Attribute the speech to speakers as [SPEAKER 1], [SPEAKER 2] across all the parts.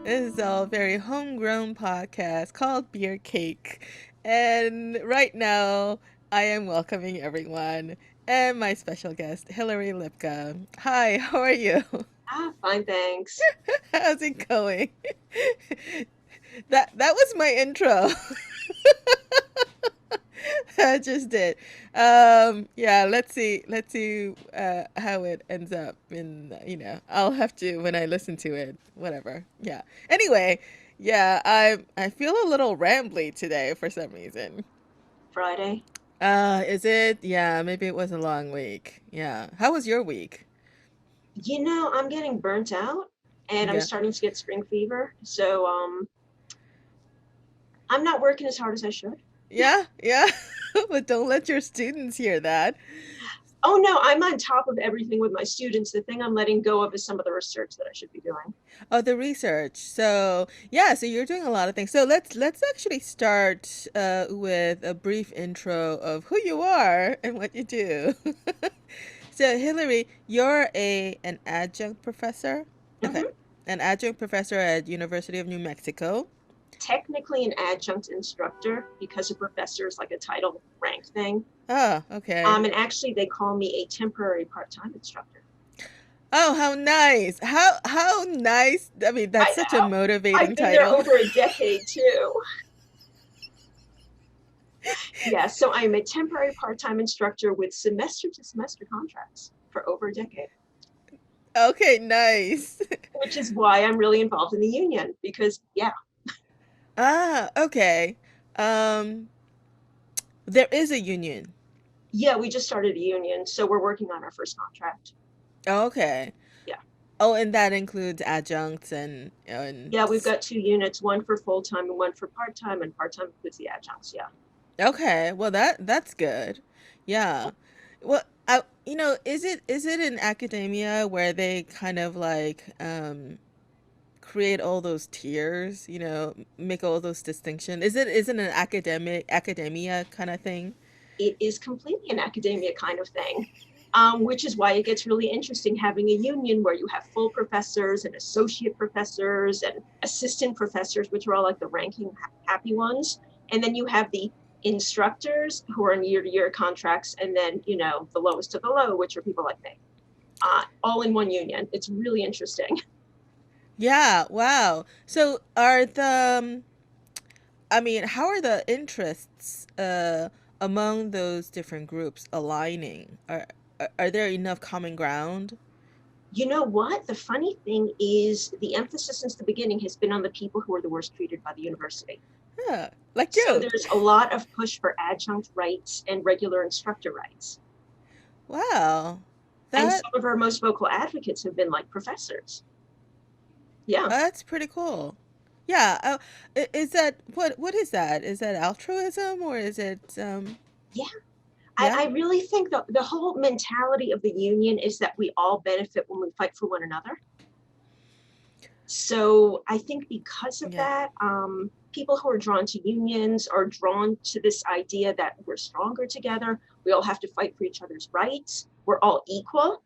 [SPEAKER 1] This is a very homegrown podcast called Beer Cake. And right now, I am welcoming everyone and my special guest, Hilary Lipka. Hi, how are you?
[SPEAKER 2] Fine, thanks.
[SPEAKER 1] How's it going? That was my intro. I just did. Yeah, let's see how it ends up. And I'll have to when I listen to it. Whatever. Yeah. Anyway, yeah, I feel a little rambly today for some reason.
[SPEAKER 2] Friday.
[SPEAKER 1] Is it? Yeah, maybe it was a long week. Yeah. How was your week?
[SPEAKER 2] I'm getting burnt out and I'm
[SPEAKER 1] Yeah.
[SPEAKER 2] starting to get spring fever. So I'm not working as hard as I should.
[SPEAKER 1] Yeah, yeah. But don't let your students hear that.
[SPEAKER 2] Oh no, I'm on top of everything with my students. The thing I'm letting go of is some of the research that I should be doing.
[SPEAKER 1] Oh, the research. So yeah, so you're doing a lot of things. So let's actually start with a brief intro of who you are and what you do. So Hillary, you're a an adjunct professor. Okay,
[SPEAKER 2] hmm
[SPEAKER 1] an adjunct professor at University of New Mexico.
[SPEAKER 2] Technically an adjunct instructor because a professor is like a title rank thing.
[SPEAKER 1] Oh, okay.
[SPEAKER 2] And actually they call me a temporary part-time instructor.
[SPEAKER 1] Oh, how nice. How nice. I mean, that's
[SPEAKER 2] I
[SPEAKER 1] such a
[SPEAKER 2] know. I've
[SPEAKER 1] motivating
[SPEAKER 2] been there
[SPEAKER 1] title.
[SPEAKER 2] over a decade too. Yeah, so I'm a temporary part-time instructor with semester to semester contracts for over a decade,
[SPEAKER 1] Okay, nice.
[SPEAKER 2] which is why I'm really involved in the union because yeah,
[SPEAKER 1] Ah, okay. Um, there is a union.
[SPEAKER 2] yeah, we just started a union, so we're working on our first contract.
[SPEAKER 1] Okay.
[SPEAKER 2] Yeah.
[SPEAKER 1] Oh, and that includes adjuncts and
[SPEAKER 2] Yeah, we've got two units, one for full-time and one for part-time, and part-time includes the adjuncts, yeah.
[SPEAKER 1] okay. Well, that's good. Yeah. Well, is it in academia where they kind of like create all those tiers, make all those distinctions? Isn't an academia kind of thing?
[SPEAKER 2] It is completely an academia kind of thing. Which is why it gets really interesting having a union where you have full professors and associate professors and assistant professors, which are all like the ranking happy ones. And then you have the instructors who are in year-to-year contracts, and then, the lowest of the low, which are people like me, all in one union. It's really interesting.
[SPEAKER 1] Yeah, wow. So are I mean, how are the interests among those different groups aligning? Are there enough common ground?
[SPEAKER 2] You know what? The funny thing is, the emphasis since the beginning has been on the people who are the worst treated by the university.
[SPEAKER 1] Yeah, like
[SPEAKER 2] So
[SPEAKER 1] you.
[SPEAKER 2] there's a lot of push for adjunct rights and regular instructor rights.
[SPEAKER 1] Wow.
[SPEAKER 2] And
[SPEAKER 1] That
[SPEAKER 2] some of our most vocal advocates have been like professors. Yeah,
[SPEAKER 1] that's pretty cool. Yeah. Is that what is that? Is that altruism or is it
[SPEAKER 2] yeah. I,
[SPEAKER 1] yeah?
[SPEAKER 2] I really think the whole mentality of the union is that we all benefit when we fight for one another. So I think because of
[SPEAKER 1] Yeah.
[SPEAKER 2] that, people who are drawn to unions are drawn to this idea that we're stronger together. We all have to fight for each other's rights. We're all equal.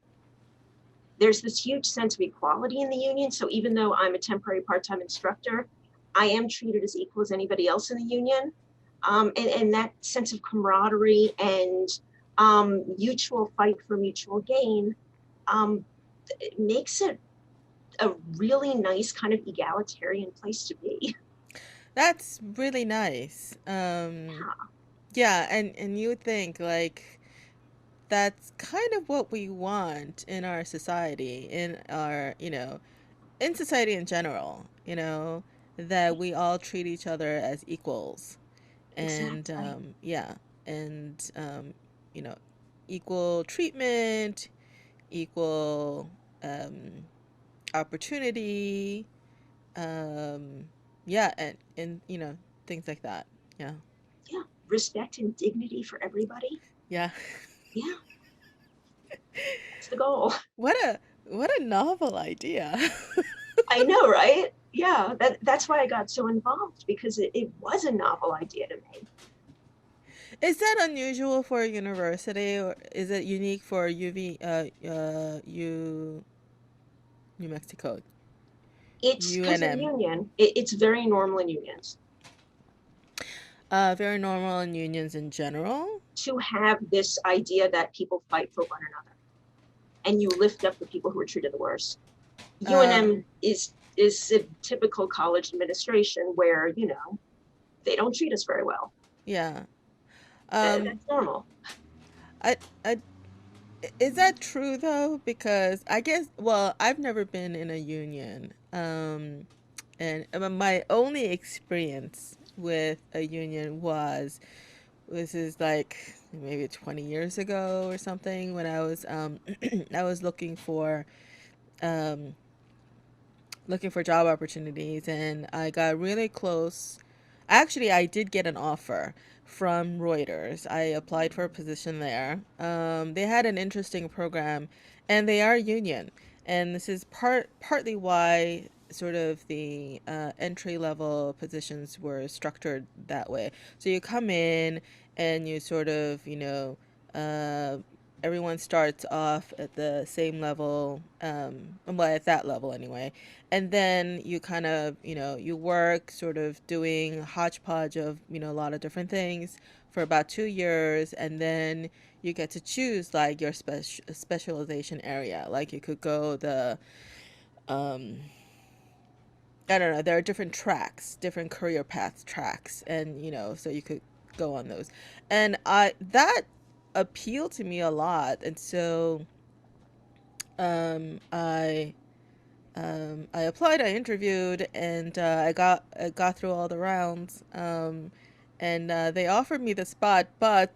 [SPEAKER 2] There's this huge sense of equality in the union. So even though I'm a temporary part-time instructor, I am treated as equal as anybody else in the union. And that sense of camaraderie and mutual fight for mutual gain um, it makes it a really nice kind of egalitarian place to be.
[SPEAKER 1] That's really nice. Yeah, and you would think like that's kind of what we want in our society, in society in general, that we all treat each other as equals. And
[SPEAKER 2] Exactly.
[SPEAKER 1] yeah, and you know, equal treatment, equal opportunity, um, yeah, and things like that. Yeah,
[SPEAKER 2] Yeah. Respect and dignity for everybody.
[SPEAKER 1] yeah.
[SPEAKER 2] Yeah, that's the goal.
[SPEAKER 1] What a novel idea.
[SPEAKER 2] I know, right? Yeah, that's why I got so involved because it was a novel idea to me.
[SPEAKER 1] Is that unusual for a university, or is it unique for New Mexico?
[SPEAKER 2] It's because in
[SPEAKER 1] UNM.
[SPEAKER 2] union, it's very normal in unions
[SPEAKER 1] Very normal in unions in general.
[SPEAKER 2] to have this idea that people fight for one another and you lift up the people who are treated the worst. UNM
[SPEAKER 1] Um,
[SPEAKER 2] is a typical college administration where, you know, they don't treat us very well.
[SPEAKER 1] yeah. Um,
[SPEAKER 2] That's normal.
[SPEAKER 1] I, I, is that true though? Because I guess, well, I've never been in a union. And my only experience with a union was, this is like maybe 20 years ago or something, when I was, I was um, looking for job opportunities, and I got really close. Actually, I did get an offer from Reuters. I applied for a position there. They had an interesting program, and they are union. And this is partly why sort of the entry level positions were structured that way. So you come in and you sort of, uh, everyone starts off at the same level, well, at that level anyway, and then you kind of, you work sort of doing hodgepodge of, a lot of different things for about 2 years, and then you get to choose like your specialization area. Like you could go the, um I don't know, there are different tracks, different career path tracks, and so you could go on those. And I that appealed to me a lot. And so um I I applied, I interviewed, and I got through all the rounds. And they offered me the spot, but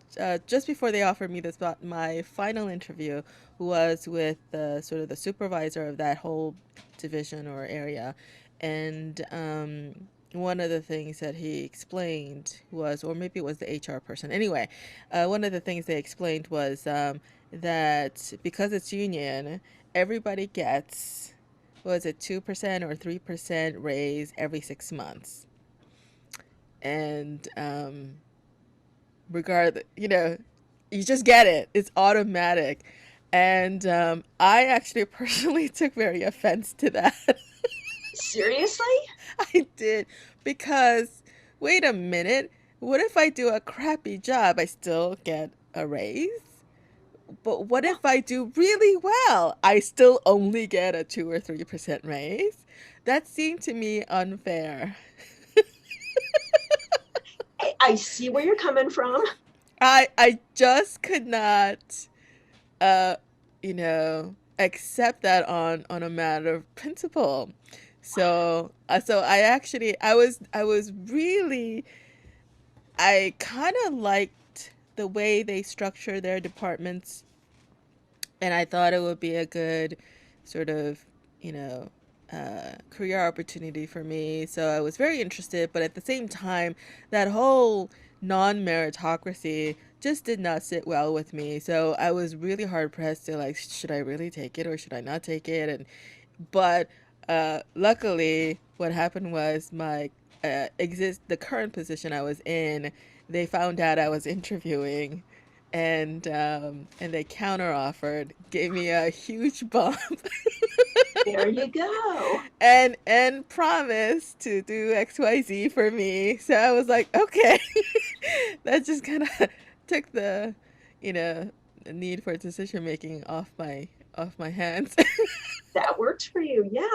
[SPEAKER 1] just before they offered me the spot, my final interview was with the sort of the supervisor of that whole division or area. And one of the things that he explained was, or maybe it was the HR person. Anyway, one of the things they explained was that because it's union, everybody gets, was it 2% or 3% raise every 6 months. And regard, you just get it. It's automatic. And I actually personally took very offense to that.
[SPEAKER 2] Seriously?
[SPEAKER 1] I did, because wait a minute, what if I do a crappy job? I still get a raise. But what
[SPEAKER 2] Yeah.
[SPEAKER 1] if I do really well? I still only get a 2 or 3% raise. That seemed to me unfair.
[SPEAKER 2] I see where you're coming from.
[SPEAKER 1] I just could not uh accept that on a matter of principle. So I was really, I kind of liked the way they structure their departments, and I thought it would be a good sort of, you know, career opportunity for me. So I was very interested, but at the same time, that whole non meritocracy just did not sit well with me. So I was really hard pressed to, like, should I really take it or should I not take it? And but luckily, what happened was my the current position I was in, they found out I was interviewing, and they counter offered, gave me a huge bump,
[SPEAKER 2] There you go.
[SPEAKER 1] and promised to do XYZ for me. So I was like, okay, that just kind of took the, you know, the need for decision making off my hands.
[SPEAKER 2] That works for you. Yeah.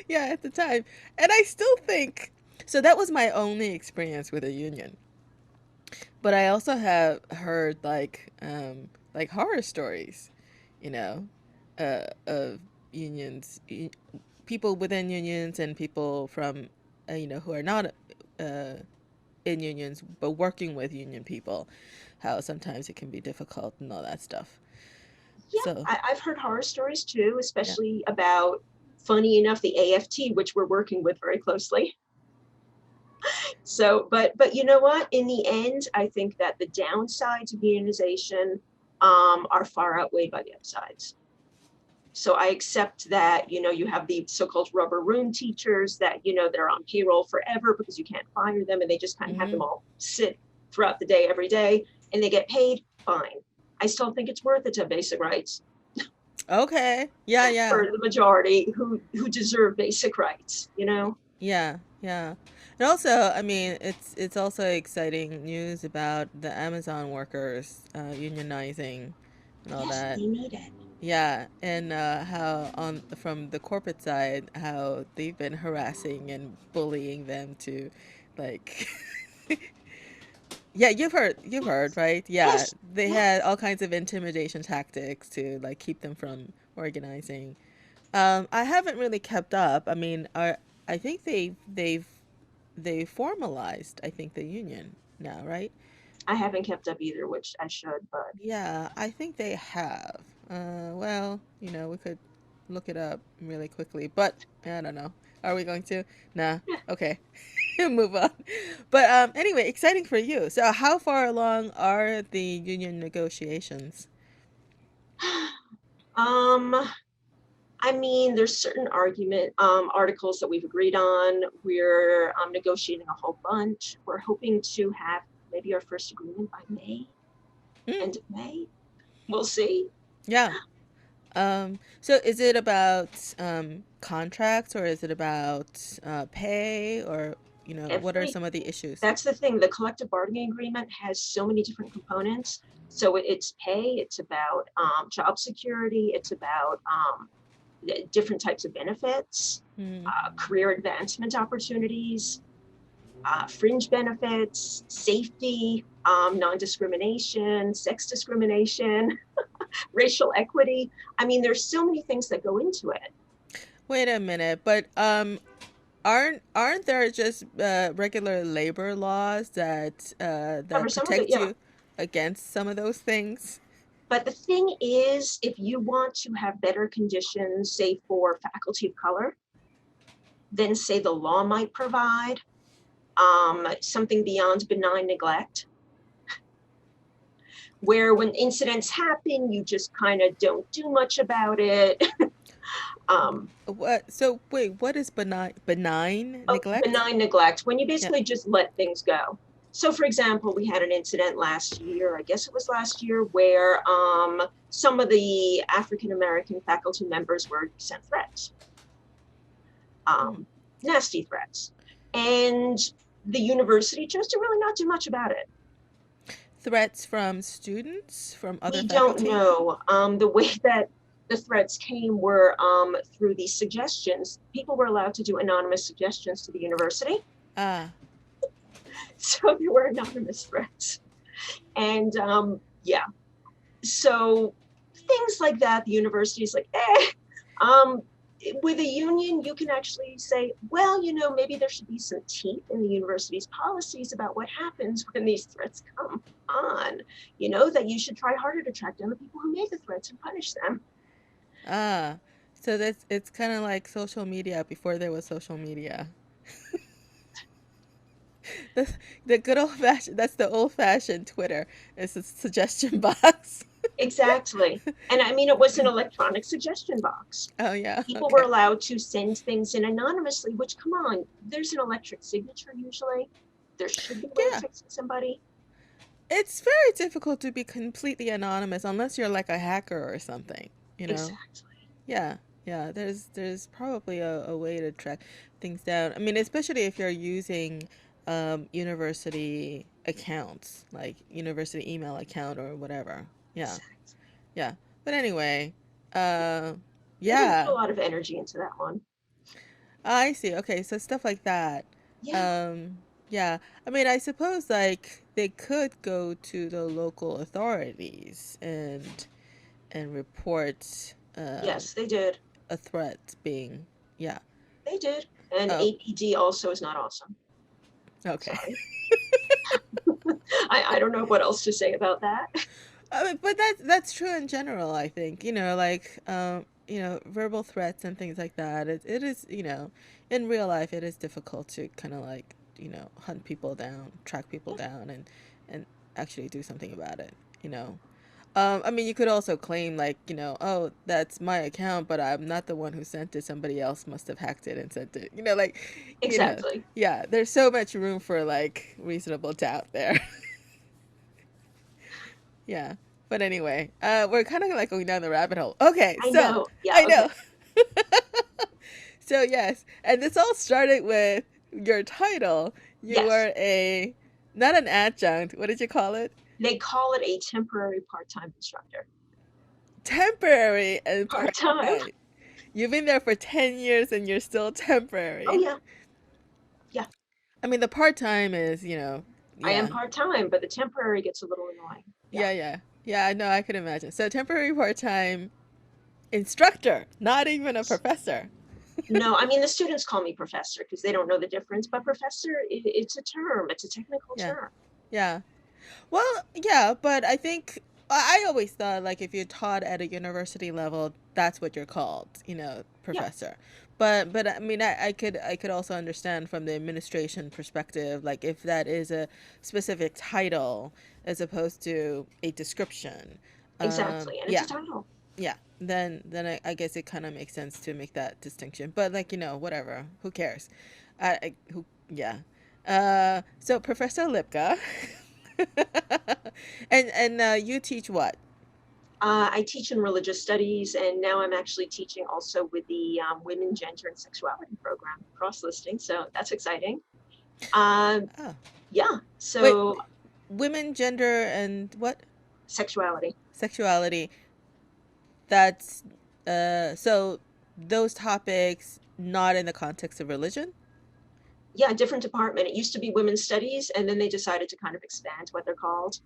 [SPEAKER 1] Yeah, at the time. And I still think, so that was my only experience with a union. But I also have heard like horror stories, you know, of unions, people within unions and people from, who are not uh, in unions but working with union people, how sometimes it can be difficult and all that stuff.
[SPEAKER 2] Yeah.
[SPEAKER 1] So,
[SPEAKER 2] I've heard horror stories too,
[SPEAKER 1] yeah.
[SPEAKER 2] especially about, funny enough, the AFT, which we're working with very closely. So, but you know what? In the end, I think that the downsides of unionization are far outweighed by the upsides. So I accept that, you know, you have the so-called rubber room teachers that, you know, they're on payroll forever because you can't fire them and they just kind of have them
[SPEAKER 1] Hmm.
[SPEAKER 2] all sit throughout the day, every day, and they get paid fine. I still think it's worth it to have basic rights.
[SPEAKER 1] Okay. Yeah, yeah.
[SPEAKER 2] for the majority who deserve basic rights, you know?
[SPEAKER 1] Yeah, yeah. And also, I mean, it's also exciting news about the Amazon workers unionizing and all
[SPEAKER 2] Yes,
[SPEAKER 1] that.
[SPEAKER 2] they need it.
[SPEAKER 1] Yeah, and how on from the corporate side, how they've been harassing and bullying them to, like, yeah, you've heard,
[SPEAKER 2] Yes.
[SPEAKER 1] right? Yeah,
[SPEAKER 2] Yes.
[SPEAKER 1] they
[SPEAKER 2] Yeah.
[SPEAKER 1] had all kinds of intimidation tactics to like keep them from organizing. I haven't really kept up. I mean, I think they formalized, I think, the union now, right?
[SPEAKER 2] I haven't kept up either, which I should, but
[SPEAKER 1] Yeah, I think they have. Well, we could look it up really quickly, but I don't know. Are we going to? Nah.
[SPEAKER 2] yeah.
[SPEAKER 1] Okay. Move on. But anyway, exciting for you. So, how far along are the union negotiations?
[SPEAKER 2] Um, I mean, there's certain argument articles that we've agreed on. We're negotiating a whole bunch. We're hoping to have maybe our first agreement by May,
[SPEAKER 1] Mm,
[SPEAKER 2] end of May. We'll see.
[SPEAKER 1] yeah. So is it about contracts, or is it about pay, or what are
[SPEAKER 2] Every
[SPEAKER 1] some of the issues?
[SPEAKER 2] That's the thing. The collective bargaining agreement has so many different components. So it's pay. It's about job security. It's about different types of benefits,
[SPEAKER 1] Mm.
[SPEAKER 2] career advancement opportunities, fringe benefits, safety, non-discrimination, sex discrimination, racial equity. I mean, there's so many things that go into it.
[SPEAKER 1] Wait a minute, but aren't there just regular labor laws
[SPEAKER 2] Cover
[SPEAKER 1] that
[SPEAKER 2] some of it,
[SPEAKER 1] protect
[SPEAKER 2] yeah.
[SPEAKER 1] you against some of those things?
[SPEAKER 2] But the thing is, if you want to have better conditions, say for faculty of color, then say the law might provide something beyond benign neglect, where when incidents happen, you just kind of don't do much about it.
[SPEAKER 1] What? So wait, what is benign neglect?
[SPEAKER 2] Benign neglect, when you
[SPEAKER 1] Yeah.
[SPEAKER 2] basically just let things go. So, for example, we had an incident last year, I guess it was last year, where some of the African American faculty members were sent threats,
[SPEAKER 1] Hmm.
[SPEAKER 2] um, nasty threats. And the university chose to really not do much about it.
[SPEAKER 1] Threats from students, from other
[SPEAKER 2] We don't
[SPEAKER 1] faculty?
[SPEAKER 2] know. The way that the threats came were through these suggestions. People were allowed to do anonymous suggestions to the university.
[SPEAKER 1] Ah.
[SPEAKER 2] So there were anonymous threats. And yeah, so things like that, the university is like, um, with a union, you can actually say, well, maybe there should be some teeth in the university's policies about what happens when these threats come on. That you should try harder to track down the people who made the threats and punish them.
[SPEAKER 1] Ah, so it's kind of like social media before there was social media. The, the good old fashioned, that's the old fashioned Twitter. It's a suggestion box.
[SPEAKER 2] Exactly. And I mean, it was an electronic suggestion box.
[SPEAKER 1] Oh yeah,
[SPEAKER 2] People were
[SPEAKER 1] okay.
[SPEAKER 2] allowed to send things in anonymously, which, come on, there's an electric signature usually. There should be a way of
[SPEAKER 1] Yeah,
[SPEAKER 2] fixing somebody.
[SPEAKER 1] it's very difficult to be completely anonymous unless you're like a hacker or something, you know?
[SPEAKER 2] Exactly.
[SPEAKER 1] Yeah, yeah, there's probably a way to track things down. I mean, especially if you're using university accounts, like university email account or whatever. Yeah.
[SPEAKER 2] Exactly.
[SPEAKER 1] Yeah. But anyway, uh,
[SPEAKER 2] We didn't put
[SPEAKER 1] yeah,
[SPEAKER 2] a lot of energy into that one.
[SPEAKER 1] I see. Okay, so stuff like that.
[SPEAKER 2] Yeah.
[SPEAKER 1] Um, yeah. I mean, I suppose like they could go to the local authorities and report
[SPEAKER 2] Yes, they did.
[SPEAKER 1] a threat being, yeah.
[SPEAKER 2] They did. And
[SPEAKER 1] Oh,
[SPEAKER 2] APD also is not awesome.
[SPEAKER 1] okay.
[SPEAKER 2] Sorry. I don't know what else to say about that.
[SPEAKER 1] I mean, but that's true in general, I think. Like verbal threats and things like that. It is, in real life it is difficult to kind of like, hunt people down, track people
[SPEAKER 2] Yeah,
[SPEAKER 1] down and actually do something about it, you know. I mean, you could also claim like, oh, that's my account, but I'm not the one who sent it. Somebody else must have hacked it and sent it.
[SPEAKER 2] exactly.
[SPEAKER 1] Yeah, there's so much room for like reasonable doubt there. Yeah. But anyway, we're kind of like going down the rabbit hole. Okay,
[SPEAKER 2] I
[SPEAKER 1] so
[SPEAKER 2] know. Yeah.
[SPEAKER 1] I
[SPEAKER 2] Okay.
[SPEAKER 1] know. So yes, and this all started with your title. You
[SPEAKER 2] Yes.
[SPEAKER 1] were a not an adjunct. What did you call it?
[SPEAKER 2] They call it a temporary part-time instructor.
[SPEAKER 1] Temporary and
[SPEAKER 2] Part-time.
[SPEAKER 1] part-time. You've been there for 10 years and you're still
[SPEAKER 2] Oh
[SPEAKER 1] temporary.
[SPEAKER 2] yeah. Yeah.
[SPEAKER 1] I mean, the part-time is,
[SPEAKER 2] I am
[SPEAKER 1] yeah.
[SPEAKER 2] part-time, but the temporary gets a little annoying. Yeah.
[SPEAKER 1] Yeah, yeah. Yeah, I know, I could imagine. So temporary part-time instructor, not even a professor.
[SPEAKER 2] No, I mean the students call me professor because they don't know the difference, but professor, it's a term. It's a technical
[SPEAKER 1] Yeah.
[SPEAKER 2] term.
[SPEAKER 1] Yeah. Well, yeah, but I think I always thought like if you're taught at a university level, that's what you're called,
[SPEAKER 2] Yeah.
[SPEAKER 1] professor. But I mean I could also understand from the administration perspective, like if that is a specific title as opposed to a description.
[SPEAKER 2] Exactly. And it's a
[SPEAKER 1] Yeah,
[SPEAKER 2] title.
[SPEAKER 1] yeah. Then I guess it kind of makes sense to make that distinction. But like, whatever. Who cares? Who yeah. So Professor Lipka. And you teach what?
[SPEAKER 2] I teach in religious studies, and now I'm actually teaching also with the Women, Gender, and Sexuality program, cross listing. So that's exciting. Um,
[SPEAKER 1] Oh,
[SPEAKER 2] yeah.
[SPEAKER 1] wait,
[SPEAKER 2] So
[SPEAKER 1] women, gender, and what?
[SPEAKER 2] sexuality.
[SPEAKER 1] Sexuality. That's so those topics not in the context of religion.
[SPEAKER 2] Yeah, different department. It used to be women's studies, and then they decided to kind of expand what they're called.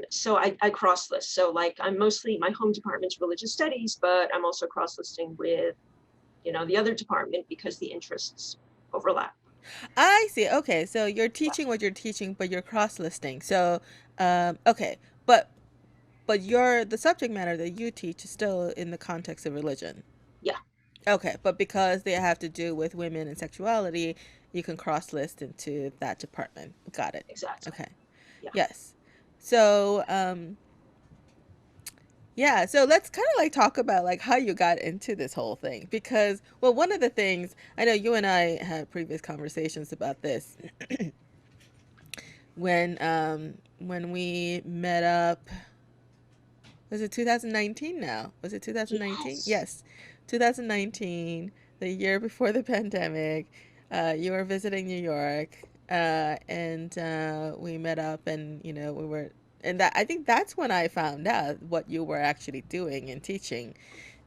[SPEAKER 2] So I cross list. So like I'm mostly my home department's religious studies, but I'm also cross listing with, the other department because the interests overlap.
[SPEAKER 1] I see. Okay, so you're
[SPEAKER 2] Yeah.
[SPEAKER 1] teaching what you're teaching, but you're cross listing. So, okay, but the subject matter that you teach is still in the context of religion.
[SPEAKER 2] Yeah,
[SPEAKER 1] Okay, but because they have to do with women and sexuality, you can cross list into that department. Got it.
[SPEAKER 2] exactly.
[SPEAKER 1] Okay.
[SPEAKER 2] Yeah.
[SPEAKER 1] Yes. So, yeah, so let's kind of like talk about like how you got into this whole thing because well, one of the things I know you and I had previous conversations about this when we met up. Was it 2019 now? Was it 2019?
[SPEAKER 2] Yes.
[SPEAKER 1] Yes. 2019, the year before the pandemic. You were visiting New York, and we met up, and we were, and that I think that's when I found out what you were actually doing and teaching,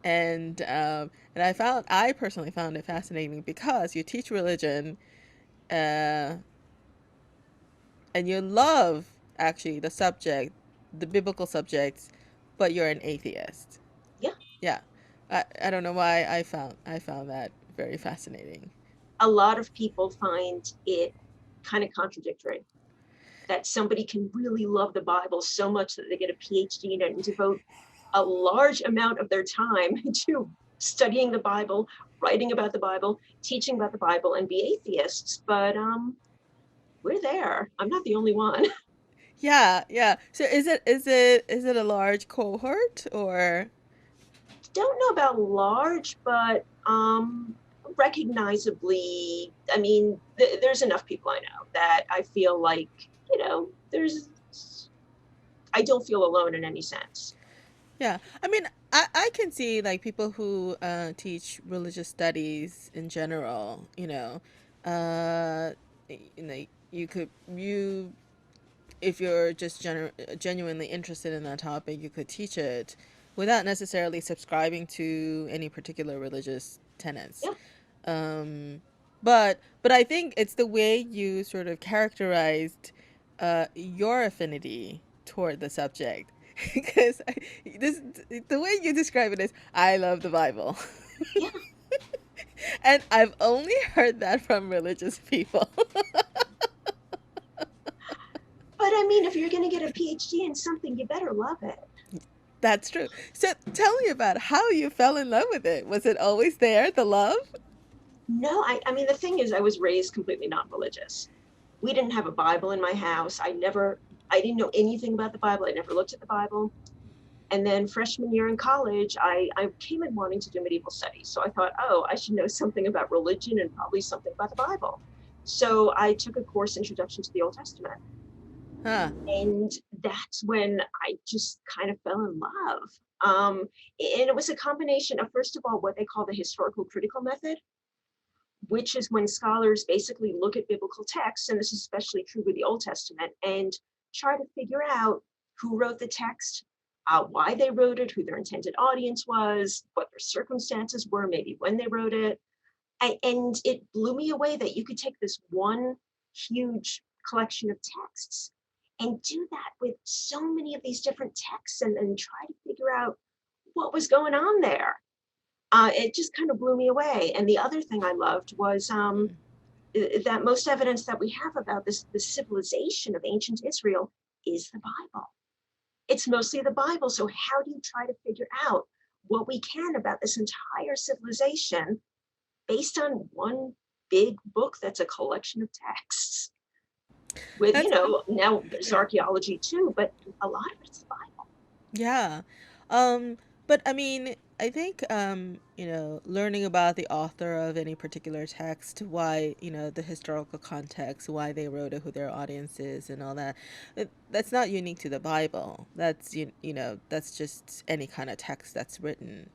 [SPEAKER 1] and I personally found it fascinating because you teach religion, uh, and you love actually the subject, the biblical subjects, but you're an atheist.
[SPEAKER 2] Yeah.
[SPEAKER 1] Yeah. I don't know why I found that very fascinating.
[SPEAKER 2] A lot of people find it kind of contradictory that somebody can really love the Bible so much that they get a PhD in it and devote a large amount of their time to studying the Bible, writing about the Bible, teaching about the Bible, and be atheists. But we're there. I'm not the only one.
[SPEAKER 1] Yeah, yeah. So is it a large cohort or
[SPEAKER 2] Don't know about large, but recognizably, I mean, there's enough people I know that I feel like, there's, I don't feel alone in any sense.
[SPEAKER 1] yeah. I mean, I can see like people who teach religious studies in general, uh you know, you if you're just genuinely interested in that topic, you could teach it without necessarily subscribing to any particular religious tenets.
[SPEAKER 2] Yeah.
[SPEAKER 1] But I think it's the way you sort of characterized your affinity toward the subject. Because this the way you describe it is, I love the Bible.
[SPEAKER 2] Yeah.
[SPEAKER 1] And I've only heard that from religious people.
[SPEAKER 2] But I mean, if you're going to get a PhD in something, you better love it.
[SPEAKER 1] That's true. So tell me about how you fell in love with it. Was it always there, the love?
[SPEAKER 2] No, I mean, the thing is, I was raised completely not religious. We didn't have a Bible in my house. I didn't know anything about the Bible. I never looked at the Bible. And then freshman year in college, I came in wanting to do medieval studies. So I thought, oh, I should know something about religion and probably something about the Bible. So I took a course, Introduction to the Old Testament.
[SPEAKER 1] Huh.
[SPEAKER 2] And that's when I just kind of fell in love. Um, and it was a combination of, first of all, what they call the historical critical method, which is when scholars basically look at biblical texts, and this is especially true with the Old Testament, and try to figure out who wrote the text, why they wrote it, who their intended audience was, what their circumstances were, maybe when they wrote it. And it blew me away that you could take this one huge collection of texts and do that with so many of these different texts and try to figure out what was going on there. It just kind of blew me away. And the other thing I loved was that most evidence that we have about the civilization of ancient Israel is the Bible. It's mostly the Bible. So how do you try to figure out what we can about this entire civilization based on one big book that's a collection of texts? With,
[SPEAKER 1] That's
[SPEAKER 2] now there's archaeology too, but a lot of it's the Bible.
[SPEAKER 1] Yeah. Um, but I mean, I think learning about the author of any particular text, why, the historical context, why they wrote it, who their audience is, and all that, that's not unique to the Bible. That's that's just any kind of text that's written,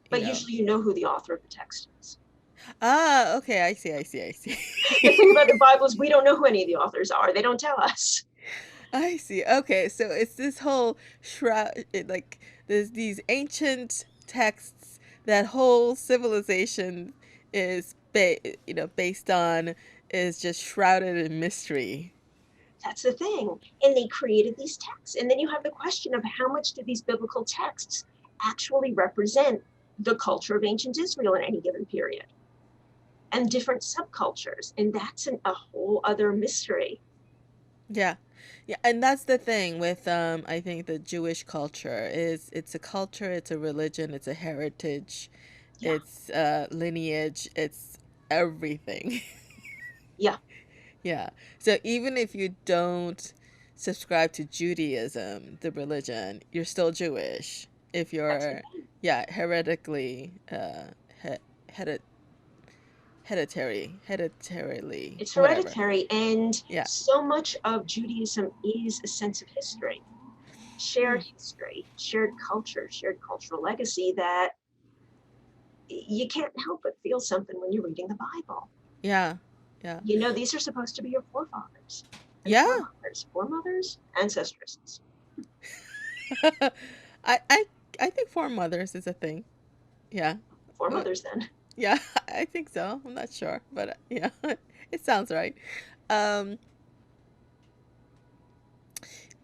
[SPEAKER 1] you
[SPEAKER 2] But
[SPEAKER 1] know.
[SPEAKER 2] usually you know who the author of the text is.
[SPEAKER 1] Ah, okay, I see, I see, I see.
[SPEAKER 2] The thing about the Bible is we don't know who any of the authors are. They don't tell us.
[SPEAKER 1] I see. Okay, so it's this whole like there's these ancient texts that whole civilization is based on is just shrouded in mystery.
[SPEAKER 2] That's the thing. And they created these texts. And then you have the question of how much do these biblical texts actually represent the culture of ancient Israel in any given period and different subcultures. And that's a whole other mystery.
[SPEAKER 1] Yeah. Yeah, and that's the thing with I think the Jewish culture is it's a culture, it's a religion, it's a heritage,
[SPEAKER 2] Yeah.
[SPEAKER 1] it's lineage, it's everything.
[SPEAKER 2] Yeah.
[SPEAKER 1] Yeah. So even if you don't subscribe to Judaism, the religion, you're still Jewish. If
[SPEAKER 2] That's the
[SPEAKER 1] you're,
[SPEAKER 2] thing.
[SPEAKER 1] yeah, he, hered, hereditarily,
[SPEAKER 2] It's
[SPEAKER 1] whatever.
[SPEAKER 2] hereditary. And
[SPEAKER 1] Yeah.
[SPEAKER 2] so much of Judaism is a sense of history,
[SPEAKER 1] Mm.
[SPEAKER 2] shared culture, shared cultural legacy that you can't help but feel something when you're reading the Bible.
[SPEAKER 1] Yeah. Yeah.
[SPEAKER 2] These are supposed to be your forefathers and
[SPEAKER 1] Yeah.
[SPEAKER 2] foremothers, ancestresses,
[SPEAKER 1] I, I, I think foremothers is a thing. Yeah. Uh,
[SPEAKER 2] foremothers then.
[SPEAKER 1] Yeah, I think so. I'm not sure, but yeah, it sounds right. Um,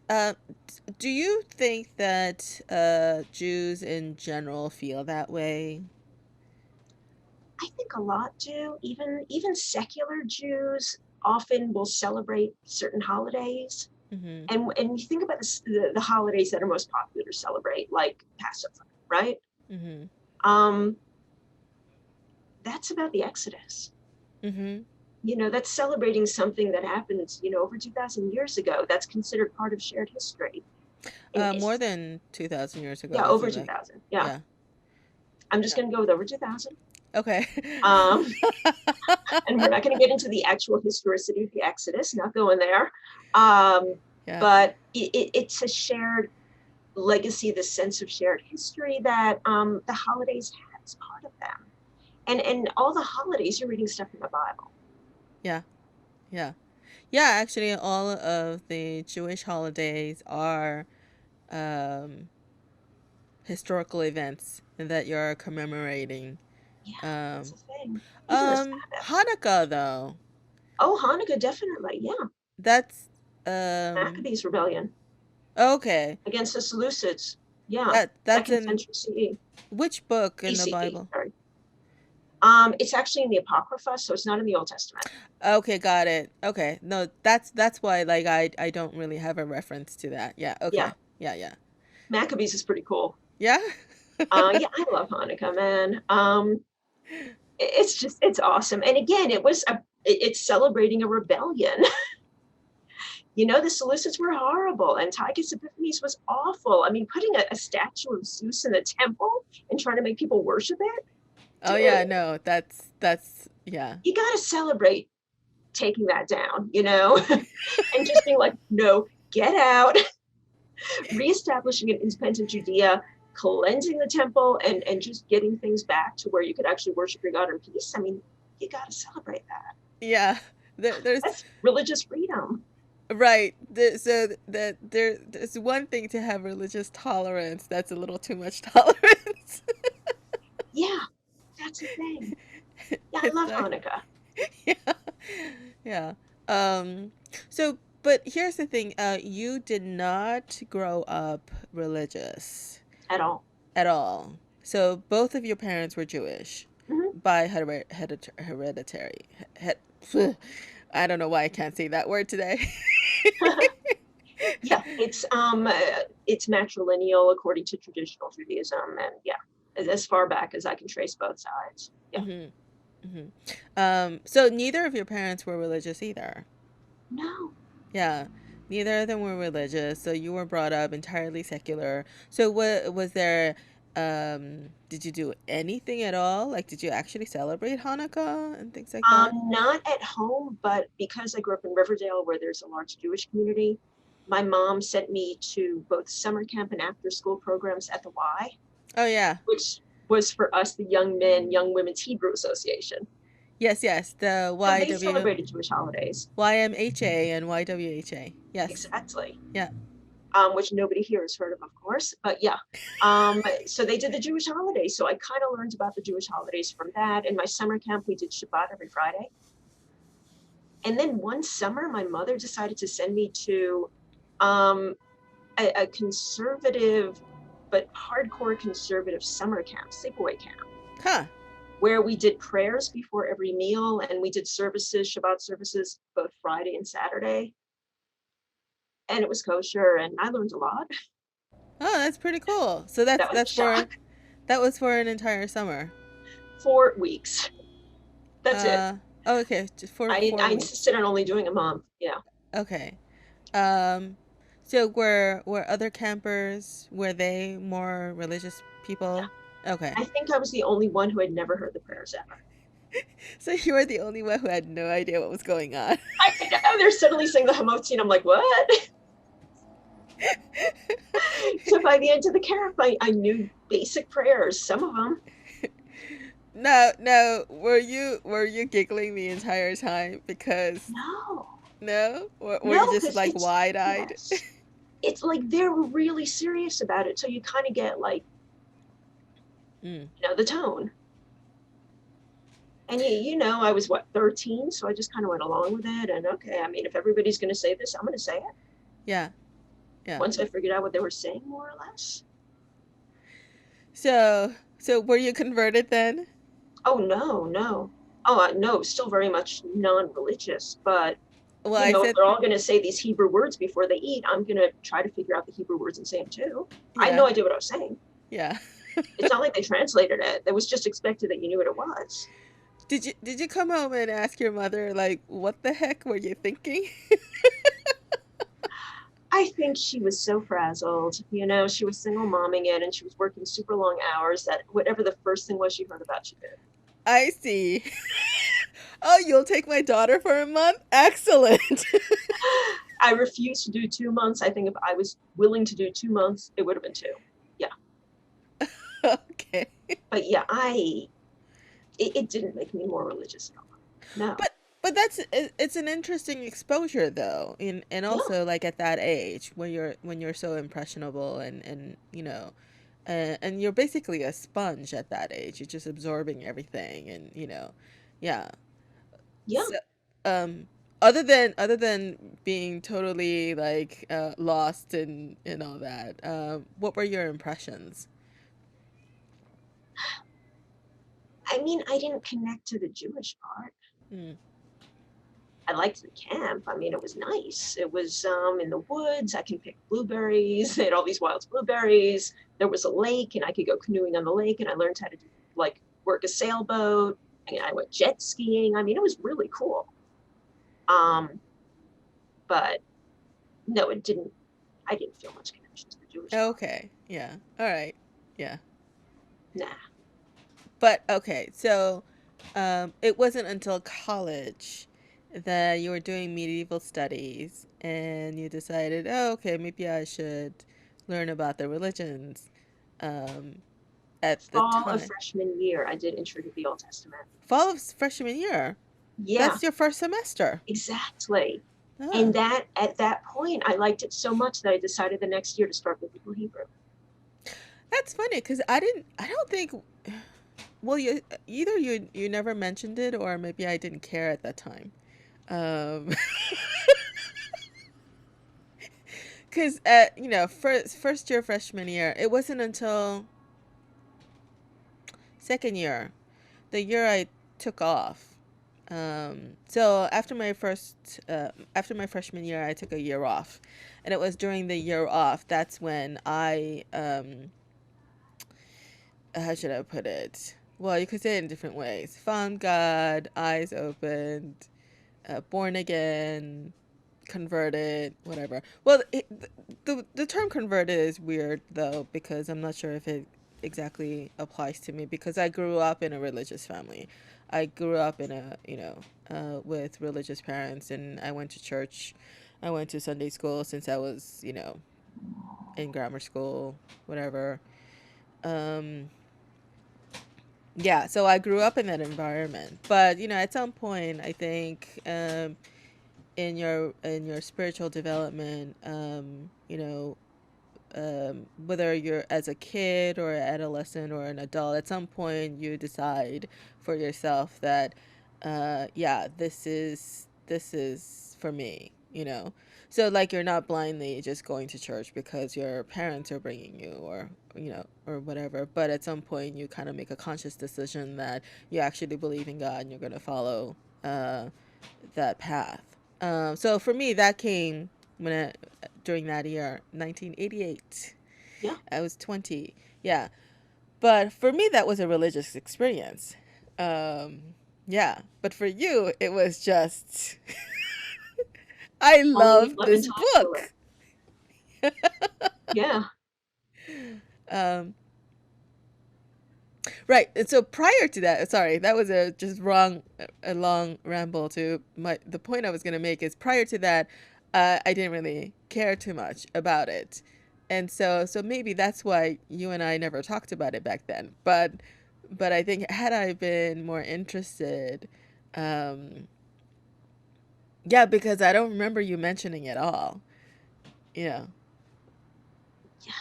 [SPEAKER 1] Uh, do you think that Jews in general feel that way?
[SPEAKER 2] I think a lot do. Even secular Jews often will celebrate certain holidays.
[SPEAKER 1] Mm-hmm.
[SPEAKER 2] And you think about the holidays that are most popular to celebrate, like Passover, right?
[SPEAKER 1] Mm-hmm.
[SPEAKER 2] Um, that's about the Exodus.
[SPEAKER 1] Mm-hmm.
[SPEAKER 2] That's celebrating something that happened, over 2,000 years ago. That's considered part of shared history. And
[SPEAKER 1] More
[SPEAKER 2] it's,
[SPEAKER 1] than 2,000 years ago,
[SPEAKER 2] yeah,
[SPEAKER 1] I
[SPEAKER 2] over
[SPEAKER 1] feel like.
[SPEAKER 2] 2,000. Yeah.
[SPEAKER 1] Yeah.
[SPEAKER 2] I'm just
[SPEAKER 1] Yeah.
[SPEAKER 2] going to go with over 2,000.
[SPEAKER 1] Okay.
[SPEAKER 2] Um, and we're not going to get into the actual historicity of the Exodus, not going there. Um,
[SPEAKER 1] Yeah.
[SPEAKER 2] but it's a shared legacy, the sense of shared history that the holidays have as part of them. And all the holidays, you're reading stuff in the Bible.
[SPEAKER 1] Yeah. Yeah. Yeah, actually, all of the Jewish holidays are um, historical events that you're commemorating.
[SPEAKER 2] Yeah, that's
[SPEAKER 1] Um,
[SPEAKER 2] the thing. Even the Sabbath.
[SPEAKER 1] Hanukkah, though,
[SPEAKER 2] Oh, Hanukkah, definitely. Yeah.
[SPEAKER 1] that's um,
[SPEAKER 2] Maccabees rebellion
[SPEAKER 1] okay.
[SPEAKER 2] against the Seleucids. Yeah.
[SPEAKER 1] That's
[SPEAKER 2] Second
[SPEAKER 1] in
[SPEAKER 2] century CE.
[SPEAKER 1] which book in the
[SPEAKER 2] BCE,
[SPEAKER 1] Bible?
[SPEAKER 2] sorry. It's actually in the Apocrypha, so it's not in the Old Testament.
[SPEAKER 1] Okay, got it. Okay. No, that's why like I don't really have a reference to that. Yeah,
[SPEAKER 2] Yeah.
[SPEAKER 1] okay. Yeah, yeah.
[SPEAKER 2] Maccabees is pretty cool.
[SPEAKER 1] Yeah?
[SPEAKER 2] Yeah, I love Hanukkah, man. It's awesome. And again, it's celebrating a rebellion. The Seleucids were horrible, and Antiochus Epiphanes was awful. I mean, putting a statue of Zeus in the temple and trying to make people worship it,
[SPEAKER 1] Oh
[SPEAKER 2] dude,
[SPEAKER 1] yeah, no, that's yeah.
[SPEAKER 2] you got to celebrate taking that down, and just being like, no, get out, reestablishing an independent Judea, cleansing the temple, and just getting things back to where you could actually worship your God in peace. I mean, you got to celebrate that.
[SPEAKER 1] Yeah. There's
[SPEAKER 2] That's religious freedom.
[SPEAKER 1] right. There's one thing to have religious tolerance. That's a little too much tolerance.
[SPEAKER 2] Yeah, that's the thing. Yeah, I
[SPEAKER 1] It's
[SPEAKER 2] love
[SPEAKER 1] like,
[SPEAKER 2] Hanukkah
[SPEAKER 1] yeah, yeah. Um. So, but here's the thing. You did not grow up religious
[SPEAKER 2] at all.
[SPEAKER 1] at all. So both of your parents were Jewish
[SPEAKER 2] Mhm.
[SPEAKER 1] by hereditary. He- I don't know why I can't say that word today.
[SPEAKER 2] Yeah, it's matrilineal according to traditional Judaism, and yeah, as far back as I can trace both sides. Yeah.
[SPEAKER 1] hmm hmm So neither of your parents were religious either.
[SPEAKER 2] No.
[SPEAKER 1] Yeah, neither of them were religious. So you were brought up entirely secular. So what was there? Did you do anything at all? Like, did you actually celebrate Hanukkah and things like that?
[SPEAKER 2] Not at home, but because I grew up in Riverdale, where there's a large Jewish community, my mom sent me to both summer camp and after school programs at the Y,
[SPEAKER 1] Oh yeah,
[SPEAKER 2] which was for us the Young Men, Young Women's Hebrew Association.
[SPEAKER 1] yes, yes. The
[SPEAKER 2] So they celebrated Jewish holidays.
[SPEAKER 1] YMHA and YWHA. Yes.
[SPEAKER 2] Exactly.
[SPEAKER 1] Yeah.
[SPEAKER 2] Which nobody here has heard of course. But yeah, so they did the Jewish holidays. So I kind of learned about the Jewish holidays from that. In my summer camp, we did Shabbat every Friday. And then one summer, my mother decided to send me to a conservative, but hardcore conservative summer camp, sleepaway camp,
[SPEAKER 1] Huh.
[SPEAKER 2] where we did prayers before every meal and we did services, Shabbat services, both Friday and Saturday. And it was kosher and I learned a lot.
[SPEAKER 1] Oh, that's pretty cool. So that's
[SPEAKER 2] That was a
[SPEAKER 1] that's for
[SPEAKER 2] shock.
[SPEAKER 1] that was for an entire summer.
[SPEAKER 2] 4 weeks. That's it.
[SPEAKER 1] Uh. Oh, okay. Just for
[SPEAKER 2] I
[SPEAKER 1] 4 weeks.
[SPEAKER 2] insisted on only doing a month. Yeah.
[SPEAKER 1] Okay. Um. So were other campers, were they more religious
[SPEAKER 2] Yeah.
[SPEAKER 1] people? Okay.
[SPEAKER 2] I think I was the only one who had never heard the prayers ever.
[SPEAKER 1] So you were the only one who had no idea what was going on.
[SPEAKER 2] I know they're suddenly saying the Hamotzi, and I'm like, what? So by the end of the camp, I knew basic prayers, some of them.
[SPEAKER 1] No, no. Were you giggling the entire time because
[SPEAKER 2] No,
[SPEAKER 1] no? Were you
[SPEAKER 2] no,
[SPEAKER 1] just
[SPEAKER 2] because
[SPEAKER 1] like
[SPEAKER 2] it's,
[SPEAKER 1] wide-eyed?
[SPEAKER 2] yes, it's like they're really serious about it. So you kind of get like,
[SPEAKER 1] Mm.
[SPEAKER 2] the tone. And I was what, 13, so I just kind of went along with it. And okay, I mean, if everybody's going to say this, I'm going to say it.
[SPEAKER 1] Yeah, yeah.
[SPEAKER 2] Once I figured out what they were saying, more or less.
[SPEAKER 1] So were you converted then?
[SPEAKER 2] Oh no, no. Oh no, still very much non-religious. But
[SPEAKER 1] Well, I
[SPEAKER 2] if
[SPEAKER 1] said
[SPEAKER 2] they're all going to say these Hebrew words before they eat, I'm going to try to figure out the Hebrew words and say them too. I had
[SPEAKER 1] yeah,
[SPEAKER 2] no idea what I was saying.
[SPEAKER 1] yeah.
[SPEAKER 2] It's not like they translated it. It was just expected that you knew what it was.
[SPEAKER 1] Did you come home and ask your mother like what the heck were you thinking?
[SPEAKER 2] I think she was so frazzled. She was single momming it and she was working super long hours that whatever the first thing was she heard about, she did.
[SPEAKER 1] I see. Oh, you'll take my daughter for a month? Excellent.
[SPEAKER 2] I refused to do 2 months. I think if I was willing to do 2 months, it would have been two. Yeah.
[SPEAKER 1] Okay.
[SPEAKER 2] But yeah, it didn't make me more religious at all. No.
[SPEAKER 1] But it's an interesting exposure though, and
[SPEAKER 2] Yeah.
[SPEAKER 1] also like at that age when you're so impressionable and and you're basically a sponge at that age. You're just absorbing everything and yeah.
[SPEAKER 2] Yeah.
[SPEAKER 1] So, other than being totally like lost and all that, what were your impressions?
[SPEAKER 2] I mean, I didn't connect to the Jewish part.
[SPEAKER 1] Mm.
[SPEAKER 2] I liked the camp. I mean, it was nice. It was in the woods. I can pick blueberries. They had all these wild blueberries. There was a lake, and I could go canoeing on the lake. And I learned how to work a sailboat. And I went jet skiing. I mean, it was really cool. Um, but no, it didn't. I didn't feel much connection to the Jewish part.
[SPEAKER 1] Okay. Yeah. All right. Yeah.
[SPEAKER 2] Nah.
[SPEAKER 1] But okay, so it wasn't until college that you were doing medieval studies and you decided, oh, okay, maybe I should learn about the religions um, at the
[SPEAKER 2] Fall of
[SPEAKER 1] time.
[SPEAKER 2] freshman year, I did Intro to the Old Testament.
[SPEAKER 1] Fall of freshman year.
[SPEAKER 2] Yeah,
[SPEAKER 1] That's your first semester.
[SPEAKER 2] exactly.
[SPEAKER 1] Ah,
[SPEAKER 2] And that at that point, I liked it so much that I decided the next year to start Biblical Hebrew.
[SPEAKER 1] that's funny because I don't think, well, either you never mentioned it or maybe I didn't care at that time. Um, because first year freshman year, it wasn't until second year, the year I took off. So after my freshman year, I took a year off, and it was during the year off that's when I how should I put it? Well, you could say it in different ways. Found God, eyes opened, born again, converted, whatever. Well, the term converted is weird though because I'm not sure if it exactly applies to me because I grew up in a religious family. I grew up in with religious parents, and I went to church. I went to Sunday school since I was, in grammar school, whatever. Um, yeah, so I grew up in that environment. But, at some point, I think in your spiritual development, whether you're as a kid or an adolescent or an adult, at some point you decide for yourself that, yeah, this is for me. So like you're not blindly just going to church because your parents are bringing you, or whatever. But at some point you kind of make a conscious decision that you actually believe in God and you're going to follow uh, that path. So for me, that came when during that year, 1988.
[SPEAKER 2] Yeah.
[SPEAKER 1] I was 20. Yeah, but for me, that was a religious experience. Um, yeah, but for you, it was just I
[SPEAKER 2] Only
[SPEAKER 1] love
[SPEAKER 2] 11
[SPEAKER 1] this
[SPEAKER 2] times over.
[SPEAKER 1] book.
[SPEAKER 2] Yeah.
[SPEAKER 1] Um, right. And so prior to that, sorry, that was a just wrong, a long ramble to the point I was going to make is prior to that, I didn't really care too much about it. And so maybe that's why you and I never talked about it back then. But I think had I been more interested, um, yeah, because I don't remember you mentioning it all. Yeah.
[SPEAKER 2] Yeah.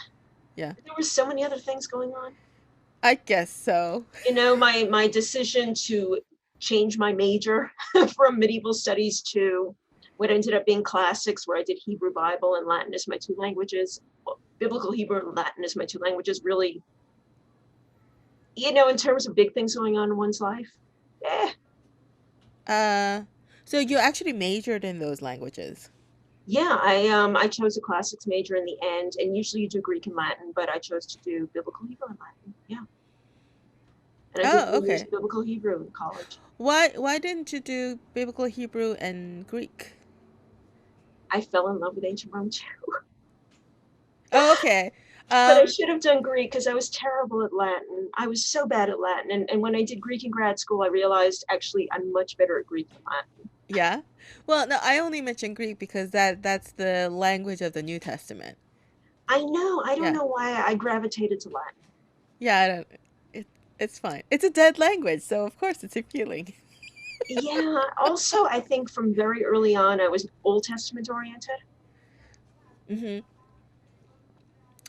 [SPEAKER 1] Yeah.
[SPEAKER 2] There were so many other things going on.
[SPEAKER 1] I guess so.
[SPEAKER 2] My decision to change my major from medieval studies to what ended up being classics, where I did Hebrew Bible and Latin as my two languages. Well, Biblical Hebrew and Latin as my two languages, really, in terms of big things going on in one's life. Eh,
[SPEAKER 1] Uh, so you actually majored in those languages.
[SPEAKER 2] yeah, I chose a classics major in the end, and usually you do Greek and Latin, but I chose to do Biblical Hebrew and Latin. Yeah, and I did
[SPEAKER 1] Oh,
[SPEAKER 2] 4 years
[SPEAKER 1] okay.
[SPEAKER 2] of Biblical Hebrew in college.
[SPEAKER 1] Why didn't you do biblical Hebrew and Greek?
[SPEAKER 2] I fell in love with ancient Rome too.
[SPEAKER 1] Oh, okay.
[SPEAKER 2] But I
[SPEAKER 1] Um,
[SPEAKER 2] should have done Greek because I was terrible at Latin. I was so bad at Latin. And when I did Greek in grad school, I realized actually I'm much better at Greek than Latin.
[SPEAKER 1] yeah. Well, no, I only mentioned Greek because that's the language of the New Testament.
[SPEAKER 2] I know. I don't
[SPEAKER 1] Yeah.
[SPEAKER 2] know why I gravitated to Latin.
[SPEAKER 1] Yeah, I don't it, it's fine. It's a dead language, so of course it's appealing.
[SPEAKER 2] Yeah. Also, I think from very early on, I was Old Testament oriented.
[SPEAKER 1] Mhm.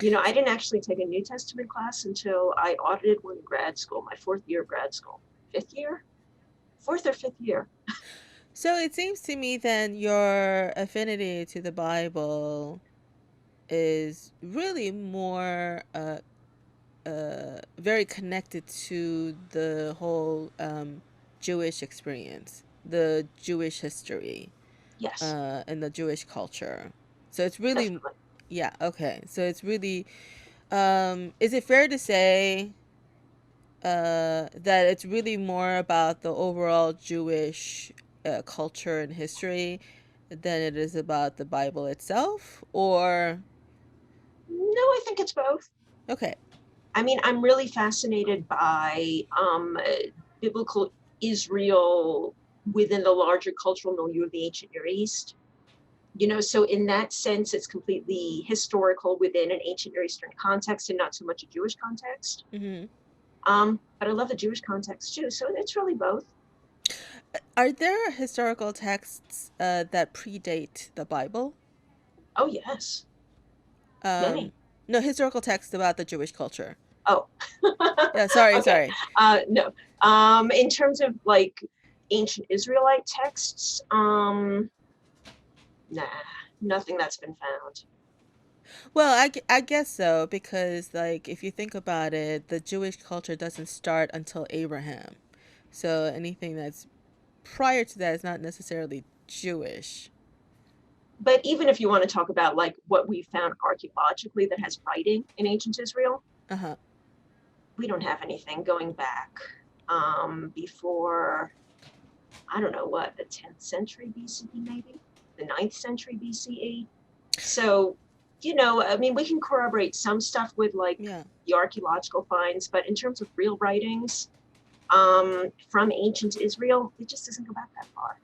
[SPEAKER 2] I didn't actually take a New Testament class until I audited one in grad school, my fourth year of grad school. Fifth year? Fourth or fifth year.
[SPEAKER 1] So it seems to me then your affinity to the Bible is really more very connected to the whole Jewish experience, the Jewish history,
[SPEAKER 2] Yes,
[SPEAKER 1] and the Jewish culture. So it's really,
[SPEAKER 2] definitely.
[SPEAKER 1] yeah, okay. So it's really, is it fair to say that it's really more about the overall Jewish culture and history than it is about the Bible itself? Or,
[SPEAKER 2] No, I think it's both.
[SPEAKER 1] okay.
[SPEAKER 2] I mean, I'm really fascinated by biblical Israel within the larger cultural milieu of the ancient Near East. So in that sense, it's completely historical within an ancient Near Eastern context and not so much a Jewish context.
[SPEAKER 1] Mm-hmm.
[SPEAKER 2] But I love the Jewish context too. So it's really both.
[SPEAKER 1] Are there historical texts that predate the Bible?
[SPEAKER 2] Oh, yes.
[SPEAKER 1] Um,
[SPEAKER 2] Many.
[SPEAKER 1] no, historical texts about the Jewish culture.
[SPEAKER 2] Oh,
[SPEAKER 1] Yeah, sorry,
[SPEAKER 2] okay.
[SPEAKER 1] sorry.
[SPEAKER 2] No. In terms of like ancient Israelite texts, nah, nothing that's been found.
[SPEAKER 1] Well, I guess so, because, like, if you think about it, the Jewish culture doesn't start until Abraham. So anything that's prior to that is not necessarily Jewish.
[SPEAKER 2] But even if you want to talk about like what we found archaeologically that has writing in ancient Israel,
[SPEAKER 1] Uh-huh.
[SPEAKER 2] we don't have anything going back before, I don't know what, the 10th century BCE, maybe the 9th century BCE. So, I mean, we can corroborate some stuff with like
[SPEAKER 1] Yeah.
[SPEAKER 2] the archaeological finds, but in terms of real writings from ancient Israel, it just doesn't go back that far.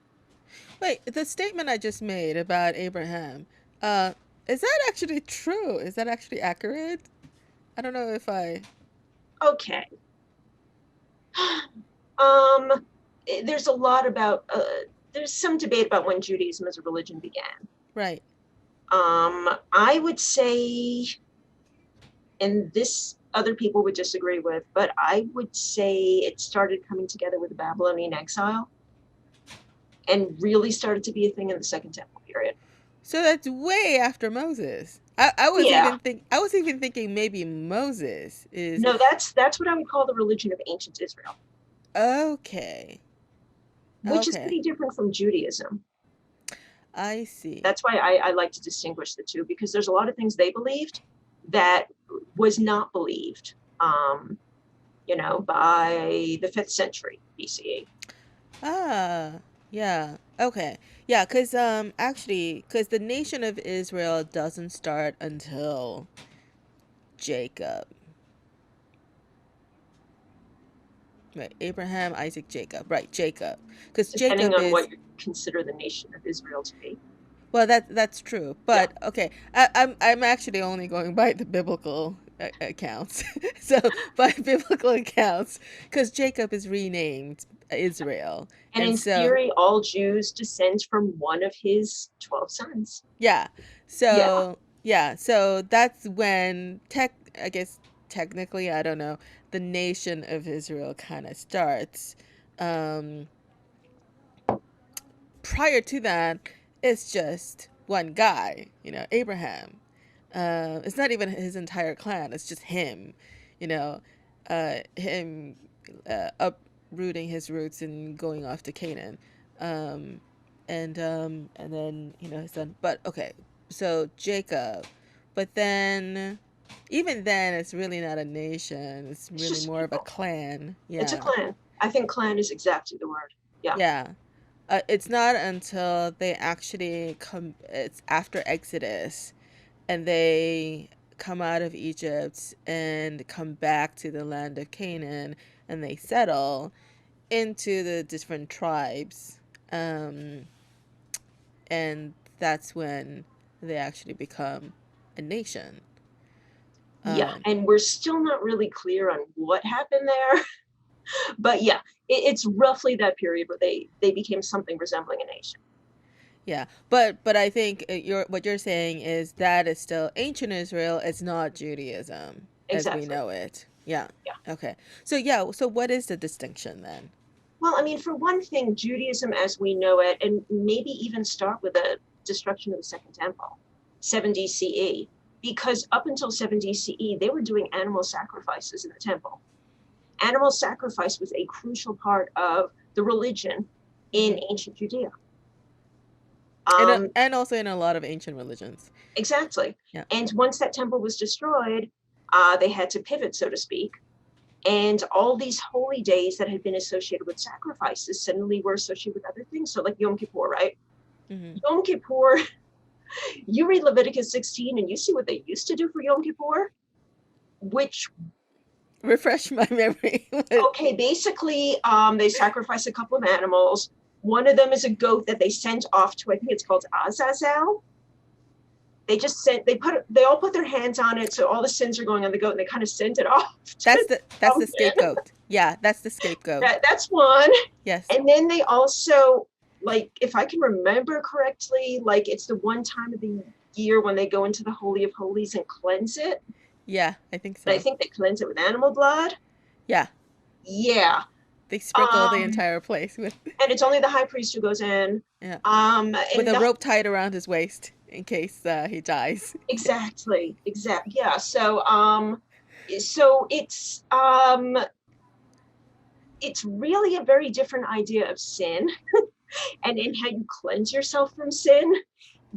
[SPEAKER 1] Wait, the statement I just made about Abraham, uh, is that actually true? Is that actually accurate? I don't know if I...
[SPEAKER 2] Okay. Um, there's a lot about, there's some debate about when Judaism as a religion began.
[SPEAKER 1] Right.
[SPEAKER 2] I would say, and this other people would disagree with, but I would say it started coming together with the Babylonian exile and really started to be a thing in the Second Temple period.
[SPEAKER 1] So that's way after Moses. I was
[SPEAKER 2] Yeah.
[SPEAKER 1] even thinking maybe Moses is...
[SPEAKER 2] No, that's what I would call the religion of ancient Israel.
[SPEAKER 1] Okay.
[SPEAKER 2] Which is
[SPEAKER 1] Okay.
[SPEAKER 2] pretty different from Judaism.
[SPEAKER 1] I see.
[SPEAKER 2] That's why I like to distinguish the two, because there's a lot of things they believed that was not believed, by the 5th century BCE.
[SPEAKER 1] Ah, yeah. Okay. Yeah, because the nation of Israel doesn't start until Jacob. Right, Abraham, Isaac, Jacob. Right, Jacob. Because
[SPEAKER 2] Depending
[SPEAKER 1] Jacob
[SPEAKER 2] on what
[SPEAKER 1] is...
[SPEAKER 2] you consider the nation of Israel to be.
[SPEAKER 1] Well, that's true.
[SPEAKER 2] Yeah.
[SPEAKER 1] But okay, I'm actually only going by the biblical accounts. So by biblical accounts, because Jacob is renamed Israel,
[SPEAKER 2] And
[SPEAKER 1] and
[SPEAKER 2] in
[SPEAKER 1] so
[SPEAKER 2] theory, all Jews descend from one of his 12 sons.
[SPEAKER 1] yeah,
[SPEAKER 2] Yeah.
[SPEAKER 1] so that's when I guess technically, I don't know, the nation of Israel kind of starts. Um, Prior to that, it's just one guy, Abraham. It's not even his entire clan. It's just him, you know, him uprooting his roots and going off to Canaan, um, and then his son. But okay, so Jacob, but then even then, it's really not a nation. It's
[SPEAKER 2] It's
[SPEAKER 1] really
[SPEAKER 2] just
[SPEAKER 1] more of a
[SPEAKER 2] people.
[SPEAKER 1] clan.
[SPEAKER 2] It's a
[SPEAKER 1] Yeah,
[SPEAKER 2] clan. I think clan is exactly the word. Yeah.
[SPEAKER 1] yeah. It's not until they actually come. It's after Exodus and they come out of Egypt and come back to the land of Canaan and they settle into the different tribes. Um, and that's when they actually become a nation.
[SPEAKER 2] Yeah. And we're still not really clear on what happened there. But yeah, it's roughly that period where they became something resembling a nation.
[SPEAKER 1] Yeah, but I think what you're saying is that is still ancient Israel. It's not Judaism as we
[SPEAKER 2] Exactly.
[SPEAKER 1] know it. Yeah.
[SPEAKER 2] Yeah.
[SPEAKER 1] Okay. So yeah. So what is the distinction then?
[SPEAKER 2] Well, I mean, for one thing, Judaism as we know it, and maybe even start with the destruction of the Second Temple, 70 CE, because up until 70 CE, they were doing animal sacrifices in the temple. Animal sacrifice was a crucial part of the religion in ancient Judea.
[SPEAKER 1] And also in a lot of ancient religions.
[SPEAKER 2] Exactly.
[SPEAKER 1] Yeah.
[SPEAKER 2] And once that temple was destroyed, they had to pivot, so to speak. And all these holy days that had been associated with sacrifices suddenly were associated with other things. So like Yom Kippur, right?
[SPEAKER 1] Mm-hmm.
[SPEAKER 2] Yom Kippur, you read Leviticus 16 and you see what they used to do for Yom Kippur, which...
[SPEAKER 1] Refresh my memory.
[SPEAKER 2] Okay, basically, they sacrifice a couple of animals. One of them is a goat that they sent off to, I think it's called Azazel. They all put their hands on it, so all the sins are going on the goat, and they kind of sent it off
[SPEAKER 1] That's
[SPEAKER 2] to
[SPEAKER 1] the
[SPEAKER 2] something.
[SPEAKER 1] scapegoat. Yeah, that's the scapegoat.
[SPEAKER 2] That's one.
[SPEAKER 1] Yes.
[SPEAKER 2] And then they also, like, if I can remember correctly, like, it's the one time of the year when they go into the Holy of Holies and cleanse it.
[SPEAKER 1] Yeah, I think
[SPEAKER 2] And I
[SPEAKER 1] so.
[SPEAKER 2] think they cleanse it with animal blood.
[SPEAKER 1] Yeah.
[SPEAKER 2] Yeah.
[SPEAKER 1] They sprinkle the entire place with
[SPEAKER 2] And it's only the high priest who goes in.
[SPEAKER 1] yeah. With
[SPEAKER 2] And
[SPEAKER 1] a rope tied around his waist in case he dies.
[SPEAKER 2] Exactly. Yeah. So it's really a very different idea of sin and in how you cleanse yourself from sin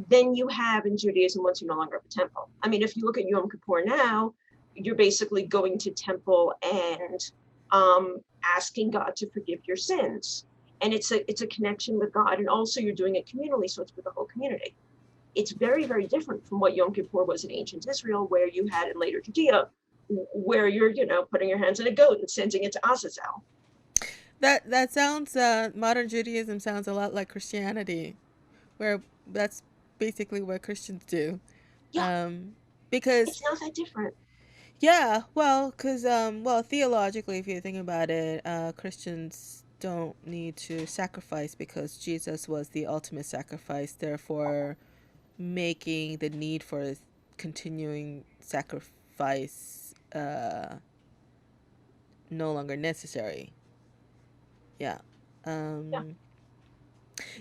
[SPEAKER 2] than you have in Judaism once you no longer have a temple. I mean, if you look at Yom Kippur now, you're basically going to temple and asking God to forgive your sins. And it's a connection with God. And also you're doing it communally, so it's with the whole community. It's very, very different from what Yom Kippur was in ancient Israel, where you had in later Judea, where you're, putting your hands in a goat and sending it to Azazel.
[SPEAKER 1] That sounds modern Judaism sounds a lot like Christianity, where that's basically what Christians do.
[SPEAKER 2] Yeah,
[SPEAKER 1] Because
[SPEAKER 2] it's not that different.
[SPEAKER 1] yeah, well, because theologically, if you think about it, Christians don't need to sacrifice because Jesus was the ultimate sacrifice. Therefore, making the need for continuing sacrifice no longer necessary. Yeah.
[SPEAKER 2] Yeah.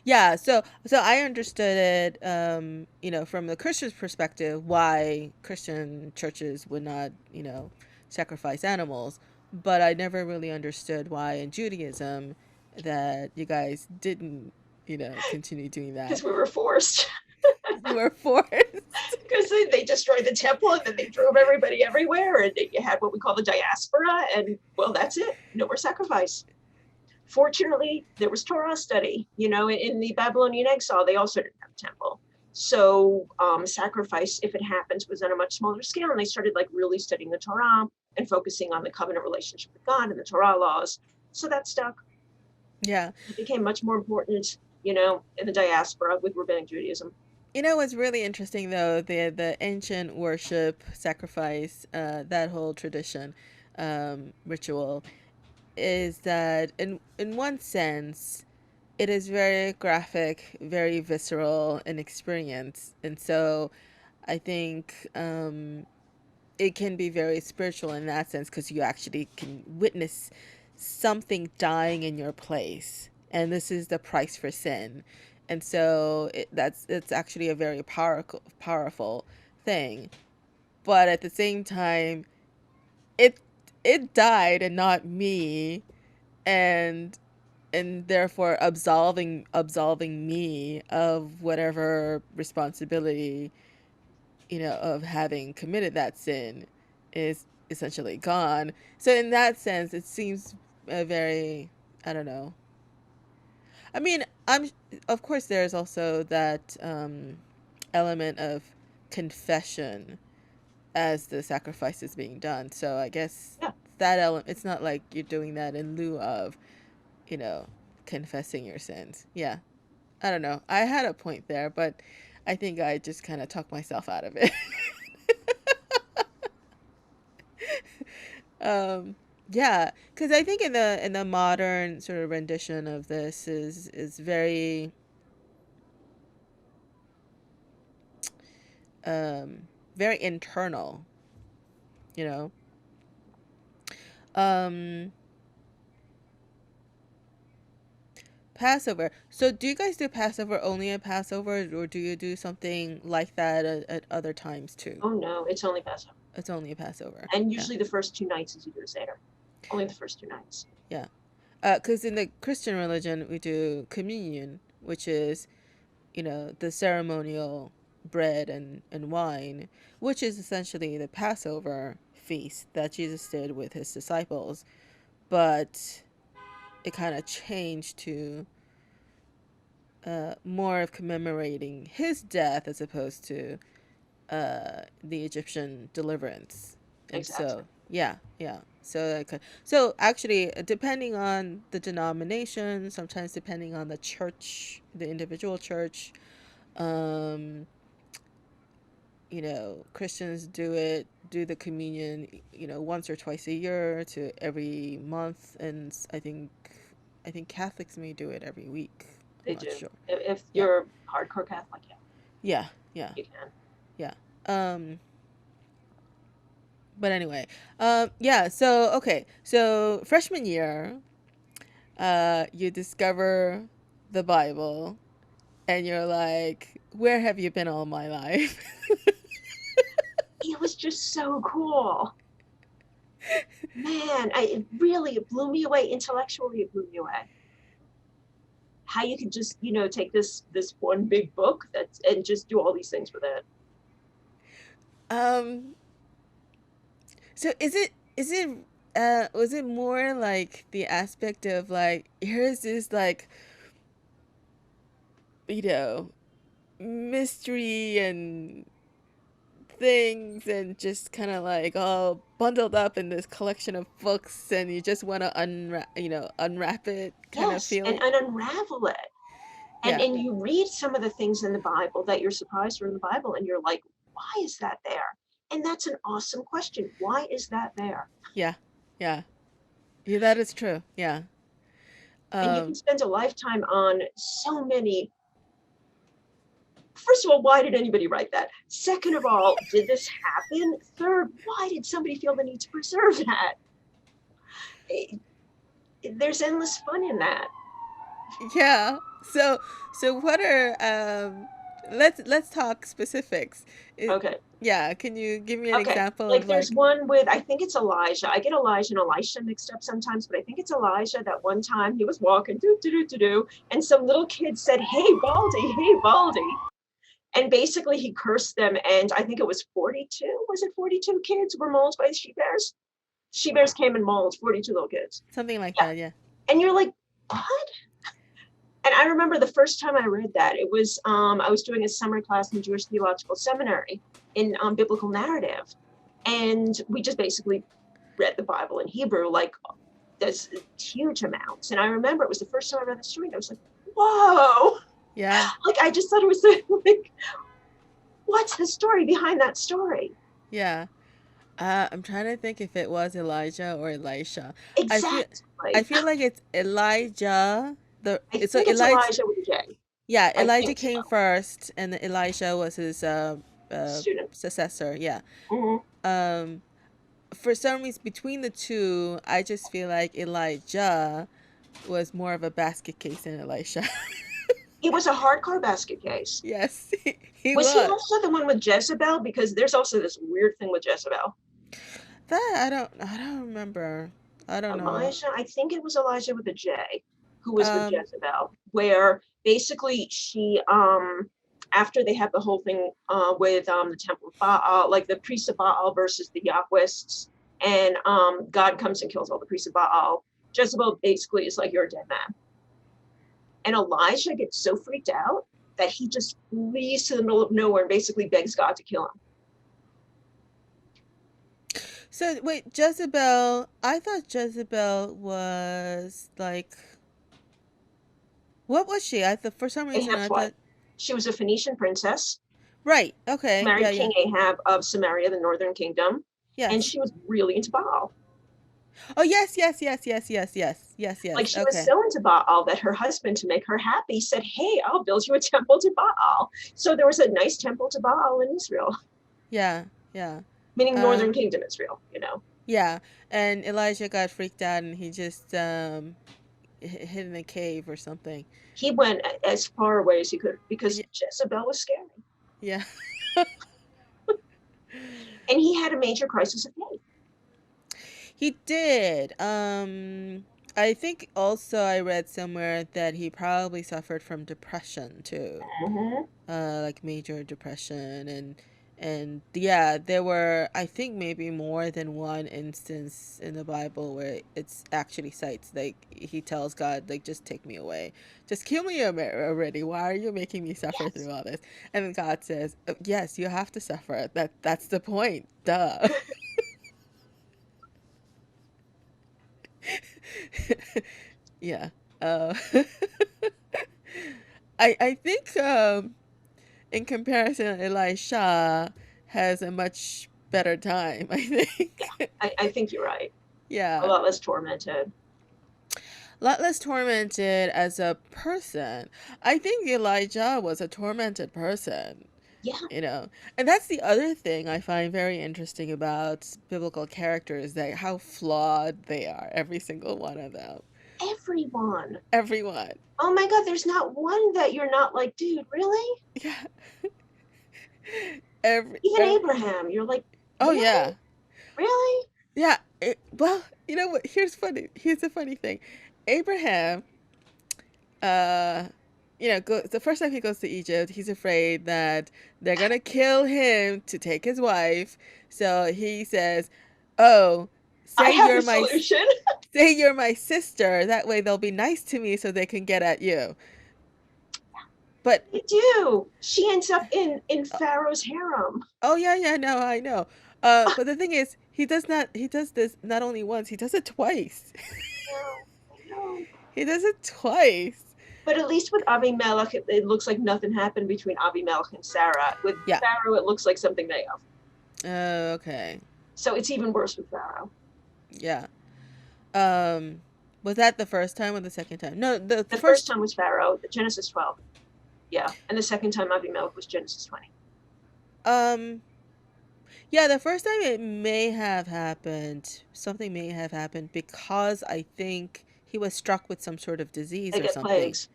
[SPEAKER 1] Yeah, so I understood it, from the Christian's perspective, why Christian churches would not, sacrifice animals, but I never really understood why in Judaism that you guys didn't, continue doing that.
[SPEAKER 2] Because we were forced.
[SPEAKER 1] You were forced.
[SPEAKER 2] Because they destroyed the temple and then they drove everybody everywhere, and you had what we call the diaspora, and well, that's it. No more sacrifice. Fortunately, there was Torah study. In the Babylonian exile, they also didn't have a temple. So sacrifice, if it happens, was on a much smaller scale. And they started like really studying the Torah and focusing on the covenant relationship with God and the Torah laws. So that stuck.
[SPEAKER 1] Yeah.
[SPEAKER 2] It became much more important, in the diaspora with rabbinic Judaism.
[SPEAKER 1] What's really interesting though, the ancient worship, sacrifice, that whole tradition, ritual, is that in one sense it is very graphic, very visceral in experience, and so I think it can be very spiritual in that sense because you actually can witness something dying in your place, and this is the price for sin, and so it's actually a very powerful thing, but at the same time, it it died and not me, and therefore absolving me of whatever responsibility, of having committed that sin is essentially gone. So in that sense, it seems a very, I don't know. I mean, I'm of course there's also that element of confession as the sacrifice is being done. So I guess
[SPEAKER 2] Yeah.
[SPEAKER 1] that element, it's not like you're doing that in lieu of, you know, confessing your sins. Yeah. I don't know. I had a point there, but I think I just kind of talked myself out of it. um, yeah, because I think in the modern sort of rendition of this is very um, very internal, you know. Um, Passover. So do you guys do Passover only at Passover, or do you do something like that at other times too?
[SPEAKER 2] Oh no, it's only Passover.
[SPEAKER 1] It's only a Passover.
[SPEAKER 2] And
[SPEAKER 1] Yeah.
[SPEAKER 2] usually the first 2 nights is you do a Seder. Only the first 2 nights.
[SPEAKER 1] Yeah. Because in the Christian religion, we do communion, which is, the ceremonial bread and wine, which is essentially the Passover feast that Jesus did with his disciples. But it kind of changed to more of commemorating his death as opposed to the Egyptian deliverance. And
[SPEAKER 2] Exactly.
[SPEAKER 1] Yeah, yeah. So so actually, depending on the denomination, sometimes depending on the church, the individual church, um, Christians do the communion, once or twice a year to every month, and I think Catholics may do it every week. I'm
[SPEAKER 2] They
[SPEAKER 1] not
[SPEAKER 2] do.
[SPEAKER 1] sure.
[SPEAKER 2] If
[SPEAKER 1] Yeah,
[SPEAKER 2] you're hardcore Catholic, yeah,
[SPEAKER 1] yeah, yeah,
[SPEAKER 2] you can.
[SPEAKER 1] yeah. But anyway, yeah. So okay, so freshman year, you discover the Bible, and you're like, where have you been all my life?
[SPEAKER 2] It was just so cool. Man, it blew me away. Intellectually, it blew me away. How you could just, take this one big book that's and just do all these things with it.
[SPEAKER 1] um, so was it more like the aspect of like, here's this like, you know, mystery and things, and just kind of like all bundled up in this collection of books, and you just want to unwrap it kind of
[SPEAKER 2] Yes, and,
[SPEAKER 1] feeling?
[SPEAKER 2] and unravel it. And
[SPEAKER 1] Yeah,
[SPEAKER 2] and you read some of the things in the Bible that you're surprised are in the Bible, and you're like, why is that there? And that's an awesome question. Why is that there?
[SPEAKER 1] yeah, yeah, yeah, that is true. Yeah.
[SPEAKER 2] And you can
[SPEAKER 1] um
[SPEAKER 2] spend a lifetime on so many. First of all, why did anybody write that? Second of all, did this happen? Third, why did somebody feel the need to preserve that? It- there's endless fun in that.
[SPEAKER 1] yeah. So what are let's talk specifics. it,
[SPEAKER 2] Okay.
[SPEAKER 1] yeah, can you give me an
[SPEAKER 2] Okay.
[SPEAKER 1] example
[SPEAKER 2] Like
[SPEAKER 1] of
[SPEAKER 2] there's
[SPEAKER 1] like?
[SPEAKER 2] one with, I think it's Elijah. I get Elijah and Elisha mixed up sometimes, but I think it's Elijah that one time he was walking, do, and some little kid said, hey, Baldy. And basically he cursed them. And I think it was 42. Was it 42 kids were mauled by she bears? She bears came and mauled 42 little kids.
[SPEAKER 1] Something like
[SPEAKER 2] Yeah.
[SPEAKER 1] that, yeah.
[SPEAKER 2] And you're like, what? And I remember the first time I read that, it was I was doing a summer class in Jewish Theological Seminary in biblical narrative, and we just basically read the Bible in Hebrew, like there's huge amounts. And I remember it was the first time I read the story, and I was like, whoa!
[SPEAKER 1] Yeah,
[SPEAKER 2] Like I just thought it was like, what's the story behind that story?
[SPEAKER 1] yeah. I'm trying to think if it was Elijah or Elisha. I feel I
[SPEAKER 2] Exactly.
[SPEAKER 1] feel like it's Elijah.
[SPEAKER 2] I
[SPEAKER 1] So
[SPEAKER 2] think it's
[SPEAKER 1] Elijah,
[SPEAKER 2] Elijah with a J.
[SPEAKER 1] yeah,
[SPEAKER 2] I
[SPEAKER 1] Elijah
[SPEAKER 2] think
[SPEAKER 1] came
[SPEAKER 2] so.
[SPEAKER 1] first, and Elisha was his
[SPEAKER 2] Student.
[SPEAKER 1] successor. Yeah.
[SPEAKER 2] Mm-hmm.
[SPEAKER 1] Um, for some reason, between the two, I just feel like Elijah was more of a basket case than Elisha.
[SPEAKER 2] He was a hardcore basket case.
[SPEAKER 1] Yes, he
[SPEAKER 2] Was he
[SPEAKER 1] was.
[SPEAKER 2] also the one with Jezebel? Because there's also this weird thing with Jezebel.
[SPEAKER 1] That I don't remember. I don't know.
[SPEAKER 2] Elijah, I think it was Elijah with a J, who was with
[SPEAKER 1] Um,
[SPEAKER 2] Jezebel, where basically she, after they have the whole thing with the Temple of Baal, like the priests of Baal versus the Yahwists, and God comes and kills all the priests of Baal. Jezebel basically is like, you're a dead man. And Elijah gets so freaked out that he just flees to the middle of nowhere and basically begs God to kill him.
[SPEAKER 1] so wait, Jezebel. I thought Jezebel was like, what was she? For some reason I
[SPEAKER 2] Ahab's wife.
[SPEAKER 1] thought.
[SPEAKER 2] She was a Phoenician princess,
[SPEAKER 1] Right. Okay. Yeah.
[SPEAKER 2] married
[SPEAKER 1] Yeah.
[SPEAKER 2] King Ahab of Samaria, the northern kingdom, and
[SPEAKER 1] Yes.
[SPEAKER 2] she was really into Baal.
[SPEAKER 1] Oh yes. Yes. Yes. Yes. Yes. Yes. Yes.
[SPEAKER 2] Like
[SPEAKER 1] Yes.
[SPEAKER 2] she was
[SPEAKER 1] Okay.
[SPEAKER 2] so into Baal that her husband, to make her happy, said, "Hey, I'll build you a temple to Baal." So there was a nice temple to Baal in Israel,
[SPEAKER 1] Yeah. Yeah.
[SPEAKER 2] meaning northern
[SPEAKER 1] Um.
[SPEAKER 2] kingdom Israel.
[SPEAKER 1] Yeah. And Elijah got freaked out, and he just hid in a cave or something.
[SPEAKER 2] He went as far away as he could because
[SPEAKER 1] Yeah.
[SPEAKER 2] Jezebel was scary.
[SPEAKER 1] Yeah.
[SPEAKER 2] And he had a major crisis of faith.
[SPEAKER 1] He did. I think also I read somewhere that he probably suffered from depression too,
[SPEAKER 2] Mm-hmm.
[SPEAKER 1] like major depression, and yeah, there were, I think, maybe more than one instance in the Bible where it's actually cites like he tells God like, just take me away, just kill me already. Why are you making me suffer
[SPEAKER 2] Yes.
[SPEAKER 1] through all this? And then God says, yes, you have to suffer. That's the point. Duh. Yeah. Uh, I think in comparison, Elisha has a much better time, I think.
[SPEAKER 2] I think you're right. A
[SPEAKER 1] Yeah.
[SPEAKER 2] lot less tormented.
[SPEAKER 1] A lot less tormented as a person. I think Elijah was a tormented person,
[SPEAKER 2] Yeah,
[SPEAKER 1] you know. And that's the other thing I find very interesting about biblical characters, that how flawed they are, every single one of them.
[SPEAKER 2] everyone.
[SPEAKER 1] Everyone.
[SPEAKER 2] Oh my God, there's not one that you're not like, dude, really?
[SPEAKER 1] Yeah.
[SPEAKER 2] Even
[SPEAKER 1] Every
[SPEAKER 2] Abraham, you're like,
[SPEAKER 1] Oh
[SPEAKER 2] really?
[SPEAKER 1] yeah.
[SPEAKER 2] Really?
[SPEAKER 1] Yeah, well, you know what? Here's the funny thing. Abraham, uh, the first time he goes to Egypt, he's afraid that they're gonna kill him to take his wife. So he says, "Oh,
[SPEAKER 2] I
[SPEAKER 1] say
[SPEAKER 2] have a
[SPEAKER 1] you're my
[SPEAKER 2] solution.
[SPEAKER 1] say you're my sister. That way they'll be nice to me, so they can get at you." But
[SPEAKER 2] They do. She ends up in Pharaoh's harem.
[SPEAKER 1] oh yeah, yeah, no, I know. But the thing is, he does this not only once, he does it twice.
[SPEAKER 2] I know.
[SPEAKER 1] He does it twice.
[SPEAKER 2] But at least with Abimelech, it looks like nothing happened between Abimelech and Sarah. With
[SPEAKER 1] Yeah.
[SPEAKER 2] Pharaoh, it looks like something they have.
[SPEAKER 1] Okay.
[SPEAKER 2] So it's even worse with Pharaoh.
[SPEAKER 1] Yeah. Um, was that the first time or the second time? No, the
[SPEAKER 2] The first
[SPEAKER 1] first.
[SPEAKER 2] time was Pharaoh, Genesis 12. Yeah. And the second time Abimelech was Genesis 20.
[SPEAKER 1] Um, yeah, the first time it may have happened. Something may have happened because I think he was struck with some sort of disease
[SPEAKER 2] They
[SPEAKER 1] or
[SPEAKER 2] get
[SPEAKER 1] something.
[SPEAKER 2] plagues.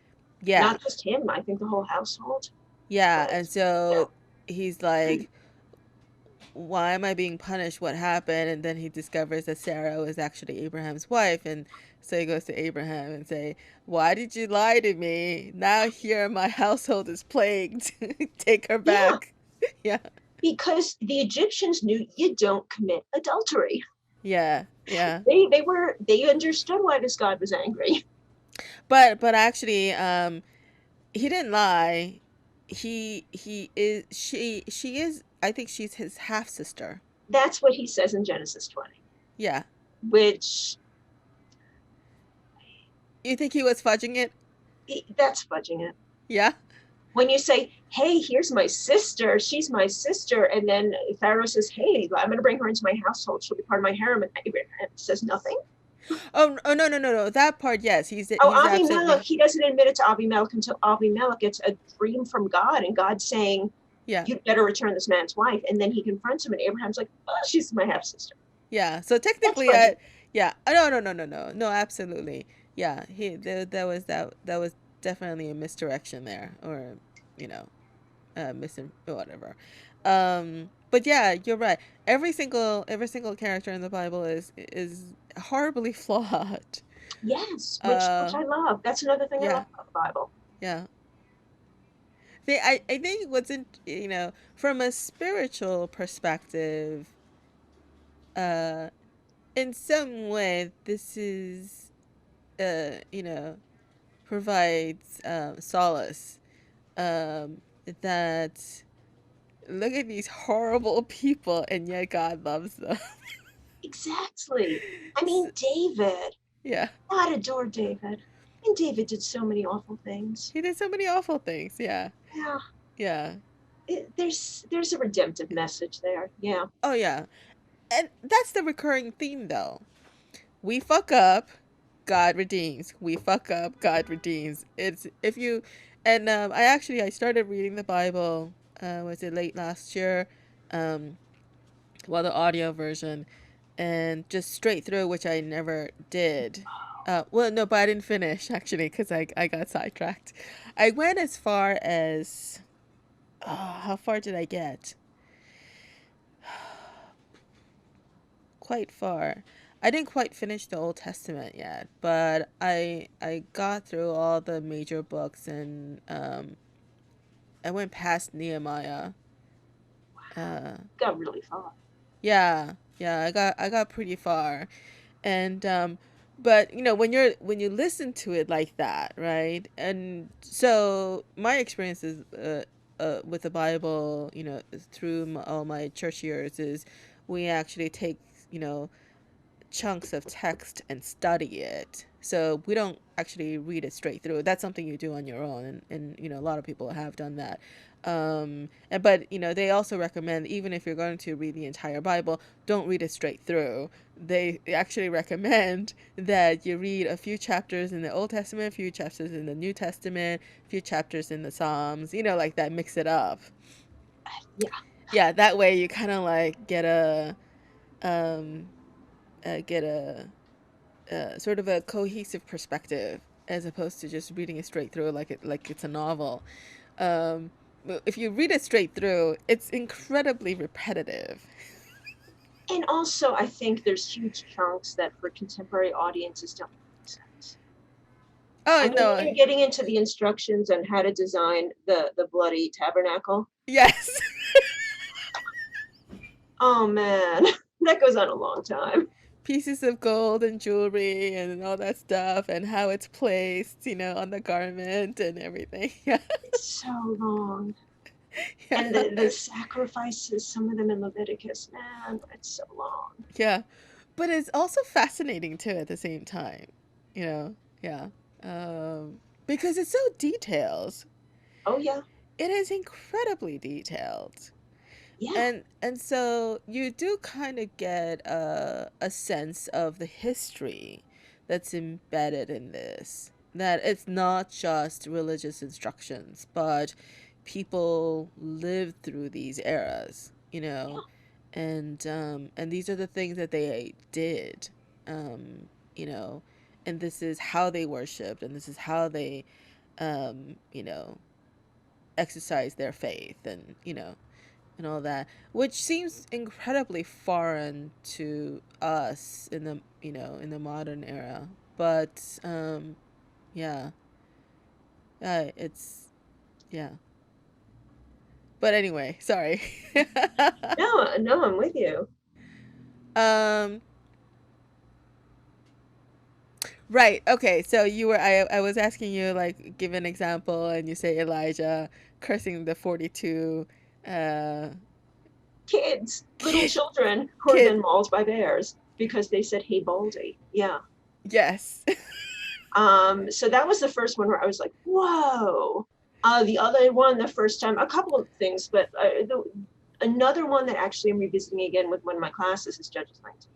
[SPEAKER 1] Yeah.
[SPEAKER 2] Not just him, I think the whole household.
[SPEAKER 1] Yeah, and
[SPEAKER 2] Plagues.
[SPEAKER 1] so
[SPEAKER 2] Yeah.
[SPEAKER 1] he's like, why am I being punished? What happened? And then he discovers that Sarah was actually Abraham's wife, and so he goes to Abraham and say, "Why did you lie to me? Now here my household is plagued. Take her
[SPEAKER 2] Yeah.
[SPEAKER 1] back." Yeah,
[SPEAKER 2] Because the Egyptians knew you don't commit adultery.
[SPEAKER 1] yeah, yeah.
[SPEAKER 2] They understood why this God was angry.
[SPEAKER 1] But actually, he didn't lie. He is she is. I think she's his half sister.
[SPEAKER 2] That's what he says in Genesis 20,
[SPEAKER 1] Yeah.
[SPEAKER 2] which
[SPEAKER 1] You think he was fudging it?
[SPEAKER 2] that's fudging it.
[SPEAKER 1] Yeah.
[SPEAKER 2] When you say, hey, here's my sister, she's my sister, and then Pharaoh says, hey, I'm going to bring her into my household, she'll be part of my harem, and Abraham says nothing.
[SPEAKER 1] Oh no, no, no, no. That part, yes.
[SPEAKER 2] Oh,
[SPEAKER 1] He's
[SPEAKER 2] Abimelech,
[SPEAKER 1] absolutely.
[SPEAKER 2] he doesn't admit it to Abimelech until Abimelech gets a dream from God, and God saying,
[SPEAKER 1] Yeah.
[SPEAKER 2] you'd better return this man's wife. And then he confronts him, and Abraham's like, oh, she's my half sister.
[SPEAKER 1] Yeah. So
[SPEAKER 2] That's
[SPEAKER 1] technically,
[SPEAKER 2] fudging.
[SPEAKER 1] yeah. No, no, no, no, no, no. Absolutely. Yeah. There was that was definitely a misdirection there, or you know, whatever. But yeah, you're right. Every single character in the Bible is horribly flawed.
[SPEAKER 2] Yes, which
[SPEAKER 1] Uh,
[SPEAKER 2] I love. That's another thing I
[SPEAKER 1] yeah,
[SPEAKER 2] love about the Bible.
[SPEAKER 1] yeah. I think what's in from a spiritual perspective, uh, in some way, this is provides solace. That look at these horrible people, and yet God loves them.
[SPEAKER 2] Exactly. I mean, David.
[SPEAKER 1] Yeah,
[SPEAKER 2] God adored David. And David did so many awful things.
[SPEAKER 1] he did so many awful things. Yeah,
[SPEAKER 2] Yeah.
[SPEAKER 1] yeah.
[SPEAKER 2] There's a redemptive message there. Yeah.
[SPEAKER 1] Oh yeah, and that's the recurring theme, though. We fuck up, God redeems. We fuck up, God redeems. It's if you, and I started reading the Bible. Was it late last year? Um, well, the audio version, and just straight through, which I never did. Well, no, but I didn't finish actually because I got sidetracked. I went as far as how far did I get? Quite far. I didn't quite finish the Old Testament yet, but I got through all the major books, and I went past Nehemiah. Uh,
[SPEAKER 2] Got really far.
[SPEAKER 1] yeah, yeah, I got pretty far, and but when you listen to it like that, right? And so my experiences with the Bible, through all my church years, is we actually take you know chunks of text and study it. So we don't actually read it straight through. That's something you do on your own, and a lot of people have done that. But they also recommend, even if you're going to read the entire Bible, don't read it straight through. They actually recommend that you read a few chapters in the Old Testament, a few chapters in the New Testament, a few chapters in the Psalms, like that, mix it up.
[SPEAKER 2] Yeah.
[SPEAKER 1] Yeah, that way you kind of like um, get a sort of a cohesive perspective, as opposed to just reading it straight through like it's a novel. Um, if you read it straight through, it's incredibly repetitive.
[SPEAKER 2] And also, I think there's huge chunks that for contemporary audiences don't make sense. I
[SPEAKER 1] Oh
[SPEAKER 2] mean, when
[SPEAKER 1] no,
[SPEAKER 2] you're getting into the instructions on how to design the bloody tabernacle,
[SPEAKER 1] yes.
[SPEAKER 2] oh man, that goes on a long time.
[SPEAKER 1] Pieces of gold and jewelry and all that stuff, and how it's placed, on the garment and everything. Yeah.
[SPEAKER 2] It's so long.
[SPEAKER 1] Yeah.
[SPEAKER 2] And the sacrifices, some of them in Leviticus, man, it's so long.
[SPEAKER 1] Yeah. But it's also fascinating too at the same time. You know? Yeah. Because it's so detailed.
[SPEAKER 2] Oh yeah,
[SPEAKER 1] It is incredibly detailed.
[SPEAKER 2] yeah,
[SPEAKER 1] And so you do kind of get a sense of the history that's embedded in this. That it's not just religious instructions, but people lived through these eras,
[SPEAKER 2] yeah.
[SPEAKER 1] and these are the things that they did, um, you know, and this is how they worshipped, and this is how they, um, you know, exercised their faith, and all that, which seems incredibly foreign to us in the modern era. But yeah, it's yeah. But anyway, sorry.
[SPEAKER 2] No, no, I'm with you.
[SPEAKER 1] um, right. Okay. So I was asking you, like, give an example, and you say Elijah cursing the 42 uh
[SPEAKER 2] Kids, little
[SPEAKER 1] kid
[SPEAKER 2] children who are
[SPEAKER 1] kid.
[SPEAKER 2] then mauled by bears because they said, "Hey, Baldy." Yeah.
[SPEAKER 1] Yes.
[SPEAKER 2] So that was the first one where I was like, "Whoa." The other one, the first time, a couple of things, but another one that actually I'm revisiting again with one of my classes is Judges 19.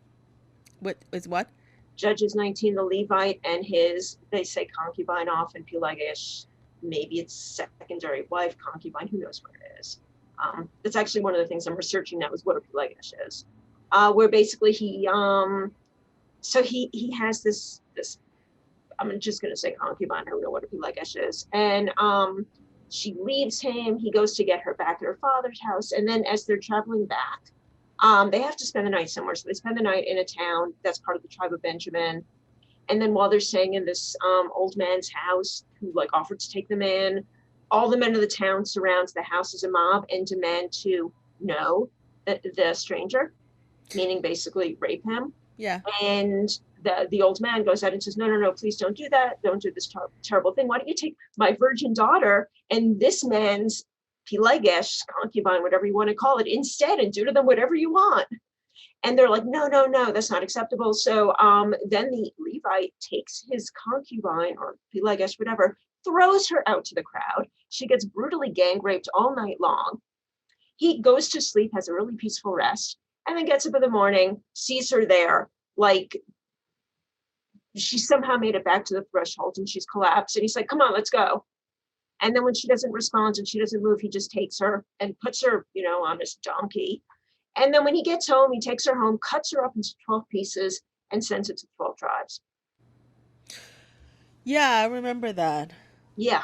[SPEAKER 1] What is what?
[SPEAKER 2] Judges 19, the Levite and his, they say concubine often, Pelagish, maybe it's secondary wife, concubine, who knows what it is. That's actually one of the things I'm researching now is what a Pelagish is. Where basically so he has this, I'm just going to say concubine, I don't know what a Pelagish is. And she leaves him, he goes to get her back at her father's house. And then as they're traveling back, they have to spend the night somewhere. So they spend the night in a town that's part of the tribe of Benjamin. And then while they're staying in this old man's house, who like offered to take them in, all the men of the town surrounds the house as a mob and demand to know the stranger, meaning basically rape him.
[SPEAKER 1] Yeah.
[SPEAKER 2] And the old man goes out and says, "No, no, no, please don't do that. Don't do this terrible thing. Why don't you take my virgin daughter and this man's Pelegesh, concubine, whatever you want to call it, instead, and do to them whatever you want." And they're like, "No, no, no, that's not acceptable." So then the Levite takes his concubine or Pelegesh, whatever, throws her out to the crowd. She gets brutally gang raped all night long. He goes to sleep, has a really peaceful rest, and then gets up in the morning, sees her there, like she somehow made it back to the threshold and she's collapsed. And he's like, "Come on, let's go." And then when she doesn't respond and she doesn't move, he just takes her and puts her, on his donkey. And then when he gets home, he takes her home, cuts her up into 12 pieces, and sends it to 12 tribes.
[SPEAKER 1] Yeah, I remember that.
[SPEAKER 2] Yeah,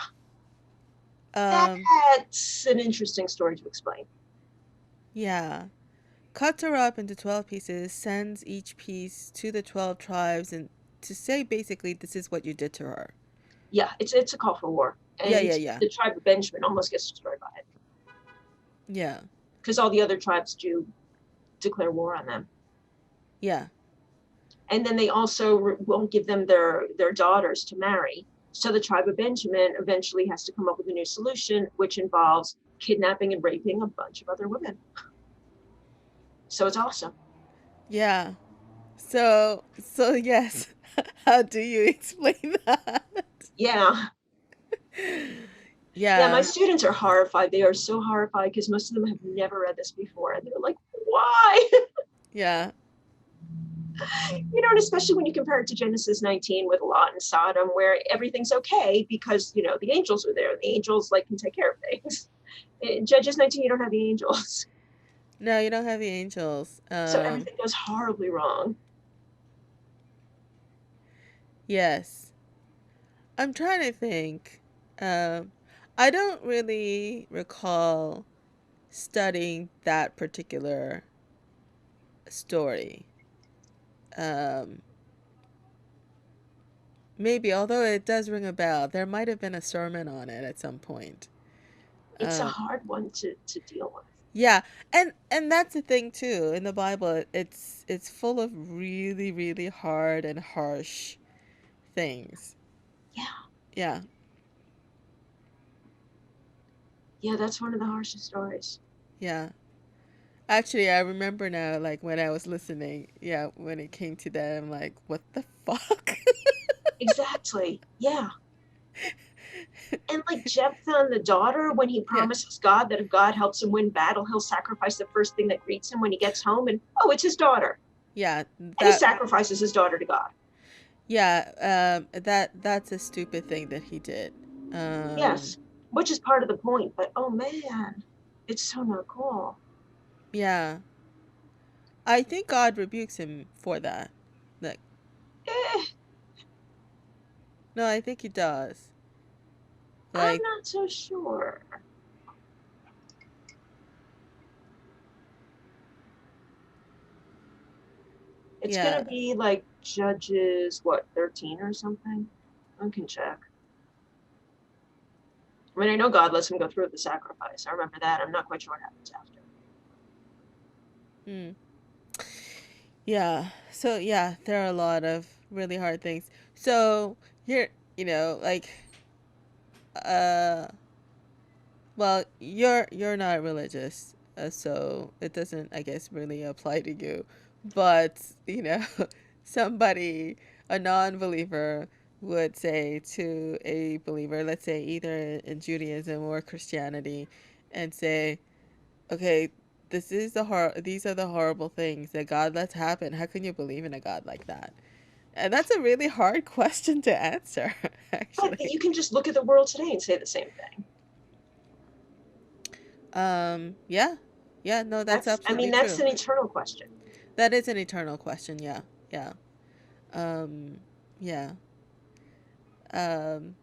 [SPEAKER 1] Um,
[SPEAKER 2] that's an interesting story to explain.
[SPEAKER 1] yeah. Cuts her up into 12 pieces, sends each piece to the 12 tribes, and to say basically, this is what you did to her.
[SPEAKER 2] Yeah, it's a call for war.
[SPEAKER 1] Yeah,
[SPEAKER 2] And
[SPEAKER 1] yeah, yeah.
[SPEAKER 2] the tribe of Benjamin almost gets destroyed by it
[SPEAKER 1] Yeah.
[SPEAKER 2] because all the other tribes do declare war on them.
[SPEAKER 1] Yeah.
[SPEAKER 2] And then they also won't give them their daughters to marry. So the tribe of Benjamin eventually has to come up with a new solution, which involves kidnapping and raping a bunch of other women. So it's awesome.
[SPEAKER 1] Yeah. So yes. How do you explain that?
[SPEAKER 2] Yeah. Yeah, my
[SPEAKER 1] Yeah,
[SPEAKER 2] students are horrified. They are so horrified because most of them have never read this before. And they're like, why?
[SPEAKER 1] yeah,
[SPEAKER 2] And especially when you compare it to Genesis 19 with Lot and Sodom, where everything's okay because, the angels are there. The angels can take care of things. In Judges 19, you don't have the angels.
[SPEAKER 1] no, you don't have the angels.
[SPEAKER 2] So everything goes horribly wrong.
[SPEAKER 1] Yes. I'm trying to think. Um, I don't really recall studying that particular story. Um, Maybe, although it does ring a bell, there might have been a sermon on it at some point.
[SPEAKER 2] It's a
[SPEAKER 1] Um,
[SPEAKER 2] hard one to deal with.
[SPEAKER 1] yeah, and that's the thing too. In the Bible, it's full of really, really hard and harsh things.
[SPEAKER 2] Yeah.
[SPEAKER 1] Yeah,
[SPEAKER 2] Yeah, that's one of the harshest stories.
[SPEAKER 1] yeah. Actually, I remember now, like when I was listening, yeah, when it came to that, I'm like, what the fuck?
[SPEAKER 2] Exactly. Yeah. And like Jephthah and the daughter, when he
[SPEAKER 1] Yeah,
[SPEAKER 2] promises God that if God helps him win battle, he'll sacrifice the first thing that greets him when he gets home. And oh, it's his daughter.
[SPEAKER 1] yeah,
[SPEAKER 2] And he
[SPEAKER 1] that,
[SPEAKER 2] sacrifices his daughter to God.
[SPEAKER 1] yeah, that's a stupid thing that he did. Um,
[SPEAKER 2] Yes, which is part of the point. But oh man, it's so not cool.
[SPEAKER 1] yeah, I think God rebukes him for that. Like,
[SPEAKER 2] Eh,
[SPEAKER 1] no, I think he does.
[SPEAKER 2] I'm
[SPEAKER 1] Like,
[SPEAKER 2] not so sure. It's going
[SPEAKER 1] yeah,
[SPEAKER 2] to be like Judges, what, 13 or something? I can check. I mean, I know God lets him go through with the sacrifice. I remember that. I'm not quite sure what happens after.
[SPEAKER 1] mm, yeah. So yeah, there are a lot of really hard things. So here, like, uh, well, you're not religious, so it doesn't, I guess, really apply to you. But somebody, a non-believer, would say to a believer, let's say either in Judaism or Christianity, and say, okay, these are the horrible things that God lets happen. How can you believe in a God like that? And that's a really hard question to answer,
[SPEAKER 2] But
[SPEAKER 1] actually.
[SPEAKER 2] you can just look at the world today and say the same thing.
[SPEAKER 1] Yeah. Yeah, no, that's
[SPEAKER 2] I mean,
[SPEAKER 1] absolutely
[SPEAKER 2] that's
[SPEAKER 1] true.
[SPEAKER 2] an eternal question.
[SPEAKER 1] That is an eternal question, yeah. Yeah. Um, yeah. Um,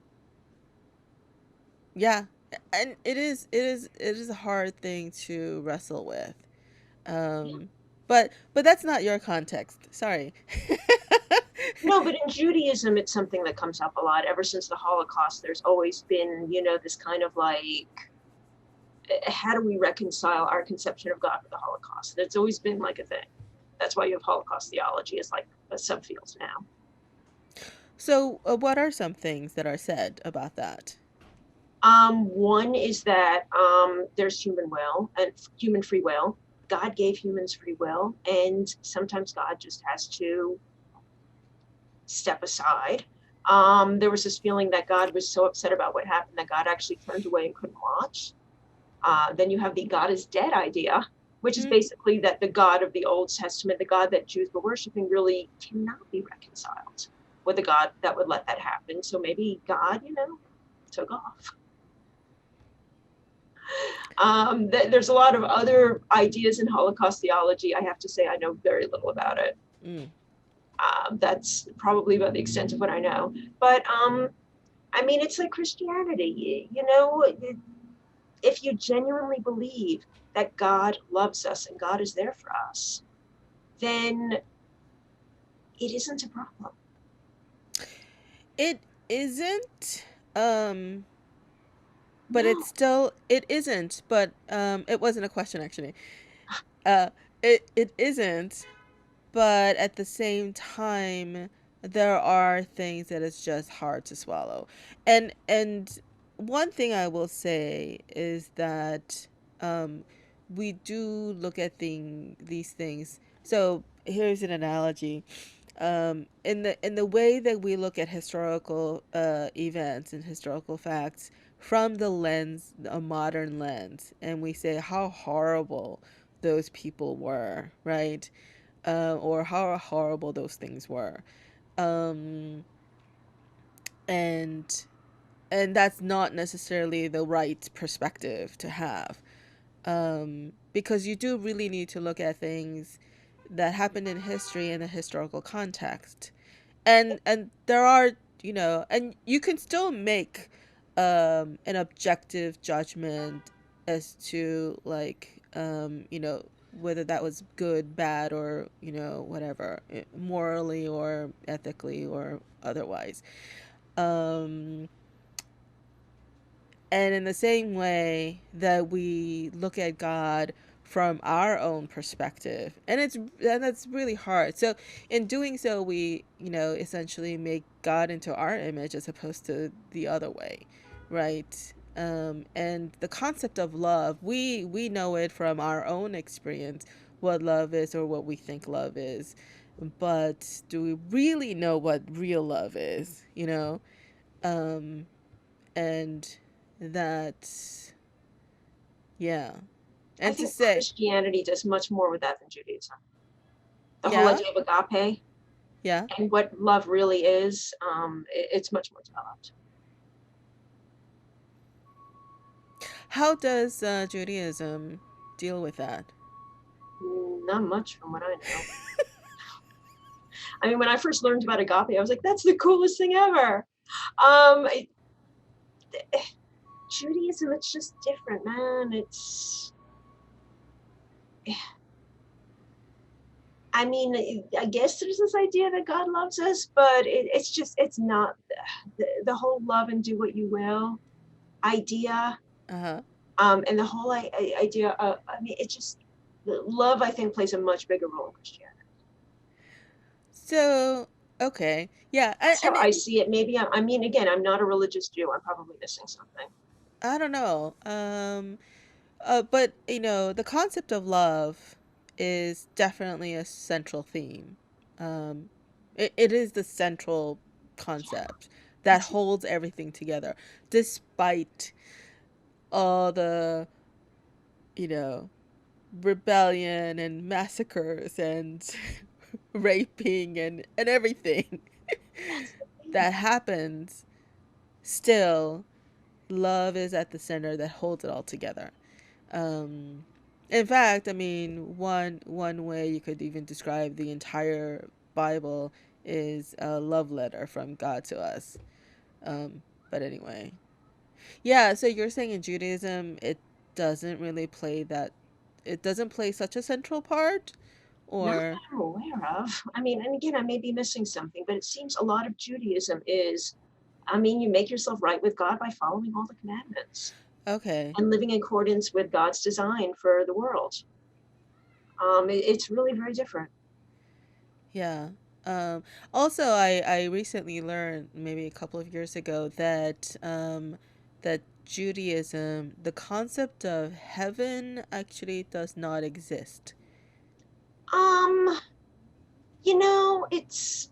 [SPEAKER 1] yeah. And it is a hard thing to wrestle with. Um, but that's not your context. Sorry.
[SPEAKER 2] No, but in Judaism, it's something that comes up a lot. Ever since the Holocaust, there's always been, this kind of how do we reconcile our conception of God with the Holocaust? It's always been like a thing. That's why you have Holocaust theology as like a subfield now.
[SPEAKER 1] So, what are some things that are said about that?
[SPEAKER 2] One is that there's human will and human free will. God gave humans free will, and sometimes God just has to step aside. There was this feeling that God was so upset about what happened that God actually turned away and couldn't watch. Then you have the God is dead idea, which is
[SPEAKER 1] Mm,
[SPEAKER 2] basically that the God of the Old Testament, the God that Jews were worshiping, really cannot be reconciled with a God that would let that happen. So maybe God, took off. There's a lot of other ideas in Holocaust theology. I have to say, I know very little about it.
[SPEAKER 1] mm.
[SPEAKER 2] That's probably about the extent of what I know. But I mean, it's like Christianity. If you genuinely believe that God loves us and God is there for us, then it isn't a problem.
[SPEAKER 1] It isn't, um, but
[SPEAKER 2] No.
[SPEAKER 1] it isn't, but it wasn't a question actually. Uh, it isn't, but at the same time, there are things that it's just hard to swallow. And one thing I will say is that um, we do look at these things. So here's an analogy. In the way that we look at historical events and historical facts from the lens, a modern lens, and we say how horrible those people were, right? Or how horrible those things were. Um, and that's not necessarily the right perspective to have, because you do really need to look at things that happened in history in a historical context. And there are, and you can still make an objective judgment as to, like, whether that was good, bad, or whatever, morally or ethically or otherwise. um and in the same way that we look at God from our own perspective, and that's really hard. So in doing so, we, essentially make God into our image as opposed to the other way, right? And the concept of love, we know it from our own experience, what love is or what we think love is. But do we really know what real love is, um and that, yeah.
[SPEAKER 2] I
[SPEAKER 1] And to
[SPEAKER 2] think
[SPEAKER 1] say,
[SPEAKER 2] Christianity does much more with that than Judaism. The whole
[SPEAKER 1] yeah,
[SPEAKER 2] idea of agape
[SPEAKER 1] yeah.
[SPEAKER 2] and what love really is, it's much more developed.
[SPEAKER 1] How does Judaism deal with that?
[SPEAKER 2] Not much from what I know. I mean, when I first learned about agape, I was like, that's the coolest thing ever. Um, it, Judaism, it's just different, man. I mean, I guess there's this idea that God loves us, but it's not the whole love and do what you will idea.
[SPEAKER 1] Uh-huh.
[SPEAKER 2] And the whole idea of, I mean, it's just love, I think, plays a much bigger role in Christianity.
[SPEAKER 1] So, okay. Yeah,
[SPEAKER 2] That's how
[SPEAKER 1] and
[SPEAKER 2] I see it. Maybe I mean, again, I'm not a religious Jew. I'm probably missing something.
[SPEAKER 1] I don't know. But the concept of love is definitely a central theme. It is the central concept that
[SPEAKER 2] It's
[SPEAKER 1] holds everything together, despite all the, you know, rebellion and massacres and raping and everything
[SPEAKER 2] that's the thing.
[SPEAKER 1] that happens. Still, love is at the center that holds it all together. Um, in fact, I mean, one way you could even describe the entire Bible is a love letter from God to us. But anyway, yeah. So you're saying in Judaism, doesn't really play that. It doesn't play such a central part,
[SPEAKER 2] Not
[SPEAKER 1] or
[SPEAKER 2] that I'm aware of. I mean, and again, I may be missing something, but it seems a lot of Judaism is, I mean, you make yourself right with God by following all the commandments
[SPEAKER 1] okay,
[SPEAKER 2] and living in accordance with God's design for the world. It's really very different.
[SPEAKER 1] yeah. Um, Also, I recently learned, maybe a couple of years ago, that that Judaism, the concept of heaven actually does not exist.
[SPEAKER 2] Um, it's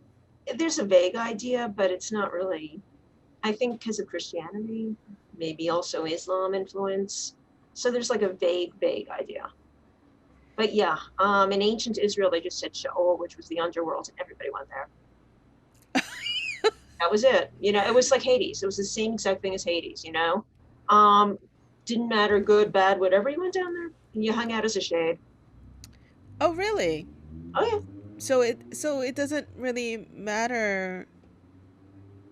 [SPEAKER 2] there's a vague idea, but it's not really. I think because of Christianity, maybe also Islam influence. So there's like a vague idea. But yeah, in ancient Israel, they just said Sheol, which was the underworld, and everybody went there. That was it. It was like Hades. It was the same exact thing as Hades. Um, didn't matter, good, bad, whatever. You went down there and you hung out as a shade.
[SPEAKER 1] Oh, really?
[SPEAKER 2] Oh yeah.
[SPEAKER 1] So it doesn't really matter.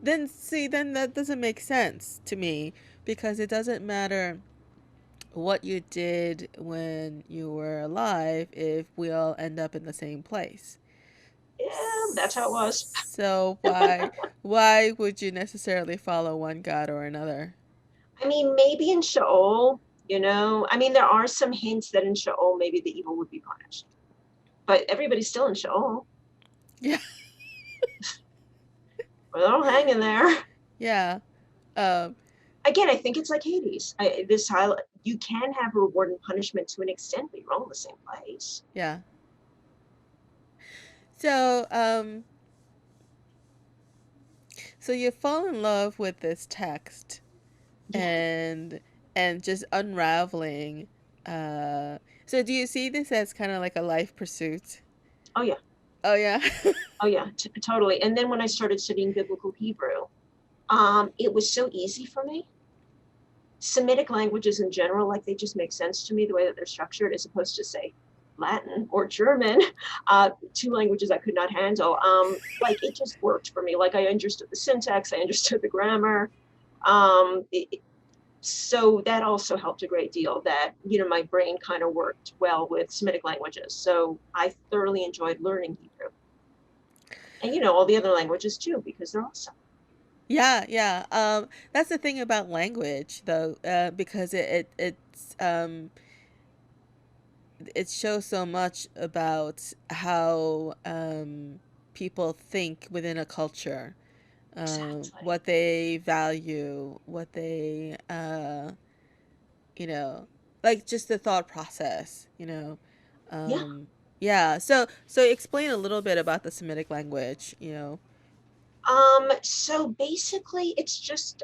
[SPEAKER 1] Then see, then that doesn't make sense to me, because it doesn't matter what you did when you were alive if we all end up in the same place.
[SPEAKER 2] Yeah, that's how it was.
[SPEAKER 1] So why would you necessarily follow one god or another?
[SPEAKER 2] I mean, maybe in Sheol, I mean, there are some hints that in Sheol, maybe the evil would be punished. But everybody's still in Sheol.
[SPEAKER 1] Yeah.
[SPEAKER 2] They're all hanging there.
[SPEAKER 1] Yeah. Um
[SPEAKER 2] Again, I think it's like Hades. You can have reward and punishment to an extent, but you're all in the same place.
[SPEAKER 1] yeah. So so you fall in love with this text
[SPEAKER 2] Yeah.
[SPEAKER 1] and just unraveling. Uh, so do you see this as kind of like a life pursuit?
[SPEAKER 2] Oh yeah.
[SPEAKER 1] Oh yeah.
[SPEAKER 2] Oh yeah. Totally. And then when I started studying biblical Hebrew, it was so easy for me. Semitic languages in general, like they just make sense to me the way that they're structured, as opposed to say Latin or German, two languages I could not handle. Like it just worked for me. Like I understood the syntax, I understood the grammar. So that also helped a great deal. That my brain kind of worked well with Semitic languages. So I thoroughly enjoyed learning Hebrew, and all the other languages too, because they're awesome.
[SPEAKER 1] Yeah, yeah. That's the thing about language, though, because it shows so much about how people think within a culture,
[SPEAKER 2] Exactly.
[SPEAKER 1] what they value, what they you know, like just the thought process,
[SPEAKER 2] Yeah.
[SPEAKER 1] um, yeah. So explain a little bit about the Semitic language.
[SPEAKER 2] So basically, it's just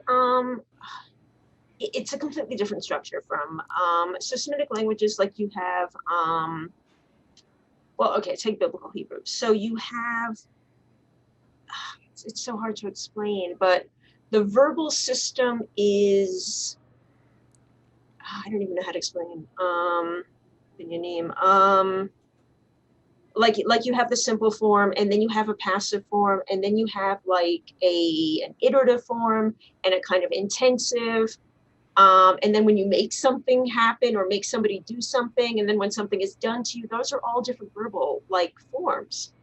[SPEAKER 2] it's a completely different structure from so Semitic languages, like you have well, okay, take biblical Hebrew. So you have it's so hard to explain, but the verbal system is I don't even know how to explain Binyanim. Like you have the simple form, and then you have a passive form, and then you have like an iterative form and a kind of intensive. And then when you make something happen or make somebody do something, and then when something is done to you, those are all different verbal like forms.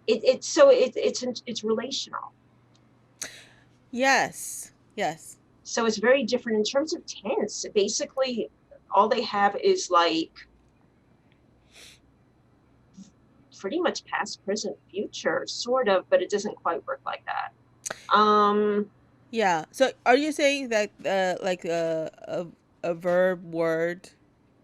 [SPEAKER 2] It's relational.
[SPEAKER 1] Yes, yes.
[SPEAKER 2] So it's very different in terms of tense. Basically, all they have is like pretty much past, present, future, sort of, but it doesn't quite work like that.
[SPEAKER 1] Yeah. So are you saying that like a verb word,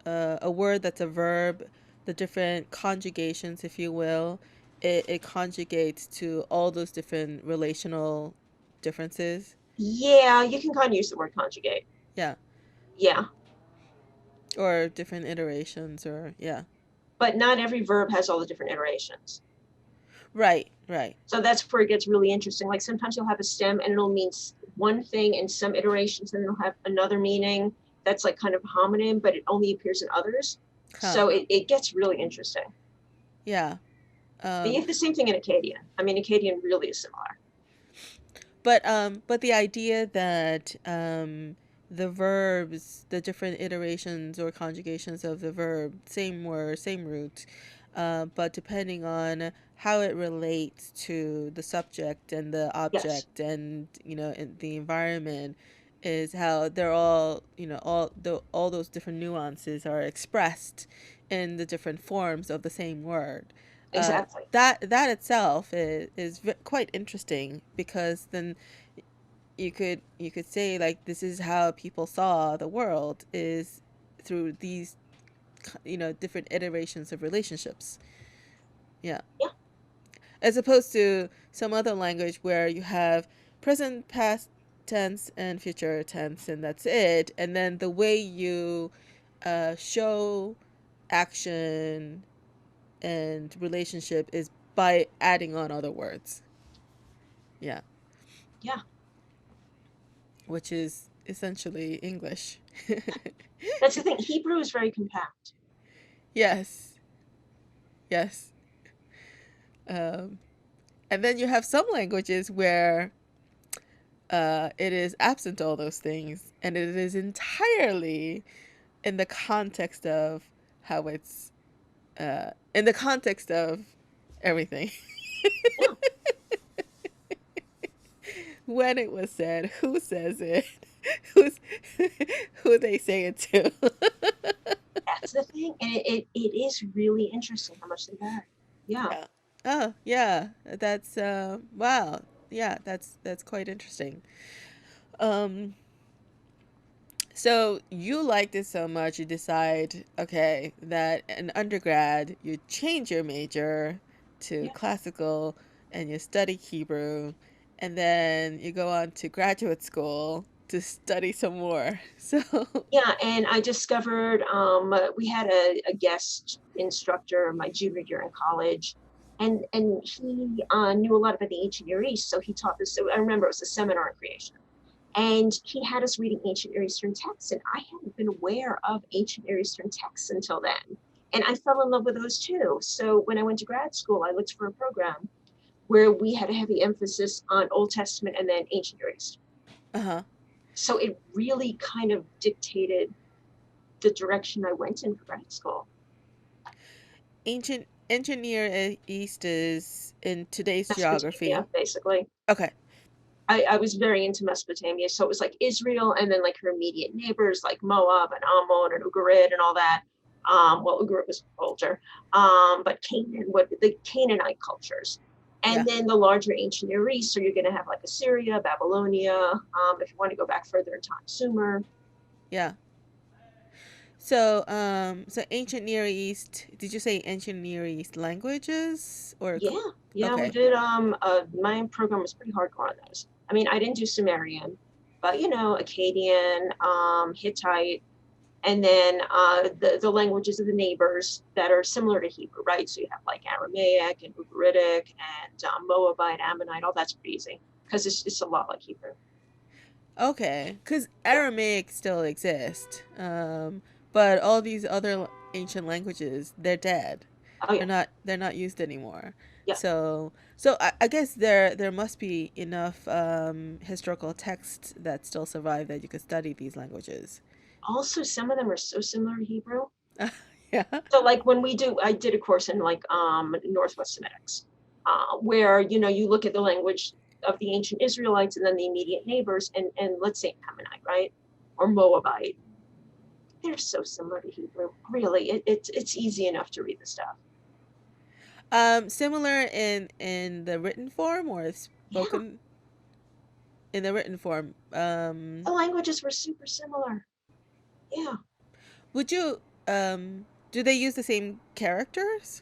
[SPEAKER 1] a word that's a verb, the different conjugations, if you will, it conjugates to all those different relational differences?
[SPEAKER 2] Yeah, you can kind of use the word conjugate.
[SPEAKER 1] Yeah.
[SPEAKER 2] Yeah,
[SPEAKER 1] Or different iterations or yeah.
[SPEAKER 2] but not every verb has all the different iterations.
[SPEAKER 1] Right, right.
[SPEAKER 2] So that's where it gets really interesting. Like sometimes you'll have a stem and it'll mean one thing in some iterations, and it'll have another meaning that's like kind of homonym, but it only appears in others.
[SPEAKER 1] Huh.
[SPEAKER 2] So it gets really interesting.
[SPEAKER 1] Yeah.
[SPEAKER 2] But you
[SPEAKER 1] Um
[SPEAKER 2] have the same thing in Akkadian. I mean, Akkadian really is similar.
[SPEAKER 1] but the idea that the verbs, the different iterations or conjugations of the verb, same word, same root, but depending on how it relates to the subject and the
[SPEAKER 2] Yes,
[SPEAKER 1] object and in the environment, is how they're all all those different nuances are expressed in the different forms of the same word.
[SPEAKER 2] exactly.
[SPEAKER 1] That itself is quite interesting, because then you could say like this is how people saw the world, is through these different iterations of relationships. Yeah.
[SPEAKER 2] Yeah,
[SPEAKER 1] As opposed to some other language where you have present, past tense, and future tense, and that's it. And then the way you show action and relationship is by adding on other words. Yeah.
[SPEAKER 2] yeah.
[SPEAKER 1] Which is essentially English.
[SPEAKER 2] That's the thing. Hebrew is very compact.
[SPEAKER 1] Yes. Yes. Um, and then you have some languages where it is absent all those things, and it is entirely in the context of how it's in the context of everything.
[SPEAKER 2] Yeah,
[SPEAKER 1] When it was said, who says it, who's who they say it to.
[SPEAKER 2] that's the thing. And it is really interesting how much they vary. Yeah.
[SPEAKER 1] Yeah. Oh, yeah. That's wow. Yeah, that's quite interesting. Um so you liked it so much you decide, okay, that in undergrad you change your major to
[SPEAKER 2] Yeah.
[SPEAKER 1] classical and you study Hebrew, and then you go on to graduate school to study some more. So,
[SPEAKER 2] Yeah, and I discovered we had a guest instructor my junior year in college, and he knew a lot about the ancient Near East, so he taught this. So I remember it was a seminar on creation, and he had us reading ancient Near Eastern texts, and I hadn't been aware of ancient Near Eastern texts until then, and I fell in love with those too. So when I went to grad school, I looked for a program where we had a heavy emphasis on Old Testament and then ancient Near East.
[SPEAKER 1] uh-huh.
[SPEAKER 2] So it really kind of dictated the direction I went in for grad school.
[SPEAKER 1] Ancient Engineer East is in today's
[SPEAKER 2] Mesopotamia,
[SPEAKER 1] geography.
[SPEAKER 2] basically.
[SPEAKER 1] Okay.
[SPEAKER 2] I was very into Mesopotamia. So it was like Israel and then like her immediate neighbors like Moab and Ammon and Ugarit and all that. Well, Ugarit was older, but Canaan, what the Canaanite cultures.
[SPEAKER 1] Yeah.
[SPEAKER 2] And then the larger ancient Near East. So you're going to have like Assyria, Babylonia. If you want to go back further in time, Sumer.
[SPEAKER 1] Yeah. So ancient Near East, did you say ancient Near East languages or
[SPEAKER 2] Yeah, yeah, we
[SPEAKER 1] okay.
[SPEAKER 2] did. My program was pretty hardcore on those. I mean, I didn't do Sumerian, but Akkadian, Hittite, and then the languages of the neighbors that are similar to Hebrew, right? So you have like Aramaic and Ugaritic and Moabite, Ammonite, all that's pretty easy because it's a lot like Hebrew.
[SPEAKER 1] Okay, cuz
[SPEAKER 2] Yeah.
[SPEAKER 1] Aramaic still exists. But all these other ancient languages, they're dead.
[SPEAKER 2] Oh yeah.
[SPEAKER 1] They're not used anymore.
[SPEAKER 2] Yeah.
[SPEAKER 1] So I guess there must be enough historical texts that still survive that you could study these languages.
[SPEAKER 2] Also, some of them are so similar to Hebrew.
[SPEAKER 1] Yeah.
[SPEAKER 2] So like when I did a course in like Northwest Semitics, where you look at the language of the ancient Israelites and then the immediate neighbors, and let's say Ammonite, right, or Moabite, they're so similar to Hebrew. Really, it's easy enough to read the stuff.
[SPEAKER 1] Similar in the written form or
[SPEAKER 2] Yeah,
[SPEAKER 1] spoken in the written form.
[SPEAKER 2] the languages were super similar. Yeah.
[SPEAKER 1] Would you do they use the same characters?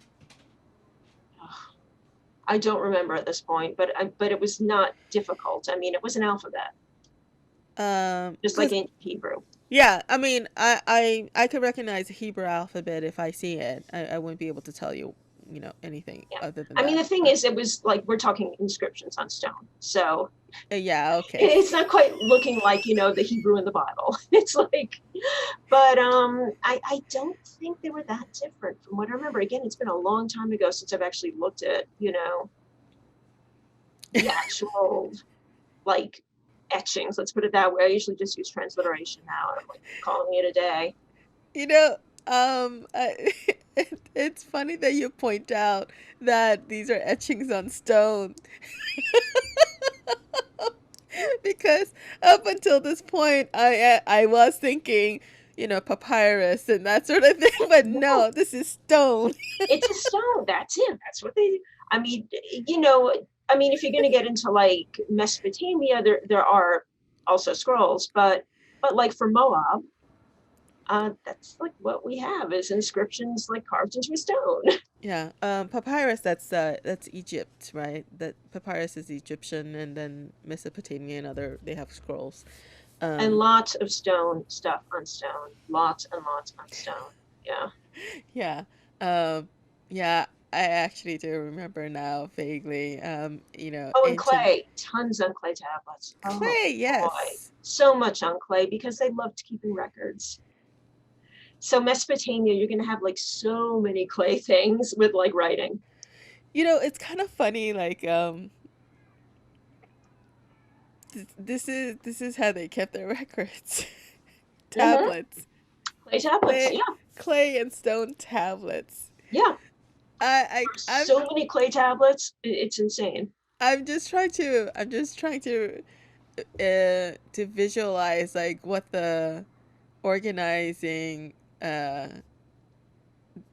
[SPEAKER 2] I don't remember at this point, but it was not difficult. I mean, it was an alphabet, just like
[SPEAKER 1] Cuz
[SPEAKER 2] in Hebrew.
[SPEAKER 1] yeah, I mean, I could recognize the Hebrew alphabet if I see it. I wouldn't be able to tell you, anything
[SPEAKER 2] Yeah.
[SPEAKER 1] other than
[SPEAKER 2] I mean,
[SPEAKER 1] that.
[SPEAKER 2] the thing
[SPEAKER 1] But
[SPEAKER 2] is, it was like we're talking inscriptions on stone. So
[SPEAKER 1] yeah, okay.
[SPEAKER 2] it's not quite looking like, the Hebrew in the Bible. It's like, but I don't think they were that different from what I remember. Again, it's been a long time ago since I've actually looked at, the actual like etchings. Let's put it that way. I usually just use transliteration now, and I'm like calling it a day.
[SPEAKER 1] You know, it's funny that you point out that these are etchings on stone because up until this point, I was thinking, papyrus and that sort of thing, but
[SPEAKER 2] No,
[SPEAKER 1] no, this is stone.
[SPEAKER 2] it's a stone. That's it. That's what they. I mean, you know, I mean, if you're going to get into like Mesopotamia, there are also scrolls, but like for Moab, that's like what we have is inscriptions like carved into a stone.
[SPEAKER 1] Yeah, papyrus. That's Egypt, right? That papyrus is Egyptian, and then Mesopotamia and other they have scrolls.
[SPEAKER 2] And
[SPEAKER 1] Um,
[SPEAKER 2] lots of stone stuff on stone, lots and lots on stone. Yeah.
[SPEAKER 1] yeah, um, yeah. I actually do remember now vaguely.
[SPEAKER 2] Oh, and
[SPEAKER 1] Ancient
[SPEAKER 2] clay, tons on clay tablets. Oh
[SPEAKER 1] clay.
[SPEAKER 2] boy,
[SPEAKER 1] Yes,
[SPEAKER 2] so much on clay because they loved keeping records. So Mesopotamia, you're gonna have like so many clay things with like writing.
[SPEAKER 1] it's kind of funny. Like, this is how they kept their records.
[SPEAKER 2] Mm-hmm.
[SPEAKER 1] Tablets,
[SPEAKER 2] Clay tablets,
[SPEAKER 1] clay,
[SPEAKER 2] yeah,
[SPEAKER 1] clay and stone tablets.
[SPEAKER 2] yeah.
[SPEAKER 1] I'm
[SPEAKER 2] So many clay tablets, it's insane.
[SPEAKER 1] I'm just trying to visualize like what the organizing uh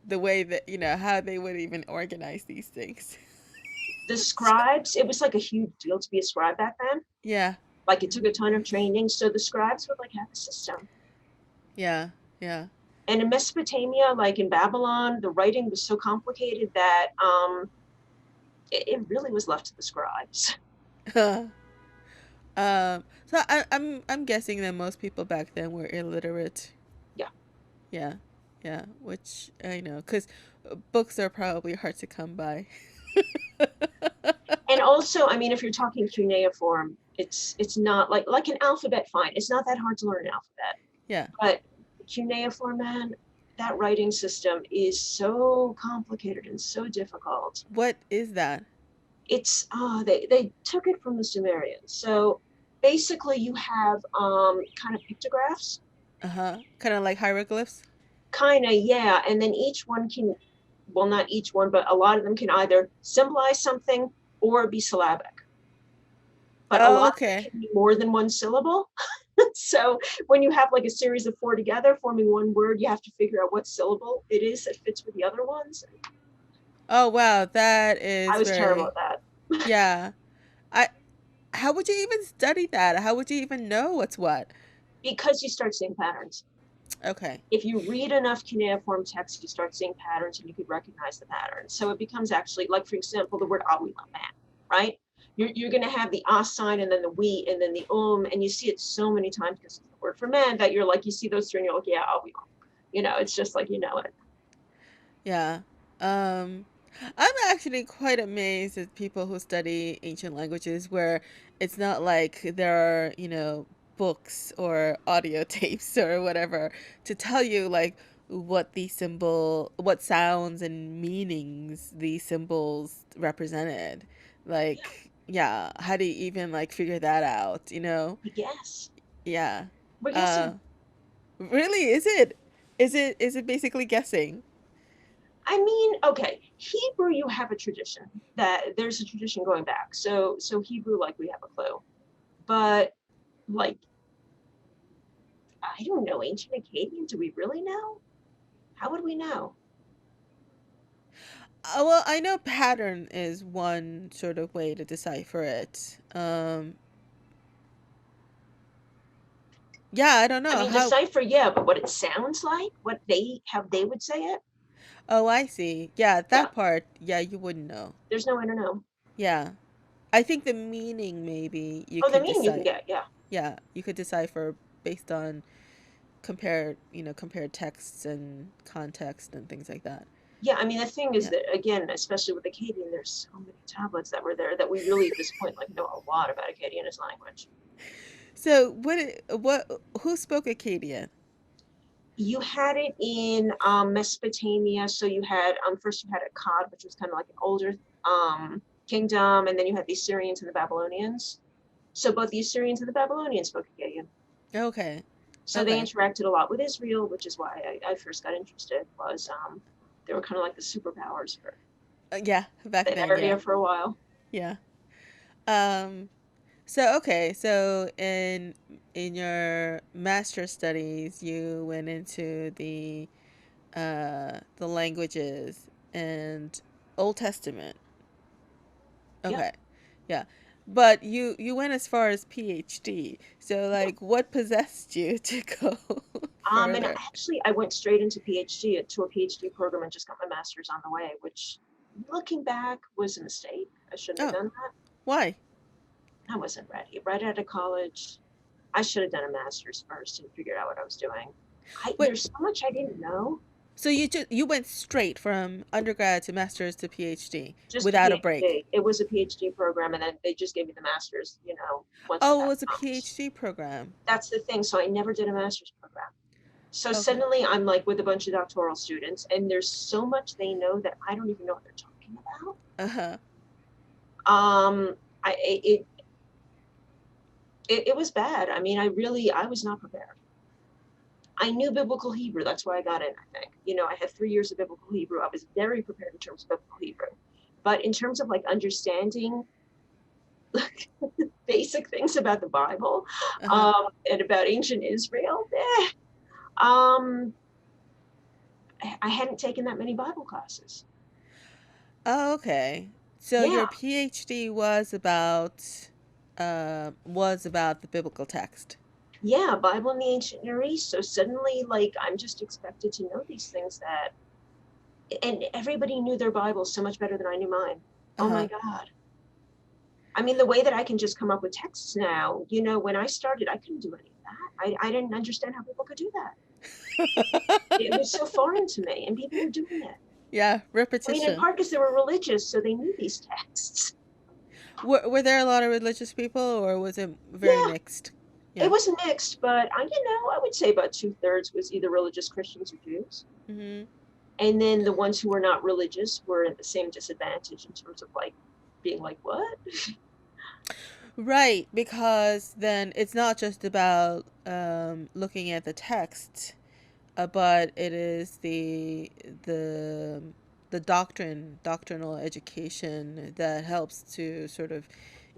[SPEAKER 1] the way that how they would even organize these things.
[SPEAKER 2] The scribes, it was like a huge deal to be a scribe back then.
[SPEAKER 1] Yeah,
[SPEAKER 2] Like it took a ton of training, so the scribes would like have a system.
[SPEAKER 1] yeah, yeah.
[SPEAKER 2] And in Mesopotamia, like in Babylon, the writing was so complicated that it really was left to the scribes.
[SPEAKER 1] So I'm guessing that most people back then were illiterate.
[SPEAKER 2] Yeah.
[SPEAKER 1] Yeah, yeah, which I know, because books are probably hard to come by.
[SPEAKER 2] And also, I mean, if you're talking cuneiform, it's not like an alphabet, fine. It's not that hard to learn an alphabet.
[SPEAKER 1] Yeah.
[SPEAKER 2] But cuneiform, man, that writing system is so complicated and so difficult.
[SPEAKER 1] What is that?
[SPEAKER 2] It's they took it from the Sumerians. So basically you have kind of pictographs,
[SPEAKER 1] Uh-huh. Kind of like hieroglyphs?
[SPEAKER 2] kind of, yeah, and then each one can, well, not each one, but a lot of them can either symbolize something or be syllabic. But a
[SPEAKER 1] Oh,
[SPEAKER 2] lot of them
[SPEAKER 1] okay.
[SPEAKER 2] can be more than one syllable. So when you have like a series of four together forming one word, you have to figure out what syllable it is that fits with the other ones.
[SPEAKER 1] Oh, wow, that
[SPEAKER 2] I
[SPEAKER 1] is
[SPEAKER 2] was terrible
[SPEAKER 1] very,
[SPEAKER 2] at that.
[SPEAKER 1] yeah. I How would you even study that? How would you even know what's what?
[SPEAKER 2] Because you start seeing patterns.
[SPEAKER 1] Okay.
[SPEAKER 2] If you read enough cuneiform text, you start seeing patterns and you could recognize the patterns. So it becomes actually, like, for example, the word awila, man, right? You're going to have the ah sign and then the we and then the and you see it so many times because it's the word for man that you're like, you see those three and you're like, yeah, awila. It's just like, it.
[SPEAKER 1] Yeah. Um, I'm actually quite amazed at people who study ancient languages where it's not like there are, books or audio tapes or whatever to tell you like what sounds and meanings these symbols represented.
[SPEAKER 2] Yeah,
[SPEAKER 1] Like, yeah, how do you even like figure that out?
[SPEAKER 2] I guess.
[SPEAKER 1] Yeah.
[SPEAKER 2] We're
[SPEAKER 1] Uh,
[SPEAKER 2] guessing.
[SPEAKER 1] really, is it basically guessing?
[SPEAKER 2] I mean, okay, Hebrew, you have a tradition that there's a tradition going back. So Hebrew, like, we have a clue. But like, I don't know, ancient Akkadian, do we really know? How would we know?
[SPEAKER 1] Well, I know pattern is one sort of way to decipher it. Yeah, I don't
[SPEAKER 2] I
[SPEAKER 1] know
[SPEAKER 2] mean,
[SPEAKER 1] how.
[SPEAKER 2] decipher, yeah, but what it sounds like, how they would say it,
[SPEAKER 1] Oh, I see. Yeah,
[SPEAKER 2] yeah,
[SPEAKER 1] that part. Yeah, you wouldn't know.
[SPEAKER 2] there's no way to know.
[SPEAKER 1] Yeah, I think the meaning maybe you
[SPEAKER 2] Oh, the
[SPEAKER 1] could
[SPEAKER 2] meaning you can
[SPEAKER 1] decide.
[SPEAKER 2] get, yeah.
[SPEAKER 1] Yeah, you could decipher based on compared texts and context and things like that.
[SPEAKER 2] Yeah, I mean, the thing is
[SPEAKER 1] Yeah.
[SPEAKER 2] that, again, especially with Akkadian, there's so many tablets that were there that we really, at this point, like, know a lot about Akkadian as language.
[SPEAKER 1] So what who spoke Akkadian?
[SPEAKER 2] You had it in Mesopotamia. So you had first you had Akkad, which was kind of like an older kingdom, and then you had the Assyrians and the Babylonians. So both the Assyrians and the Babylonians spoke Akkadian.
[SPEAKER 1] Okay.
[SPEAKER 2] So they
[SPEAKER 1] Okay.
[SPEAKER 2] interacted a lot with Israel, which is why I first got interested. Was they were kind of like the superpowers for
[SPEAKER 1] Yeah, back
[SPEAKER 2] the
[SPEAKER 1] then, yeah.
[SPEAKER 2] area for a while.
[SPEAKER 1] Yeah. Um So okay, so in your master studies, you went into the languages and Old Testament.
[SPEAKER 2] Yep.
[SPEAKER 1] Okay. Yeah. But you went as far as PhD. So
[SPEAKER 2] Yeah.
[SPEAKER 1] like what possessed you to go
[SPEAKER 2] And
[SPEAKER 1] further?
[SPEAKER 2] actually, I went straight into PhD to a PhD program and just got my master's on the way, which, looking back, was a mistake. I shouldn't have
[SPEAKER 1] Oh,
[SPEAKER 2] done that.
[SPEAKER 1] why?
[SPEAKER 2] I wasn't ready. Right out of college, I should have done a master's first and figured out what I was doing.
[SPEAKER 1] Wait,
[SPEAKER 2] There's so much I didn't know.
[SPEAKER 1] so you went straight from undergrad to master's to PhD
[SPEAKER 2] Just a
[SPEAKER 1] without a break.
[SPEAKER 2] PhD. It was a PhD program, and then they just gave me the master's, once
[SPEAKER 1] Oh, it
[SPEAKER 2] that
[SPEAKER 1] was a
[SPEAKER 2] comes.
[SPEAKER 1] PhD program.
[SPEAKER 2] That's the thing. So I never did a master's program. So
[SPEAKER 1] Okay.
[SPEAKER 2] suddenly I'm like with a bunch of doctoral students, and there's so much they know that I don't even know what they're talking about.
[SPEAKER 1] Uh-huh.
[SPEAKER 2] I it was bad. I mean, I was not prepared. I knew biblical Hebrew. That's why I got in, I think. I had 3 years of biblical Hebrew. I was very prepared in terms of biblical Hebrew. But in terms of like understanding basic things about the Bible,
[SPEAKER 1] Uh-huh.
[SPEAKER 2] and about ancient Israel, um, I hadn't taken that many Bible classes.
[SPEAKER 1] Oh, okay. So
[SPEAKER 2] Yeah,
[SPEAKER 1] your PhD was about the biblical text.
[SPEAKER 2] yeah, Bible in the ancient Near East. So suddenly, like, I'm just expected to know these things and everybody knew their Bible so much better than I knew mine. Oh my
[SPEAKER 1] Uh-huh.
[SPEAKER 2] God. I mean, the way that I can just come up with texts now, when I started, I couldn't do any of that. I didn't understand how people could do that. It was so foreign to me, and people were doing it.
[SPEAKER 1] Yeah,
[SPEAKER 2] I mean, in
[SPEAKER 1] repetition.
[SPEAKER 2] part because they were religious, so they knew these texts.
[SPEAKER 1] Were there a lot of religious people, or was it very
[SPEAKER 2] Yeah,
[SPEAKER 1] mixed?
[SPEAKER 2] it
[SPEAKER 1] Yeah.
[SPEAKER 2] was mixed, but I would say about 2/3 was either religious Christians or Jews.
[SPEAKER 1] Hmm.
[SPEAKER 2] And then the ones who were not religious were at the same disadvantage in terms of like being like, what?
[SPEAKER 1] Right, because then it's not just about looking at the text, but it is the the doctrinal education that helps to sort of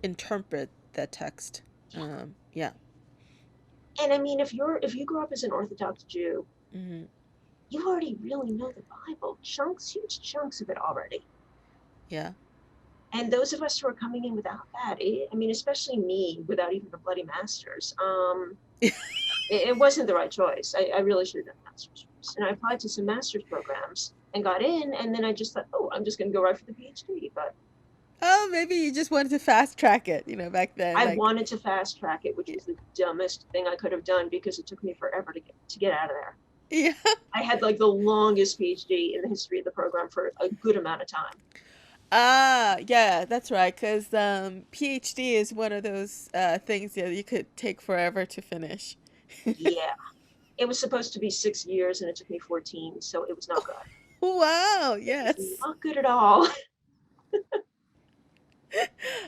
[SPEAKER 1] interpret that text.
[SPEAKER 2] Yeah.
[SPEAKER 1] Yeah.
[SPEAKER 2] And I mean, if you grew up as an Orthodox Jew,
[SPEAKER 1] Hmm.
[SPEAKER 2] you already really know the Bible, huge chunks of it already.
[SPEAKER 1] Yeah.
[SPEAKER 2] And those of us who are coming in without that, I mean, especially me, without even a bloody master's, it wasn't the right choice. I really should have done a master's first. And I applied to some master's programs and got in, and then I just thought, oh, I'm just going to go right for the PhD. But
[SPEAKER 1] Oh, maybe you just wanted to fast track it, back then,
[SPEAKER 2] I
[SPEAKER 1] like.
[SPEAKER 2] wanted to fast track it, which was the dumbest thing I could have done because it took me forever to get out of there.
[SPEAKER 1] Yeah.
[SPEAKER 2] I had like the longest PhD in the history of the program for a good amount of time.
[SPEAKER 1] Ah, yeah, that's right. Because PhD is one of those things that you could take forever to finish.
[SPEAKER 2] Yeah, it was supposed to be 6 years and it took me 14, so it was not good.
[SPEAKER 1] Wow,
[SPEAKER 2] It was
[SPEAKER 1] yes.
[SPEAKER 2] not good at all.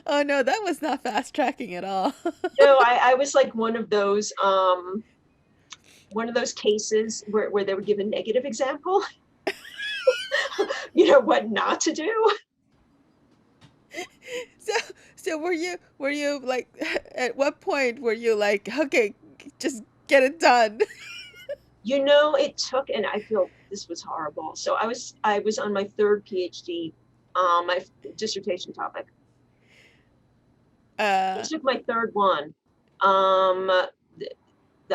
[SPEAKER 1] Oh no, that was not fast tracking at all.
[SPEAKER 2] No, I was like one of those cases where they would give a negative example, what not to do.
[SPEAKER 1] So, so were you like, at what point were you like, okay, just get it done?
[SPEAKER 2] It took, and I feel this was horrible. So I was on my third PhD, my dissertation topic. It
[SPEAKER 1] Uh,
[SPEAKER 2] took my third one. Um,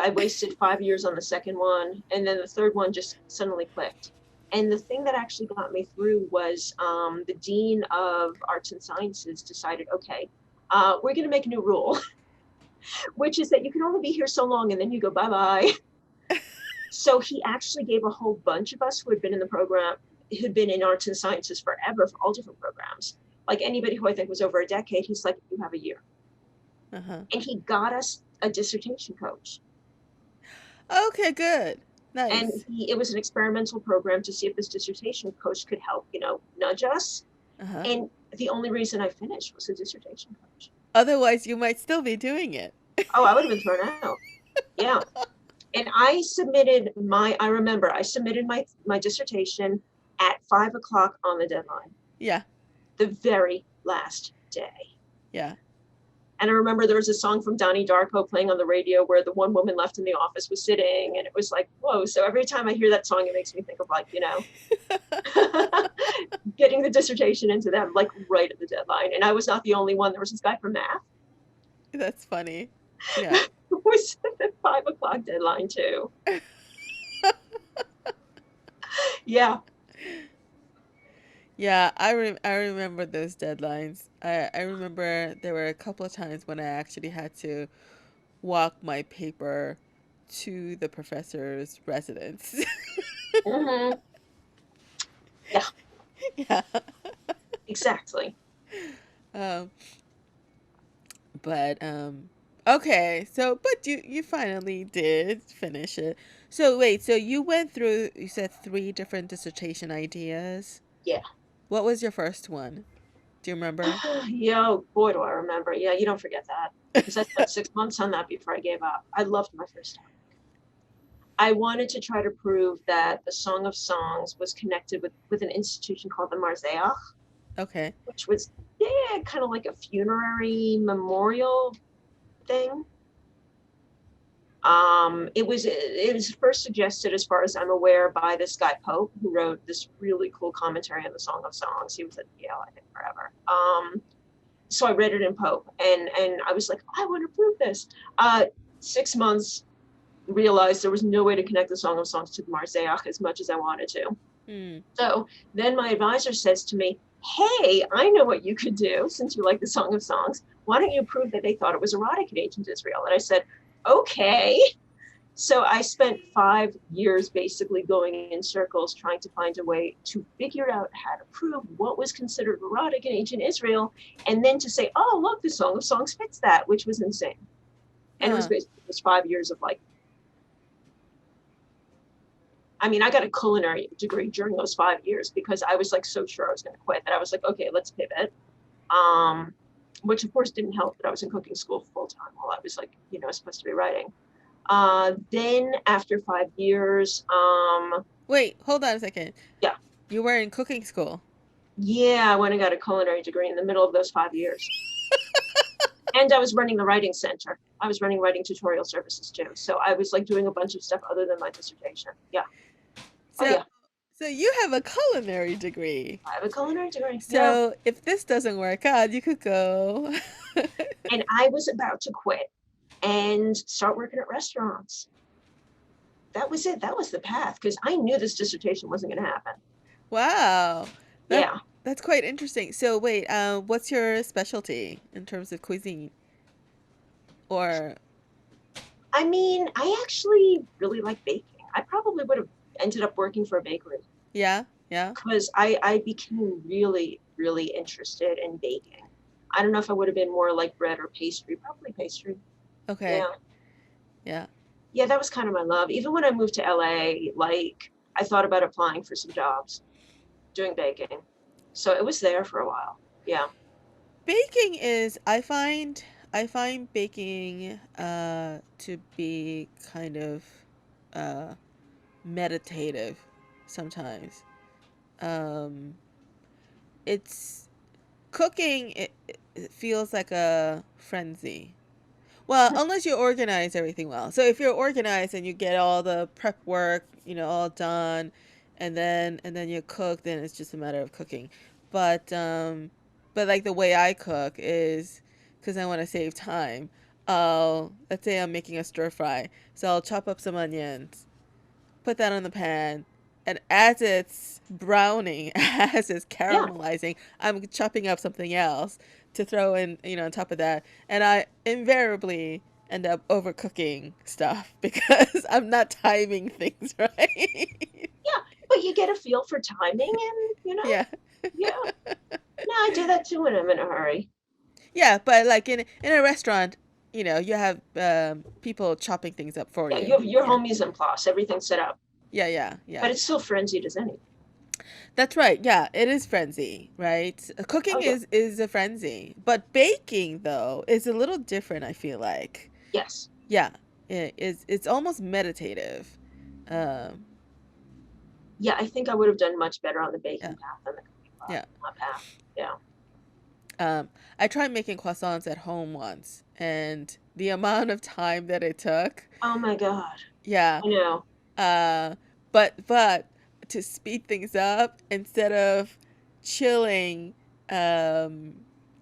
[SPEAKER 2] I wasted 5 years on the second one, and then the third one just suddenly clicked. And the thing that actually got me through was the dean of arts and sciences decided, okay, we're going to make a new rule, which is that you can only be here so long, and then you go bye bye. So he actually gave a whole bunch of us who had been in the program, who'd been in arts and sciences forever for all different programs, like anybody who I think was over a decade, he's like, you have a year.
[SPEAKER 1] uh-huh.
[SPEAKER 2] And he got us a dissertation coach.
[SPEAKER 1] Okay, good.
[SPEAKER 2] And
[SPEAKER 1] Nice.
[SPEAKER 2] it was an experimental program to see if this dissertation coach could help, nudge us.
[SPEAKER 1] Uh-huh.
[SPEAKER 2] And the only reason I finished was a dissertation coach.
[SPEAKER 1] Otherwise, you might still be doing it.
[SPEAKER 2] Oh, I would have been thrown out. Yeah. And I remember I submitted my dissertation at 5 o'clock on the deadline,
[SPEAKER 1] Yeah.
[SPEAKER 2] the very last day.
[SPEAKER 1] Yeah.
[SPEAKER 2] And I remember there was a song from Donnie Darko playing on the radio where the one woman left in the office was sitting, and it was like, whoa. So every time I hear that song, it makes me think of like, getting the dissertation into them like right at the deadline. And I was not the only one. There was this guy from math
[SPEAKER 1] That's funny. Yeah.
[SPEAKER 2] who was at the 5 o'clock deadline too. Yeah.
[SPEAKER 1] Yeah, I remember those deadlines. I remember there were a couple of times when I actually had to walk my paper to the professor's residence.
[SPEAKER 2] Hmm. Yeah,
[SPEAKER 1] Yeah.
[SPEAKER 2] exactly.
[SPEAKER 1] Um, but okay, so but you finally did finish it. So wait, so you went through, you said, three different dissertation ideas.
[SPEAKER 2] Yeah.
[SPEAKER 1] What was your first one? Do you remember?
[SPEAKER 2] Yo, boy, do I remember. Yeah, you don't forget that. Because I spent 6 months on that before I gave up. I loved my first time. I wanted to try to prove that the Song of Songs was connected with an institution called the Marseillais,
[SPEAKER 1] Okay.
[SPEAKER 2] which was, yeah, kind of like a funerary memorial thing. It was first suggested, as far as I'm aware, by this guy Pope, who wrote this really cool commentary on the Song of Songs. He was at Yale, I think, forever. So I read it in Pope, and I was like, I want to prove this. 6 months, realized there was no way to connect the Song of Songs to the Marseillais as much as I wanted to.
[SPEAKER 1] Hmm.
[SPEAKER 2] So then my advisor says to me, hey, I know what you could do since you like the Song of Songs. Why don't you prove that they thought it was erotic in ancient Israel? And I said, okay. So I spent 5 years basically going in circles trying to find a way to figure out how to prove what was considered erotic in ancient Israel, and then to say, oh, look, the Song of Songs fits that, which was insane. And it was
[SPEAKER 1] Huh.
[SPEAKER 2] basically just 5 years of like, I mean, I got a culinary degree during those 5 years because I was like so sure I was going to quit that I was like, okay, let's pivot. Um, which of course didn't help that I was in cooking school full time while I was like, supposed to be writing. Then after 5 years,
[SPEAKER 1] Wait, hold on a second.
[SPEAKER 2] yeah,
[SPEAKER 1] You were in cooking school.
[SPEAKER 2] yeah, I went and got a culinary degree in the middle of those 5 years. And I was running the writing center. I was running writing tutorial services too. So I was like doing a bunch of stuff other than my dissertation. Yeah. Oh
[SPEAKER 1] So
[SPEAKER 2] yeah.
[SPEAKER 1] so you have a culinary degree.
[SPEAKER 2] I have a culinary degree. Yeah.
[SPEAKER 1] So if this doesn't work out, you could go.
[SPEAKER 2] And I was about to quit and start working at restaurants. That was it. That was the path because I knew this dissertation wasn't going to happen.
[SPEAKER 1] Wow. That
[SPEAKER 2] Yeah.
[SPEAKER 1] that's quite interesting. So wait, what's your specialty in terms of cuisine? Or
[SPEAKER 2] I mean, I actually really like baking. I probably would have ended up working for a bakery
[SPEAKER 1] yeah, yeah.
[SPEAKER 2] because I became really, really interested in baking. I don't know if I would have been more like bread or pastry, probably pastry.
[SPEAKER 1] Okay.
[SPEAKER 2] Yeah.
[SPEAKER 1] Yeah.
[SPEAKER 2] Yeah, that was kind of my love. Even when I moved to LA, like I thought about applying for some jobs doing baking. So it was there for a while. Yeah.
[SPEAKER 1] Baking is I find baking to be kind of uh meditative sometimes. Um it's cooking it feels like a frenzy. Well, unless you organize everything well. So if you're organized and you get all the prep work, all done, and then you cook, then it's just a matter of cooking. But like the way I cook is because I want to save time. Let's say I'm making a stir fry, so I'll chop up some onions, put that on the pan, and as it's browning, as it's
[SPEAKER 2] Yeah.
[SPEAKER 1] caramelizing, I'm chopping up something else to throw in, on top of that. And I invariably end up overcooking stuff because I'm not timing things right.
[SPEAKER 2] Yeah. But you get a feel for timing and,
[SPEAKER 1] Yeah.
[SPEAKER 2] yeah. No, I do that too when I'm in a hurry.
[SPEAKER 1] Yeah, but like in a restaurant, you have people chopping things up for
[SPEAKER 2] Yeah,
[SPEAKER 1] you.
[SPEAKER 2] you have your
[SPEAKER 1] Yeah.
[SPEAKER 2] home mise en place, everything's set up.
[SPEAKER 1] Yeah, yeah, yeah.
[SPEAKER 2] But it's still frenzied as anything.
[SPEAKER 1] That's right. Yeah, it is frenzy, right?
[SPEAKER 2] Oh
[SPEAKER 1] Cooking
[SPEAKER 2] yeah.
[SPEAKER 1] is a frenzy, but baking though is a little different. I feel like,
[SPEAKER 2] Yes.
[SPEAKER 1] yeah, it's almost meditative. Um,
[SPEAKER 2] Yeah, I think I would have done much better on the
[SPEAKER 1] yeah,
[SPEAKER 2] baking path than the cooking
[SPEAKER 1] yeah.
[SPEAKER 2] path. Yeah.
[SPEAKER 1] I tried making croissants at home once, and the amount of time that it took,
[SPEAKER 2] Oh my God.
[SPEAKER 1] yeah.
[SPEAKER 2] I know.
[SPEAKER 1] Uh, but to speed things up, instead of chilling um,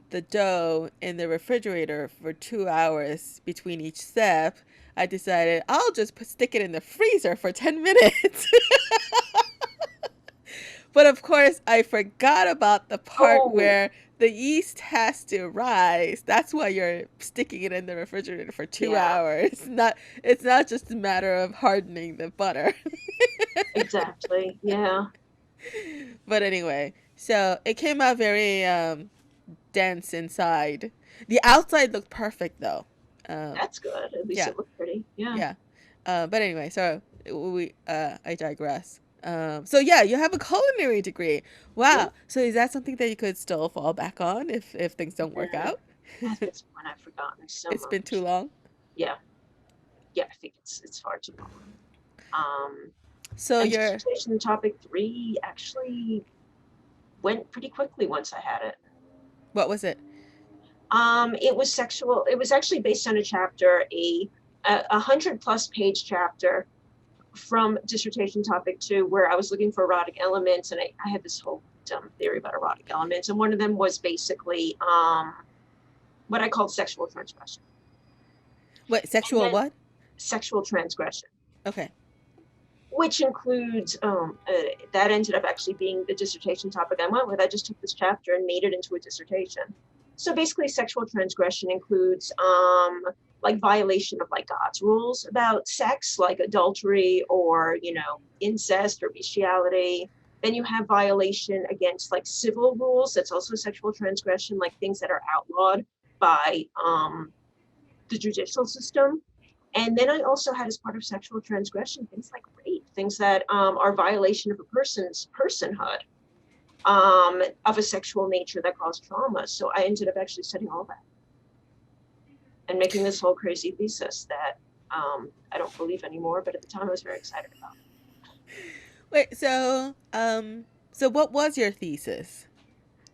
[SPEAKER 1] the dough in the refrigerator for 2 hours between each step, I decided I'll just stick it in the freezer for 10 minutes. But of course, I forgot about the part
[SPEAKER 2] Oh,
[SPEAKER 1] where the yeast has to rise. That's why you're sticking it in the refrigerator for two
[SPEAKER 2] yeah,
[SPEAKER 1] hours. It's not just a matter of hardening the butter.
[SPEAKER 2] exactly. Yeah.
[SPEAKER 1] But anyway, so it came out very dense inside. The outside looked perfect though. Um,
[SPEAKER 2] That's good. At least
[SPEAKER 1] yeah,
[SPEAKER 2] it looked pretty. Yeah.
[SPEAKER 1] yeah. But anyway, so I digress. So yeah, you have a culinary degree.
[SPEAKER 2] Yeah.
[SPEAKER 1] Wow. So is that something that you could still fall back on if things don't work
[SPEAKER 2] Mm.
[SPEAKER 1] out?
[SPEAKER 2] At this point, I've forgotten so
[SPEAKER 1] It's been too
[SPEAKER 2] much.
[SPEAKER 1] long.
[SPEAKER 2] Yeah. Yeah, I think it's far too long. Um,
[SPEAKER 1] So
[SPEAKER 2] and
[SPEAKER 1] you're
[SPEAKER 2] dissertation topic 3 actually went pretty quickly once I had it.
[SPEAKER 1] what was it?
[SPEAKER 2] It was sexual. It was actually based on a chapter, a 100+ page chapter from dissertation topic 2, where I was looking for erotic elements, and I had this whole dumb theory about erotic elements, and one of them was basically what I called sexual transgression.
[SPEAKER 1] What
[SPEAKER 2] And
[SPEAKER 1] sexual
[SPEAKER 2] then
[SPEAKER 1] what?
[SPEAKER 2] sexual transgression.
[SPEAKER 1] Okay.
[SPEAKER 2] which includes that ended up actually being the dissertation topic I went with. I just took this chapter and made it into a dissertation. So basically, sexual transgression includes like violation of like God's rules about sex, like adultery or incest or bestiality. Then you have violation against like civil rules. That's also sexual transgression, like things that are outlawed by the judicial system. And then I also had as part of sexual transgression things like rape, things that are violation of a person's personhood, of a sexual nature that cause trauma. So I ended up actually studying all that and making this whole crazy thesis that I don't believe anymore, but at the time I was very excited about.
[SPEAKER 1] Wait, so what was your thesis?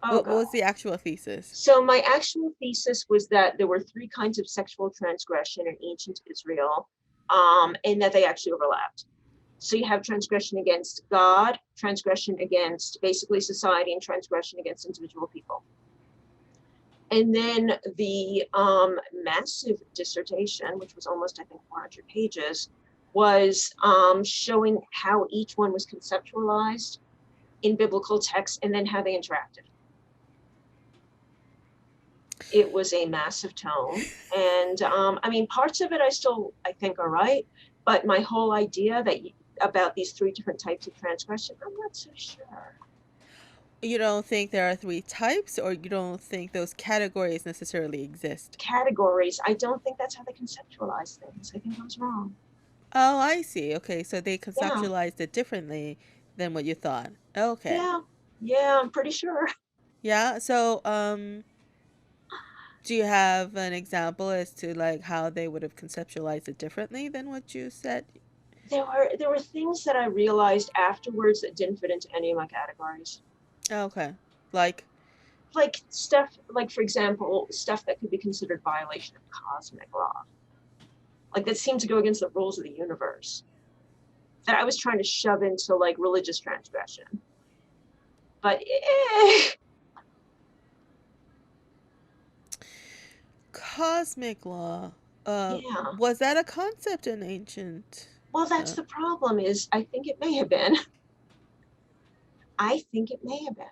[SPEAKER 2] Oh
[SPEAKER 1] What
[SPEAKER 2] God.
[SPEAKER 1] was the actual thesis?
[SPEAKER 2] So my actual thesis was that there were three kinds of sexual transgression in ancient Israel, and that they actually overlapped. So you have transgression against God, transgression against basically society, and transgression against individual people. And then the massive dissertation, which was almost, I think, 400 pages, was showing how each one was conceptualized in biblical texts and then how they interacted. It was a massive tome. And I mean, parts of it I think are right, but my whole idea about these three different types of transgression, I'm not so sure.
[SPEAKER 1] You don't think there are three types, or you don't think those categories necessarily exist?
[SPEAKER 2] Categories, I don't think that's how they conceptualize things. I think I was wrong.
[SPEAKER 1] Oh, I see. Okay, so they
[SPEAKER 2] Yeah,
[SPEAKER 1] conceptualized it differently than what you thought. Okay.
[SPEAKER 2] yeah, yeah, I'm pretty sure.
[SPEAKER 1] Yeah, so do you have an example as to like how they would have conceptualized it differently than what you said?
[SPEAKER 2] There were things that I realized afterwards that didn't fit into any of my categories.
[SPEAKER 1] Okay. Like,
[SPEAKER 2] Like stuff, like for example, stuff that could be considered violation of cosmic law. Like that seemed to go against the rules of the universe. That I was trying to shove into like religious transgression. But
[SPEAKER 1] cosmic law. Uh,
[SPEAKER 2] yeah.
[SPEAKER 1] was that a concept in ancient?
[SPEAKER 2] Well, that's
[SPEAKER 1] Uh,
[SPEAKER 2] the problem is I think it may have been. I think it may have been.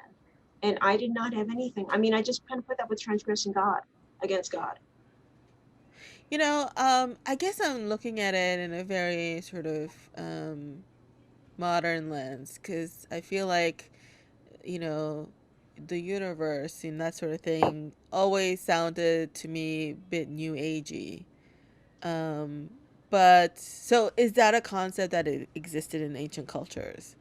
[SPEAKER 2] And I did not have anything. I mean, I just kind of put that with transgressing God against God.
[SPEAKER 1] I guess I'm looking at it in a very sort of modern lens because I feel like, you know, the universe and that sort of thing always sounded to me a bit new agey. Um, but so is that a concept that existed in ancient cultures?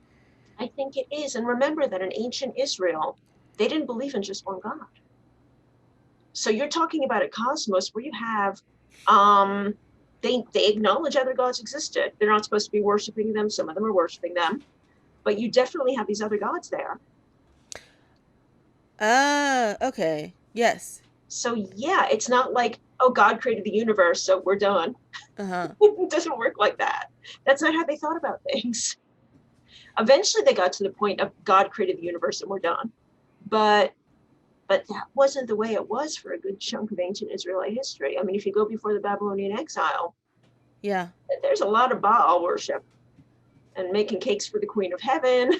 [SPEAKER 2] I think it is. And remember that in ancient Israel, they didn't believe in just one God. So you're talking about a cosmos where you have they acknowledge other gods existed. They're not supposed to be worshiping them. Some of them are worshiping them, but you definitely have these other gods there.
[SPEAKER 1] Ah, okay. Yes.
[SPEAKER 2] So yeah, it's not like, oh, God created the universe, so we're done.
[SPEAKER 1] Uh-huh.
[SPEAKER 2] It doesn't work like that. That's not how they thought about things. Eventually they got to the point of God created the universe and we're done. But that wasn't the way it was for a good chunk of ancient Israelite history. I mean, if you go before the Babylonian exile,
[SPEAKER 1] Yeah.
[SPEAKER 2] there's a lot of Baal worship and making cakes for the Queen of Heaven.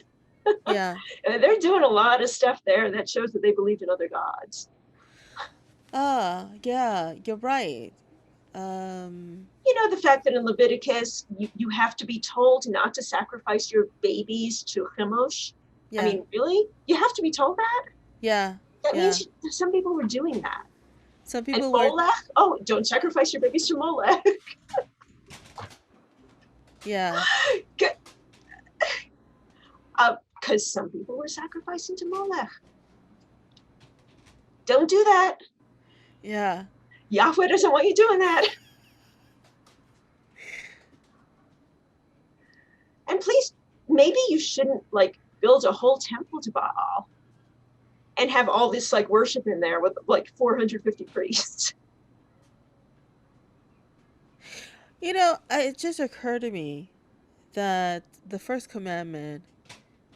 [SPEAKER 1] Yeah.
[SPEAKER 2] They're doing a lot of stuff there that shows that they believed in other gods.
[SPEAKER 1] Ah, yeah, you're right. Um,
[SPEAKER 2] The fact that in Leviticus, you have to be told not to sacrifice your babies to Chemosh. I
[SPEAKER 1] yeah.
[SPEAKER 2] mean, really? You have to be told that?
[SPEAKER 1] Yeah.
[SPEAKER 2] That
[SPEAKER 1] Yeah.
[SPEAKER 2] means some people were doing that.
[SPEAKER 1] Some
[SPEAKER 2] And
[SPEAKER 1] people were,
[SPEAKER 2] Molech? Oh, don't sacrifice your babies to Molech.
[SPEAKER 1] yeah.
[SPEAKER 2] Because some people were sacrificing to Molech. Don't do that.
[SPEAKER 1] Yeah.
[SPEAKER 2] Yahweh doesn't want you doing that. And please, maybe you shouldn't like build a whole temple to Baal and have all this like worship in there with like 450 priests.
[SPEAKER 1] It just occurred to me that the first commandment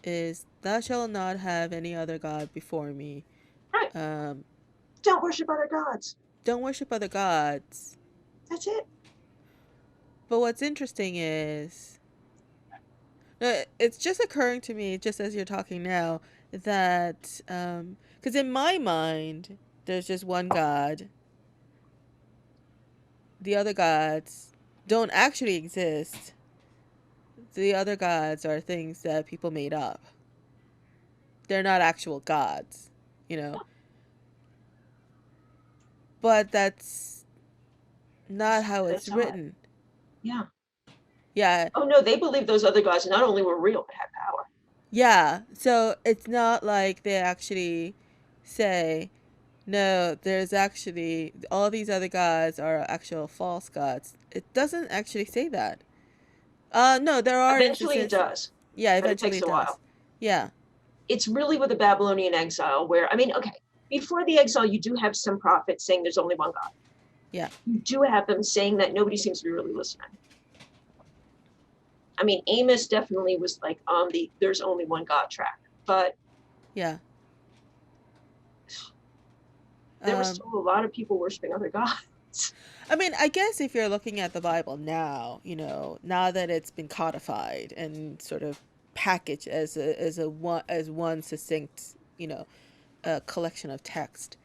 [SPEAKER 1] is thou shalt not have any other god before me.
[SPEAKER 2] Right.
[SPEAKER 1] Um,
[SPEAKER 2] Don't worship other gods.
[SPEAKER 1] don't worship other gods.
[SPEAKER 2] That's it.
[SPEAKER 1] But what's interesting is It's just occurring to me, just as you're talking now, that because in my mind, there's just one God. The other gods don't actually exist. The other gods are things that people made up. They're not actual gods, you know. But that's not how it's
[SPEAKER 2] That's odd.
[SPEAKER 1] written.
[SPEAKER 2] Yeah.
[SPEAKER 1] Yeah,
[SPEAKER 2] Oh no, they believe those other gods not only were real but had power.
[SPEAKER 1] yeah. So it's not like they actually say, no, there's actually all these other gods are actual false gods. It doesn't actually say that. No, there are
[SPEAKER 2] Eventually it
[SPEAKER 1] instances.
[SPEAKER 2] does,
[SPEAKER 1] Yeah,
[SPEAKER 2] but it
[SPEAKER 1] eventually
[SPEAKER 2] takes
[SPEAKER 1] it
[SPEAKER 2] a
[SPEAKER 1] does.
[SPEAKER 2] while.
[SPEAKER 1] Yeah,
[SPEAKER 2] It's really with the Babylonian exile where, I mean, okay, before the exile, you do have some prophets saying there's only one God.
[SPEAKER 1] yeah,
[SPEAKER 2] You do have them saying that. Nobody seems to be really listening. I mean, Amos definitely was like on the there's only one God track, but
[SPEAKER 1] yeah.
[SPEAKER 2] there was
[SPEAKER 1] Um,
[SPEAKER 2] still a lot of people worshiping other gods.
[SPEAKER 1] I mean, I guess if you're looking at the Bible now, now that it's been codified and sort of packaged as one succinct, collection of text,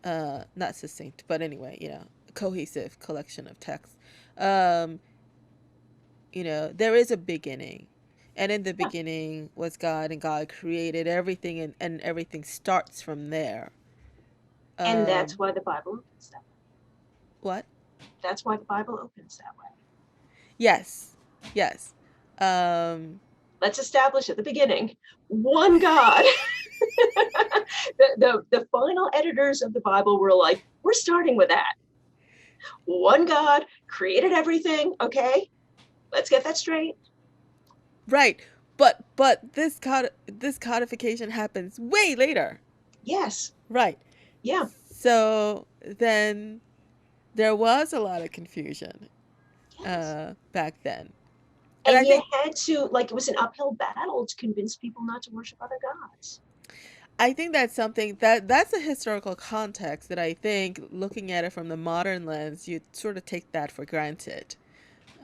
[SPEAKER 1] not succinct, but anyway, cohesive collection of text. Um, there is a beginning. And in the
[SPEAKER 2] Yeah.
[SPEAKER 1] beginning was God, and God created everything, and everything starts from there.
[SPEAKER 2] And that's
[SPEAKER 1] Um,
[SPEAKER 2] why the Bible opens that way.
[SPEAKER 1] what?
[SPEAKER 2] That's why the Bible opens that way.
[SPEAKER 1] Yes. Yes. Um,
[SPEAKER 2] Let's establish at the beginning one God. The final editors of the Bible were like, we're starting with that. One God created everything. Okay, let's get that straight.
[SPEAKER 1] right. But this codification happens way later.
[SPEAKER 2] Yes.
[SPEAKER 1] Right.
[SPEAKER 2] Yeah.
[SPEAKER 1] So then there was a lot of confusion
[SPEAKER 2] Yes.
[SPEAKER 1] back then. And
[SPEAKER 2] And
[SPEAKER 1] I
[SPEAKER 2] you
[SPEAKER 1] think
[SPEAKER 2] had to, like, it was an uphill battle to convince people not to worship other gods.
[SPEAKER 1] I think that's something that's a historical context that I think looking at it from the modern lens, you sort of take that for granted.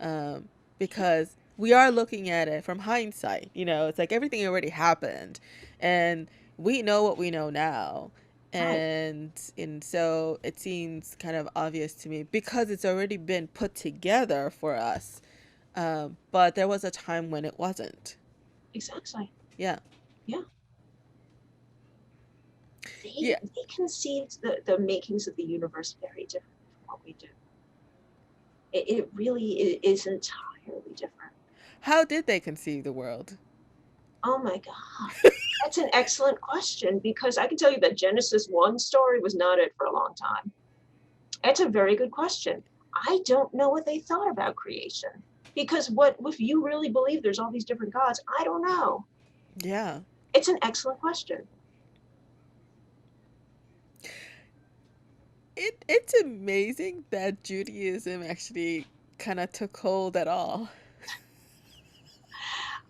[SPEAKER 1] Um, because we are looking at it from hindsight. It's like everything already happened, and we know what we know now,
[SPEAKER 2] Right.
[SPEAKER 1] and so it seems kind of obvious to me because it's already been put together for us. But there was a time when it wasn't.
[SPEAKER 2] Exactly.
[SPEAKER 1] Yeah,
[SPEAKER 2] Yeah.
[SPEAKER 1] yeah.
[SPEAKER 2] They conceived the makings of the universe very differently from what we do. It really is entirely different.
[SPEAKER 1] How did they conceive the world?
[SPEAKER 2] Oh my God. That's an excellent question because I can tell you that Genesis 1 story was not it for a long time. That's a very good question. I don't know what they thought about creation because what if you really believe there's all these different gods? I don't know.
[SPEAKER 1] Yeah.
[SPEAKER 2] It's an excellent question.
[SPEAKER 1] It's amazing that Judaism actually kind of took hold at all.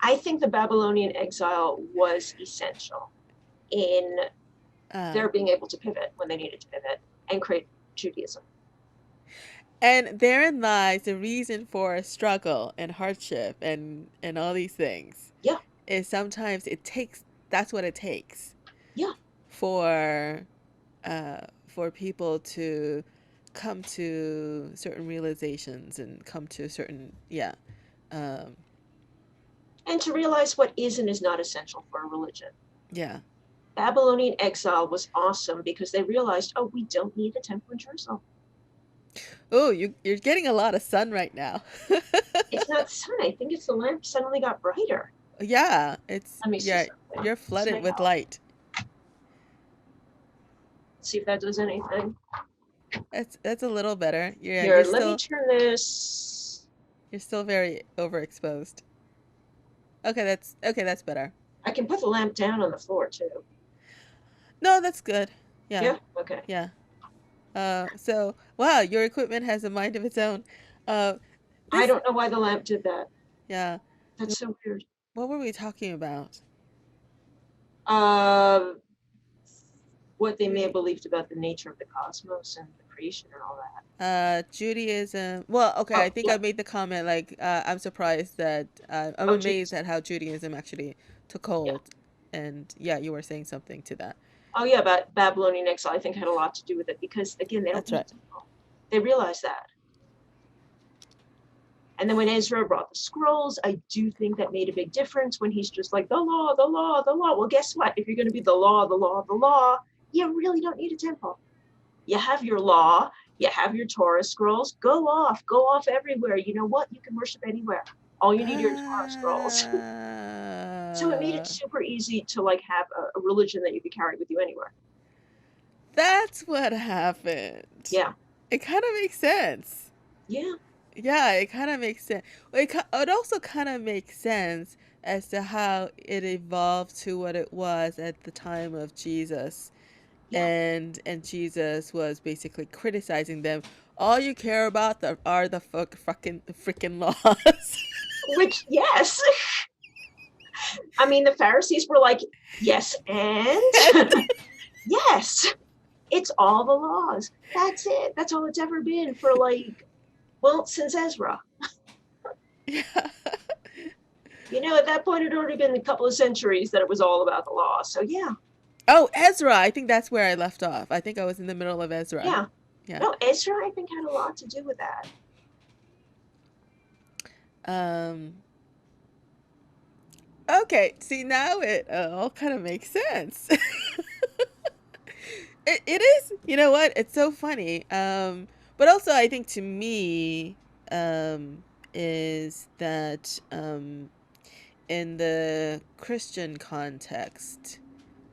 [SPEAKER 2] I think the Babylonian exile was essential in
[SPEAKER 1] Uh,
[SPEAKER 2] their being able to pivot when they needed to pivot and create Judaism.
[SPEAKER 1] and therein lies the reason for struggle and hardship and all these things.
[SPEAKER 2] Yeah,
[SPEAKER 1] Is sometimes it takes that's what it takes
[SPEAKER 2] yeah.
[SPEAKER 1] for for people to come to certain realizations and come to certain um,
[SPEAKER 2] And to realize what is and is not essential for a religion.
[SPEAKER 1] yeah.
[SPEAKER 2] Babylonian exile was awesome because they realized, oh, we don't need a temple in Jerusalem.
[SPEAKER 1] Oh, you're getting a lot of sun right now.
[SPEAKER 2] It's not the sun. I think it's the lamp suddenly got brighter.
[SPEAKER 1] Yeah, it's
[SPEAKER 2] Let me see
[SPEAKER 1] yeah,
[SPEAKER 2] something.
[SPEAKER 1] you're
[SPEAKER 2] This
[SPEAKER 1] flooded
[SPEAKER 2] might
[SPEAKER 1] with
[SPEAKER 2] help.
[SPEAKER 1] light.
[SPEAKER 2] See if that does anything.
[SPEAKER 1] That's a little better. Yeah,
[SPEAKER 2] Here, let me turn this.
[SPEAKER 1] you're still very overexposed. Okay, that's better.
[SPEAKER 2] I can put the lamp down on the floor too.
[SPEAKER 1] No, that's good. Yeah.
[SPEAKER 2] Yeah? Okay.
[SPEAKER 1] Yeah. So wow, your equipment has a mind of its own. Uh,
[SPEAKER 2] I
[SPEAKER 1] this
[SPEAKER 2] don't know why the lamp did that.
[SPEAKER 1] yeah.
[SPEAKER 2] That's so weird.
[SPEAKER 1] What were we talking about?
[SPEAKER 2] Uh, what they may have believed about the nature of the cosmos and the creation and all that.
[SPEAKER 1] Judaism. Well, okay, I
[SPEAKER 2] Oh,
[SPEAKER 1] think
[SPEAKER 2] yeah.
[SPEAKER 1] I made the comment like I'm surprised that I'm
[SPEAKER 2] Oh,
[SPEAKER 1] amazed
[SPEAKER 2] Judaism.
[SPEAKER 1] at how Judaism actually took
[SPEAKER 2] Yeah.
[SPEAKER 1] hold. And yeah, you were saying something to that.
[SPEAKER 2] Oh, yeah, but Babylonian exile, I think, had a lot to do with it because, again, they don't
[SPEAKER 1] That's
[SPEAKER 2] need
[SPEAKER 1] right.
[SPEAKER 2] to know. They realize that. And then when Ezra brought the scrolls, I do think that made a big difference when he's just like, the law, the law, the law. Well, guess what? If you're going to be the law, the law, the law, you really don't need a temple. You have your law, you have your Torah scrolls, go off everywhere. You know what? You can worship anywhere. All you need are your Torah scrolls. So it made it
[SPEAKER 1] Ah,
[SPEAKER 2] super easy to like have a religion that you could carry with you anywhere.
[SPEAKER 1] that's what happened.
[SPEAKER 2] Yeah.
[SPEAKER 1] It kind of makes sense.
[SPEAKER 2] Yeah.
[SPEAKER 1] Yeah, it kind of makes sense. It also kind of makes sense as to how it evolved to what it was at the time of Jesus.
[SPEAKER 2] Yeah.
[SPEAKER 1] And Jesus was basically criticizing them. All you care about are the fucking freaking laws.
[SPEAKER 2] Which, yes. I mean, the Pharisees were like, yes, and yes, it's all the laws. That's it. That's all it's ever been for like, well, since Ezra.
[SPEAKER 1] Yeah.
[SPEAKER 2] You know, at that point, it had already been a couple of centuries that it was all about the law. So, yeah,
[SPEAKER 1] Oh, Ezra. I think that's where I left off. I think I was in the middle of Ezra.
[SPEAKER 2] yeah.
[SPEAKER 1] Yeah.
[SPEAKER 2] No, Ezra, I think, had a lot to do with that.
[SPEAKER 1] Um. Okay. See, now it all kind of makes sense. It is. You know what? It's so funny. But also, I think to me, is that in the Christian context,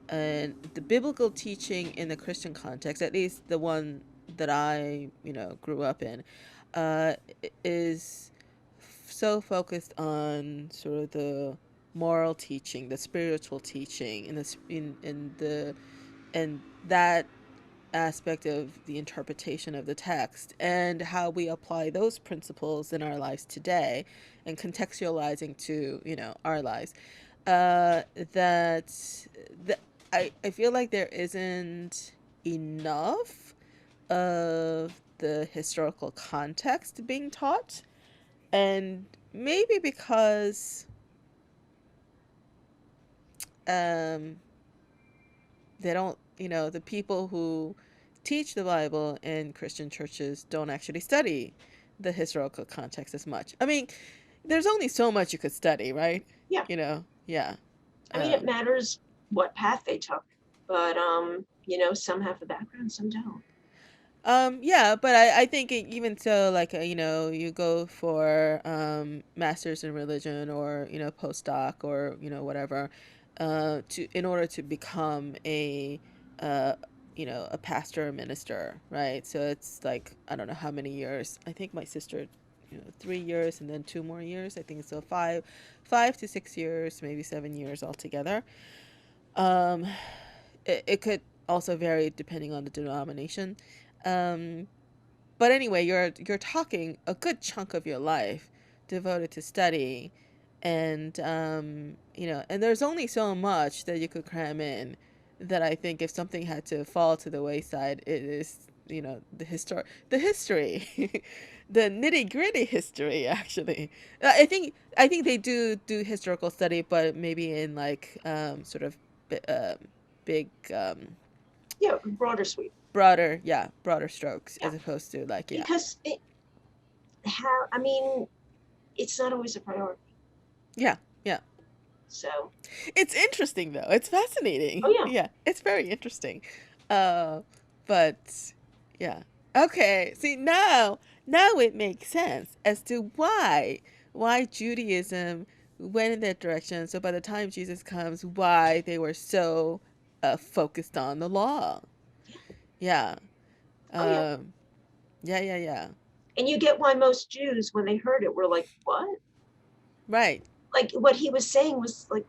[SPEAKER 1] and the biblical teaching in the Christian context, at least the one that I, grew up in, uh, is so focused on sort of the moral teaching, the spiritual teaching, and that aspect of the interpretation of the text and how we apply those principles in our lives today and contextualizing to our lives, that that I feel like there isn't enough of the historical context being taught, and maybe because um they don't, the people who teach the Bible in Christian churches don't actually study the historical context as much. I mean, there's only so much you could study, right?
[SPEAKER 2] Yeah.
[SPEAKER 1] Yeah.
[SPEAKER 2] I mean, it
[SPEAKER 1] Um,
[SPEAKER 2] matters what path they took, but, some have the background, some don't.
[SPEAKER 1] yeah, but I think even so, like, you go for masters in religion or, postdoc or, whatever, in order to become uh, a pastor or minister, right? So it's like, I don't know how many years. I think my sister, 3 years and then 2 more years. I think so, 5 to 6 years, maybe 7 years altogether. Um, it could also vary depending on the denomination. Um, but anyway, you're talking a good chunk of your life devoted to study, and and there's only so much that you could cram in. That I think if something had to fall to the wayside, it is the history, the nitty gritty history. Actually, I think they do historical study, but maybe in like sort of big
[SPEAKER 2] Yeah, broader sweep.
[SPEAKER 1] broader strokes
[SPEAKER 2] Yeah,
[SPEAKER 1] as opposed to like
[SPEAKER 2] because I mean, it's not always a priority.
[SPEAKER 1] yeah yeah.
[SPEAKER 2] So,
[SPEAKER 1] It's interesting though. It's
[SPEAKER 2] oh
[SPEAKER 1] fascinating.
[SPEAKER 2] yeah,
[SPEAKER 1] Yeah, it's very interesting. Uh, but yeah. Okay. See, now it makes sense as to why Judaism went in that direction. So by the time Jesus comes, why they were so focused on the law.
[SPEAKER 2] yeah,
[SPEAKER 1] Yeah.
[SPEAKER 2] oh yeah.
[SPEAKER 1] Um, yeah.
[SPEAKER 2] And you get why most Jews, when they heard it, were like, "What?"
[SPEAKER 1] Right.
[SPEAKER 2] Like what he was saying was like,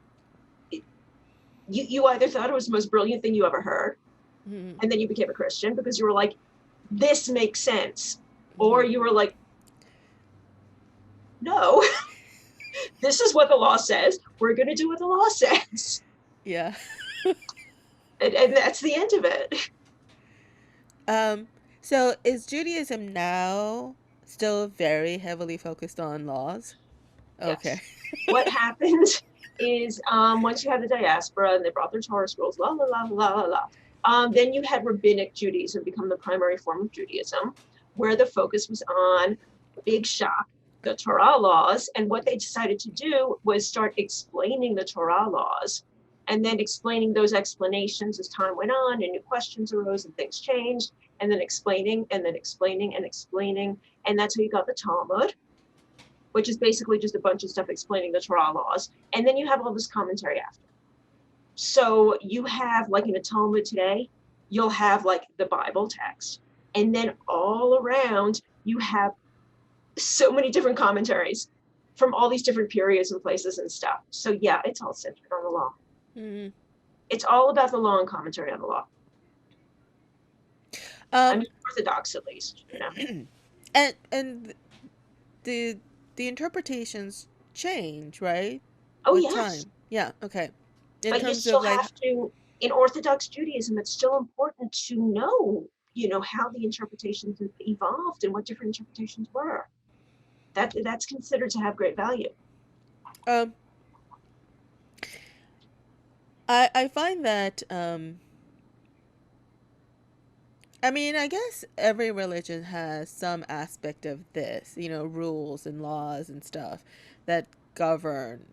[SPEAKER 2] you either thought it was the most brilliant thing you ever heard,
[SPEAKER 1] Mm-hmm.
[SPEAKER 2] and then you became a Christian because you were like, "This makes sense," or
[SPEAKER 1] Mm-hmm.
[SPEAKER 2] you were like, "No, this is what the law says. We're going to do what the law says."
[SPEAKER 1] Yeah.
[SPEAKER 2] and that's the end of it.
[SPEAKER 1] Um, so is Judaism now still very heavily focused on laws? Okay.
[SPEAKER 2] Yes. What happened is once you had the diaspora and they brought their Torah scrolls, la la la la la la. Then you had rabbinic Judaism become the primary form of Judaism, where the focus was on big shock, the Torah laws. And what they decided to do was start explaining the Torah laws and then explaining those explanations as time went on and new questions arose and things changed, and then explaining and then explaining and explaining. And that's how you got the Talmud, which is basically just a bunch of stuff explaining the Torah laws. And then you have all this commentary after. So you have, like in a Talmud today, you'll have like the Bible text. And then all around, you have so many different commentaries from all these different periods and places and stuff. So yeah, it's all centered on the law.
[SPEAKER 1] Mm.
[SPEAKER 2] It's all about the law and commentary on the law. I
[SPEAKER 1] Um,
[SPEAKER 2] mean, Orthodox at least, you know.
[SPEAKER 1] and the interpretations change, right?
[SPEAKER 2] Oh
[SPEAKER 1] With
[SPEAKER 2] yes,
[SPEAKER 1] time. Yeah, okay. In
[SPEAKER 2] but you
[SPEAKER 1] terms
[SPEAKER 2] still
[SPEAKER 1] of like
[SPEAKER 2] have to, in Orthodox Judaism, it's still important to know, you know, how the interpretations have evolved and what different interpretations were. That's considered to have great value.
[SPEAKER 1] um I find that I mean, I guess every religion has some aspect of this, you know, rules and laws and stuff that govern.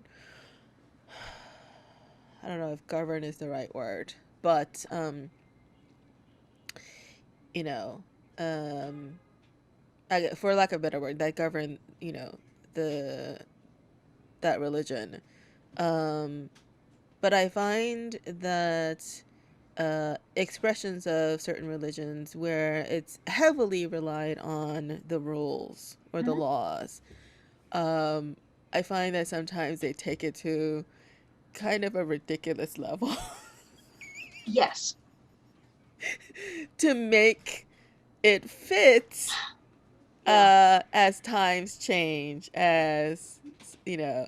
[SPEAKER 1] I don't know if govern is the right word, but you know, um for lack of a better word, that govern, you know, the that religion. Um but I find that expressions of certain religions where it's heavily relied on the rules or the
[SPEAKER 2] Mhm.
[SPEAKER 1] laws. Um, I find that sometimes they take it to kind of a ridiculous level
[SPEAKER 2] Yes.
[SPEAKER 1] to make it fit
[SPEAKER 2] Yeah.
[SPEAKER 1] as times change, as you know,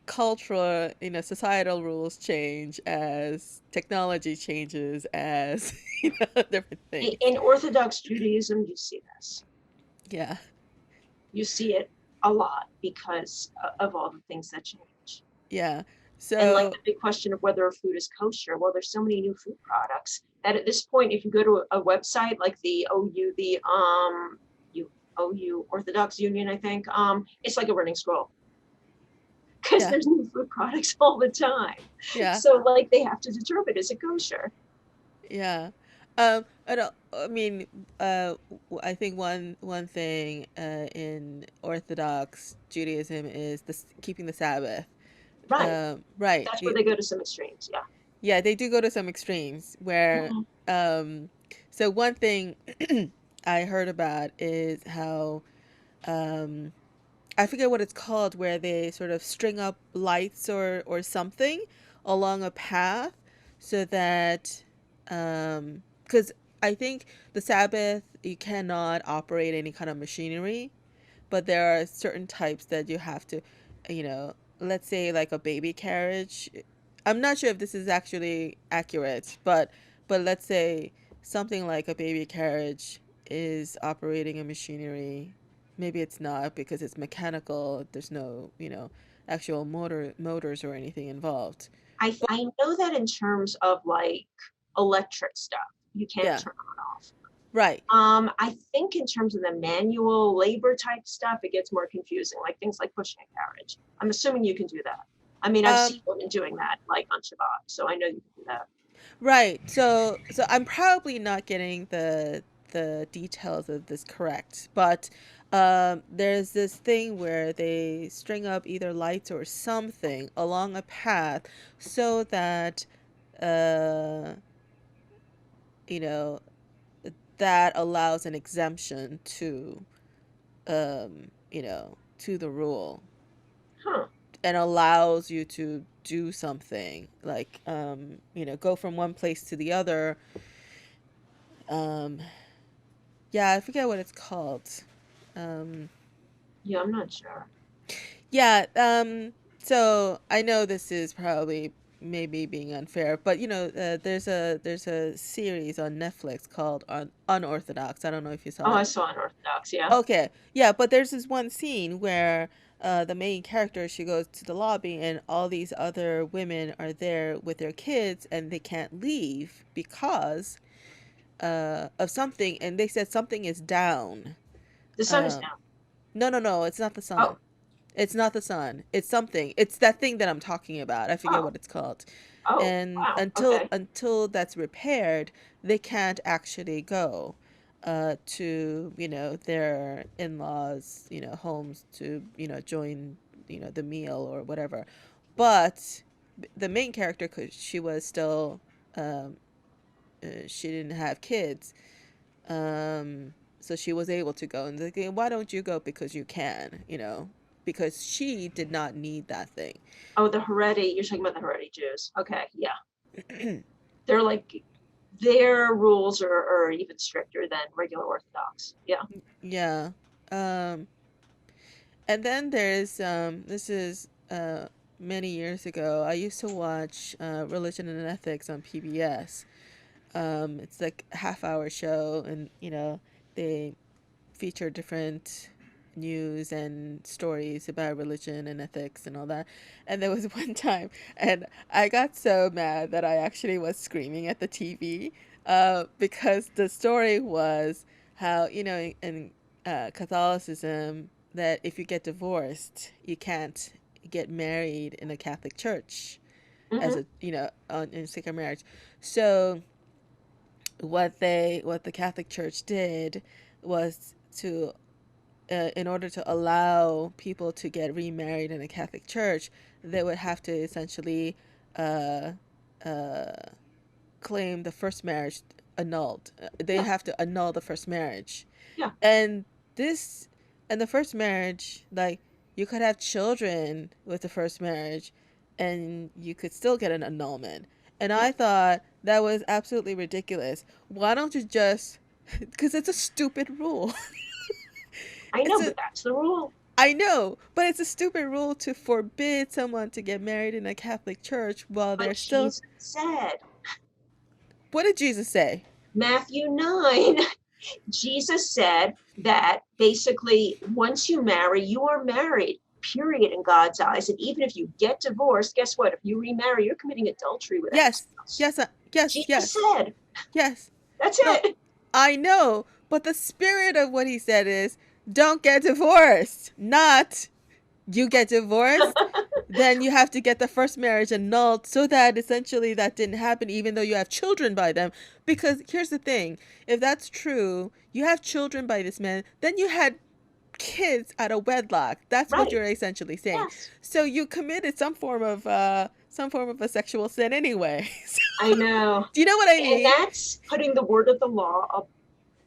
[SPEAKER 1] cultural, you know, societal rules change, as technology changes, as you know, different things.
[SPEAKER 2] In Orthodox Judaism, you see this.
[SPEAKER 1] Yeah,
[SPEAKER 2] You see it a lot because of all the things that change.
[SPEAKER 1] yeah.
[SPEAKER 2] And like
[SPEAKER 1] So
[SPEAKER 2] the big question of whether a food is kosher. Well, there's so many new food products that at this point, if you go to a website like the OU, the OU Orthodox Union, I think, it's like a running scroll because
[SPEAKER 1] yeah,
[SPEAKER 2] there's new food products all the time.
[SPEAKER 1] yeah,
[SPEAKER 2] So like they have to determine is it kosher?
[SPEAKER 1] yeah. I don't. I mean, I think one thing in Orthodox Judaism is this keeping the Sabbath.
[SPEAKER 2] Right.
[SPEAKER 1] Right.
[SPEAKER 2] That's where they go to some extremes. Yeah.
[SPEAKER 1] Yeah, they do go to some extremes where.
[SPEAKER 2] Mhm.
[SPEAKER 1] Um, so one thing I heard about is how I forget what it's called, where they sort of string up lights or something along a path so that because I think the Sabbath you cannot operate any kind of machinery, but there are certain types that you have to, you know, let's say like a baby carriage. I'm not sure if this is actually accurate, but let's say something like a baby carriage is operating a machinery. Maybe it's not because it's mechanical. There's no, you know, actual motors or anything involved. But
[SPEAKER 2] I know that in terms of like electric stuff, you can't
[SPEAKER 1] yeah,
[SPEAKER 2] turn on off.
[SPEAKER 1] right.
[SPEAKER 2] I think in terms of the manual labor type stuff, it gets more confusing, like things like pushing a carriage. I'm assuming you can do that. I mean, I've seen
[SPEAKER 1] Um,
[SPEAKER 2] women doing that, like on Shabbat, so I know you can do that.
[SPEAKER 1] Right. So I'm probably not getting the details of this correct, but there's this thing where they string up either lights or something along a path so that uh you know that allows an exemption to you know to the rule
[SPEAKER 2] Huh.
[SPEAKER 1] and allows you to do something like you know go from one place to the other. um Yeah, I forget what it's called. Um,
[SPEAKER 2] Yeah, I'm not sure.
[SPEAKER 1] yeah, so I know this is probably maybe being unfair, but there's a series on Netflix called Unorthodox. I don't know if you
[SPEAKER 2] Oh,
[SPEAKER 1] saw
[SPEAKER 2] I
[SPEAKER 1] it.
[SPEAKER 2] saw Unorthodox. Yeah.
[SPEAKER 1] Okay, yeah, but there's this one scene where the main character, she goes to the lobby and all these other women are there with their kids and they can't leave because of something, and they said something is down.
[SPEAKER 2] The sun is
[SPEAKER 1] Um,
[SPEAKER 2] down.
[SPEAKER 1] no, no, no, it's not the
[SPEAKER 2] Oh,
[SPEAKER 1] sun. It's not the sun. It's something. It's that thing that I'm talking about. I forget
[SPEAKER 2] oh,
[SPEAKER 1] what it's called.
[SPEAKER 2] oh,
[SPEAKER 1] And
[SPEAKER 2] wow.
[SPEAKER 1] until
[SPEAKER 2] Okay.
[SPEAKER 1] until that's repaired, they can't actually go to, their in-laws, homes to, join, the meal or whatever. But the main character, cuz she was still um she didn't have kids. So she was able to go, and they're like, why don't you go? Because you can, because she did not need that thing.
[SPEAKER 2] Oh, the Haredi. You're talking about the Haredi Jews. Okay. Yeah. They're like, their rules are even stricter than regular Orthodox. Yeah.
[SPEAKER 1] Yeah. Um, and then there's this is many years ago. I used to watch Religion and Ethics on PBS. It's like a half-hour show, and they feature different news and stories about religion and ethics and all that. And there was one time, and I got so mad that I actually was screaming at the TV because the story was how, in Catholicism, that if you get divorced, you can't get married in a Catholic church as
[SPEAKER 2] Mm-hmm.
[SPEAKER 1] in sacred marriage. So what the Catholic Church did was to in order to allow people to get remarried in a Catholic church, they would have to essentially uh, uh, claim the first marriage annulled. They
[SPEAKER 2] Yeah.
[SPEAKER 1] have to annul the first marriage.
[SPEAKER 2] Yeah.
[SPEAKER 1] And this, and the first marriage, like, you could have children with the first marriage and you could still get an annulment. And
[SPEAKER 2] Yeah.
[SPEAKER 1] I thought that was absolutely ridiculous. Why don't you just, because it's a stupid rule.
[SPEAKER 2] I
[SPEAKER 1] It's
[SPEAKER 2] know,
[SPEAKER 1] a
[SPEAKER 2] but that's the rule.
[SPEAKER 1] I know, but it's a stupid rule to forbid someone to get married in a Catholic church while
[SPEAKER 2] But
[SPEAKER 1] they're still.
[SPEAKER 2] Jesus said,
[SPEAKER 1] What did Jesus say?
[SPEAKER 2] Matthew 9, Jesus said that basically once you marry, you are married, period, in God's eyes. And even if you get divorced, guess what? If you remarry, you're committing adultery with that
[SPEAKER 1] Yes,
[SPEAKER 2] spouse.
[SPEAKER 1] yes, yes,
[SPEAKER 2] Jesus
[SPEAKER 1] yes,
[SPEAKER 2] said,
[SPEAKER 1] yes.
[SPEAKER 2] that's
[SPEAKER 1] No,
[SPEAKER 2] it.
[SPEAKER 1] I know, but the spirit of what he said is don't get divorced, not you get divorced, then you have to get the first marriage annulled so that essentially that didn't happen, even though you have children by them. Because here's the thing, if that's true, you have children by this man, then you had kids out of wedlock. That's what
[SPEAKER 2] Right.
[SPEAKER 1] you're essentially saying.
[SPEAKER 2] Yes.
[SPEAKER 1] So you committed some form of a sexual sin anyway.
[SPEAKER 2] I know.
[SPEAKER 1] Do you know what I
[SPEAKER 2] And
[SPEAKER 1] mean?
[SPEAKER 2] that's putting the word of the law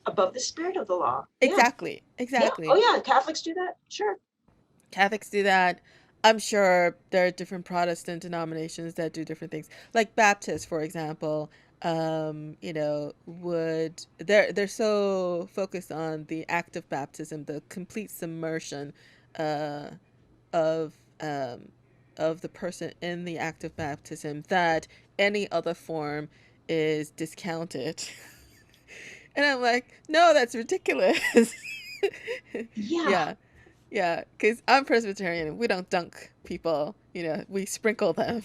[SPEAKER 2] above the spirit of the law. Yeah.
[SPEAKER 1] Exactly.
[SPEAKER 2] Yeah. Oh,
[SPEAKER 1] Exactly.
[SPEAKER 2] yeah. Catholics do that. Sure.
[SPEAKER 1] Catholics do that. I'm sure there are different Protestant denominations that do different things. Like Baptists, for example, they're so focused on the act of baptism, the complete submersion uh, of of the person in the act of baptism, that any other form is discounted. And I'm like, no, that's ridiculous.
[SPEAKER 2] Yeah.
[SPEAKER 1] Yeah. Yeah, because I'm Presbyterian. We don't dunk people. We sprinkle them.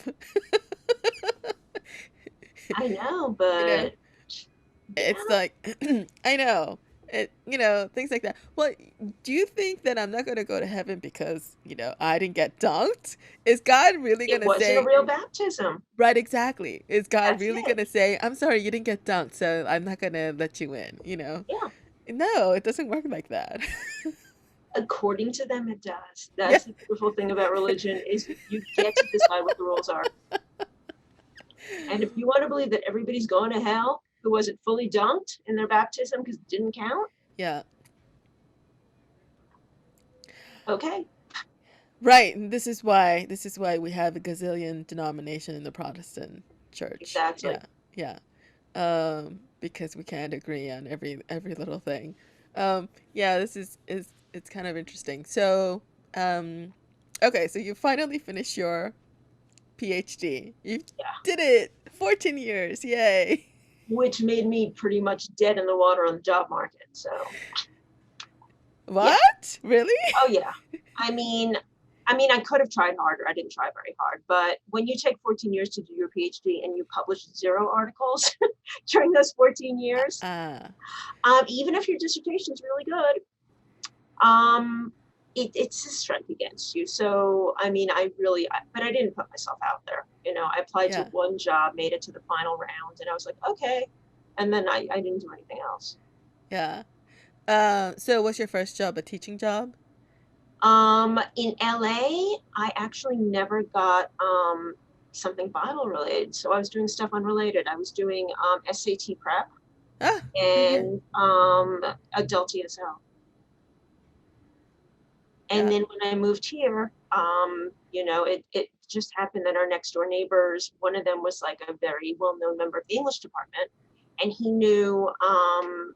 [SPEAKER 2] I know,
[SPEAKER 1] you know,
[SPEAKER 2] but
[SPEAKER 1] it's
[SPEAKER 2] yeah,
[SPEAKER 1] like, I know. Things like that. Well, do you think that I'm not going to go to heaven because, I didn't get dunked? Is God really going
[SPEAKER 2] it
[SPEAKER 1] to
[SPEAKER 2] wasn't a
[SPEAKER 1] say,
[SPEAKER 2] real baptism.
[SPEAKER 1] right, exactly. Is God
[SPEAKER 2] That's
[SPEAKER 1] really going
[SPEAKER 2] it.
[SPEAKER 1] to say, I'm sorry, you didn't get dunked, so I'm not going to let you in?
[SPEAKER 2] Yeah.
[SPEAKER 1] No, it doesn't work like that.
[SPEAKER 2] According to them, it does.
[SPEAKER 1] Yeah.
[SPEAKER 2] That's the beautiful thing about religion is you get to decide what the rules are. And if you want to believe that everybody's going to hell who wasn't fully dunked in their baptism because it didn't count,
[SPEAKER 1] Yeah.
[SPEAKER 2] okay.
[SPEAKER 1] Right, and this is why we have a gazillion denomination in the Protestant church.
[SPEAKER 2] Exactly.
[SPEAKER 1] Yeah, yeah. Because we can't agree on every little thing. Yeah, this is it's kind of interesting. So, okay, so you finally finished your PhD. You
[SPEAKER 2] Yeah,
[SPEAKER 1] did it. 14 years. Yay.
[SPEAKER 2] which made me pretty much dead in the water on the job market. So yeah.
[SPEAKER 1] What? Really?
[SPEAKER 2] Oh yeah. I mean, I could have tried harder. I didn't try very hard. But when you take 14 years to do your PhD and you publish 0 articles during those 14 years,
[SPEAKER 1] Uh,
[SPEAKER 2] even if your dissertation is really good, um, it's a strike against you. So, but I didn't put myself out there. I applied to
[SPEAKER 1] yeah.
[SPEAKER 2] one job, made it to the final round, and I was like, okay. And then I didn't do anything else.
[SPEAKER 1] Yeah. So what's your first job? A teaching job?
[SPEAKER 2] In LA, I actually never got something Bible related. So I was doing stuff unrelated. I was doing SAT prep
[SPEAKER 1] Ah, okay.
[SPEAKER 2] and adult ESL. And
[SPEAKER 1] Yeah.
[SPEAKER 2] then when I moved here, it just happened that our next door neighbors, one of them was like a very well-known member of the English department, and he knew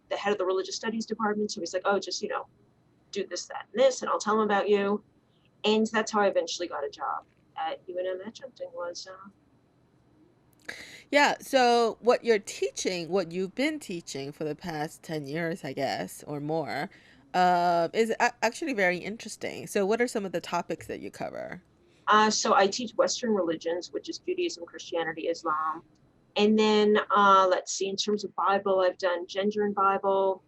[SPEAKER 2] the head of the religious studies department. So he's like, oh, just, do this, that, and this, and I'll tell him about you. And that's how I eventually got a job at UNM Adjuncting was,
[SPEAKER 1] Yeah, so what you're teaching, what you've been teaching for the past 10 years, I guess, or more, is actually very interesting. So what are some of the topics that you cover?
[SPEAKER 2] so I teach Western religions, which is Judaism, Christianity, Islam. And then let's see, in terms of Bible, I've done gender in Bible,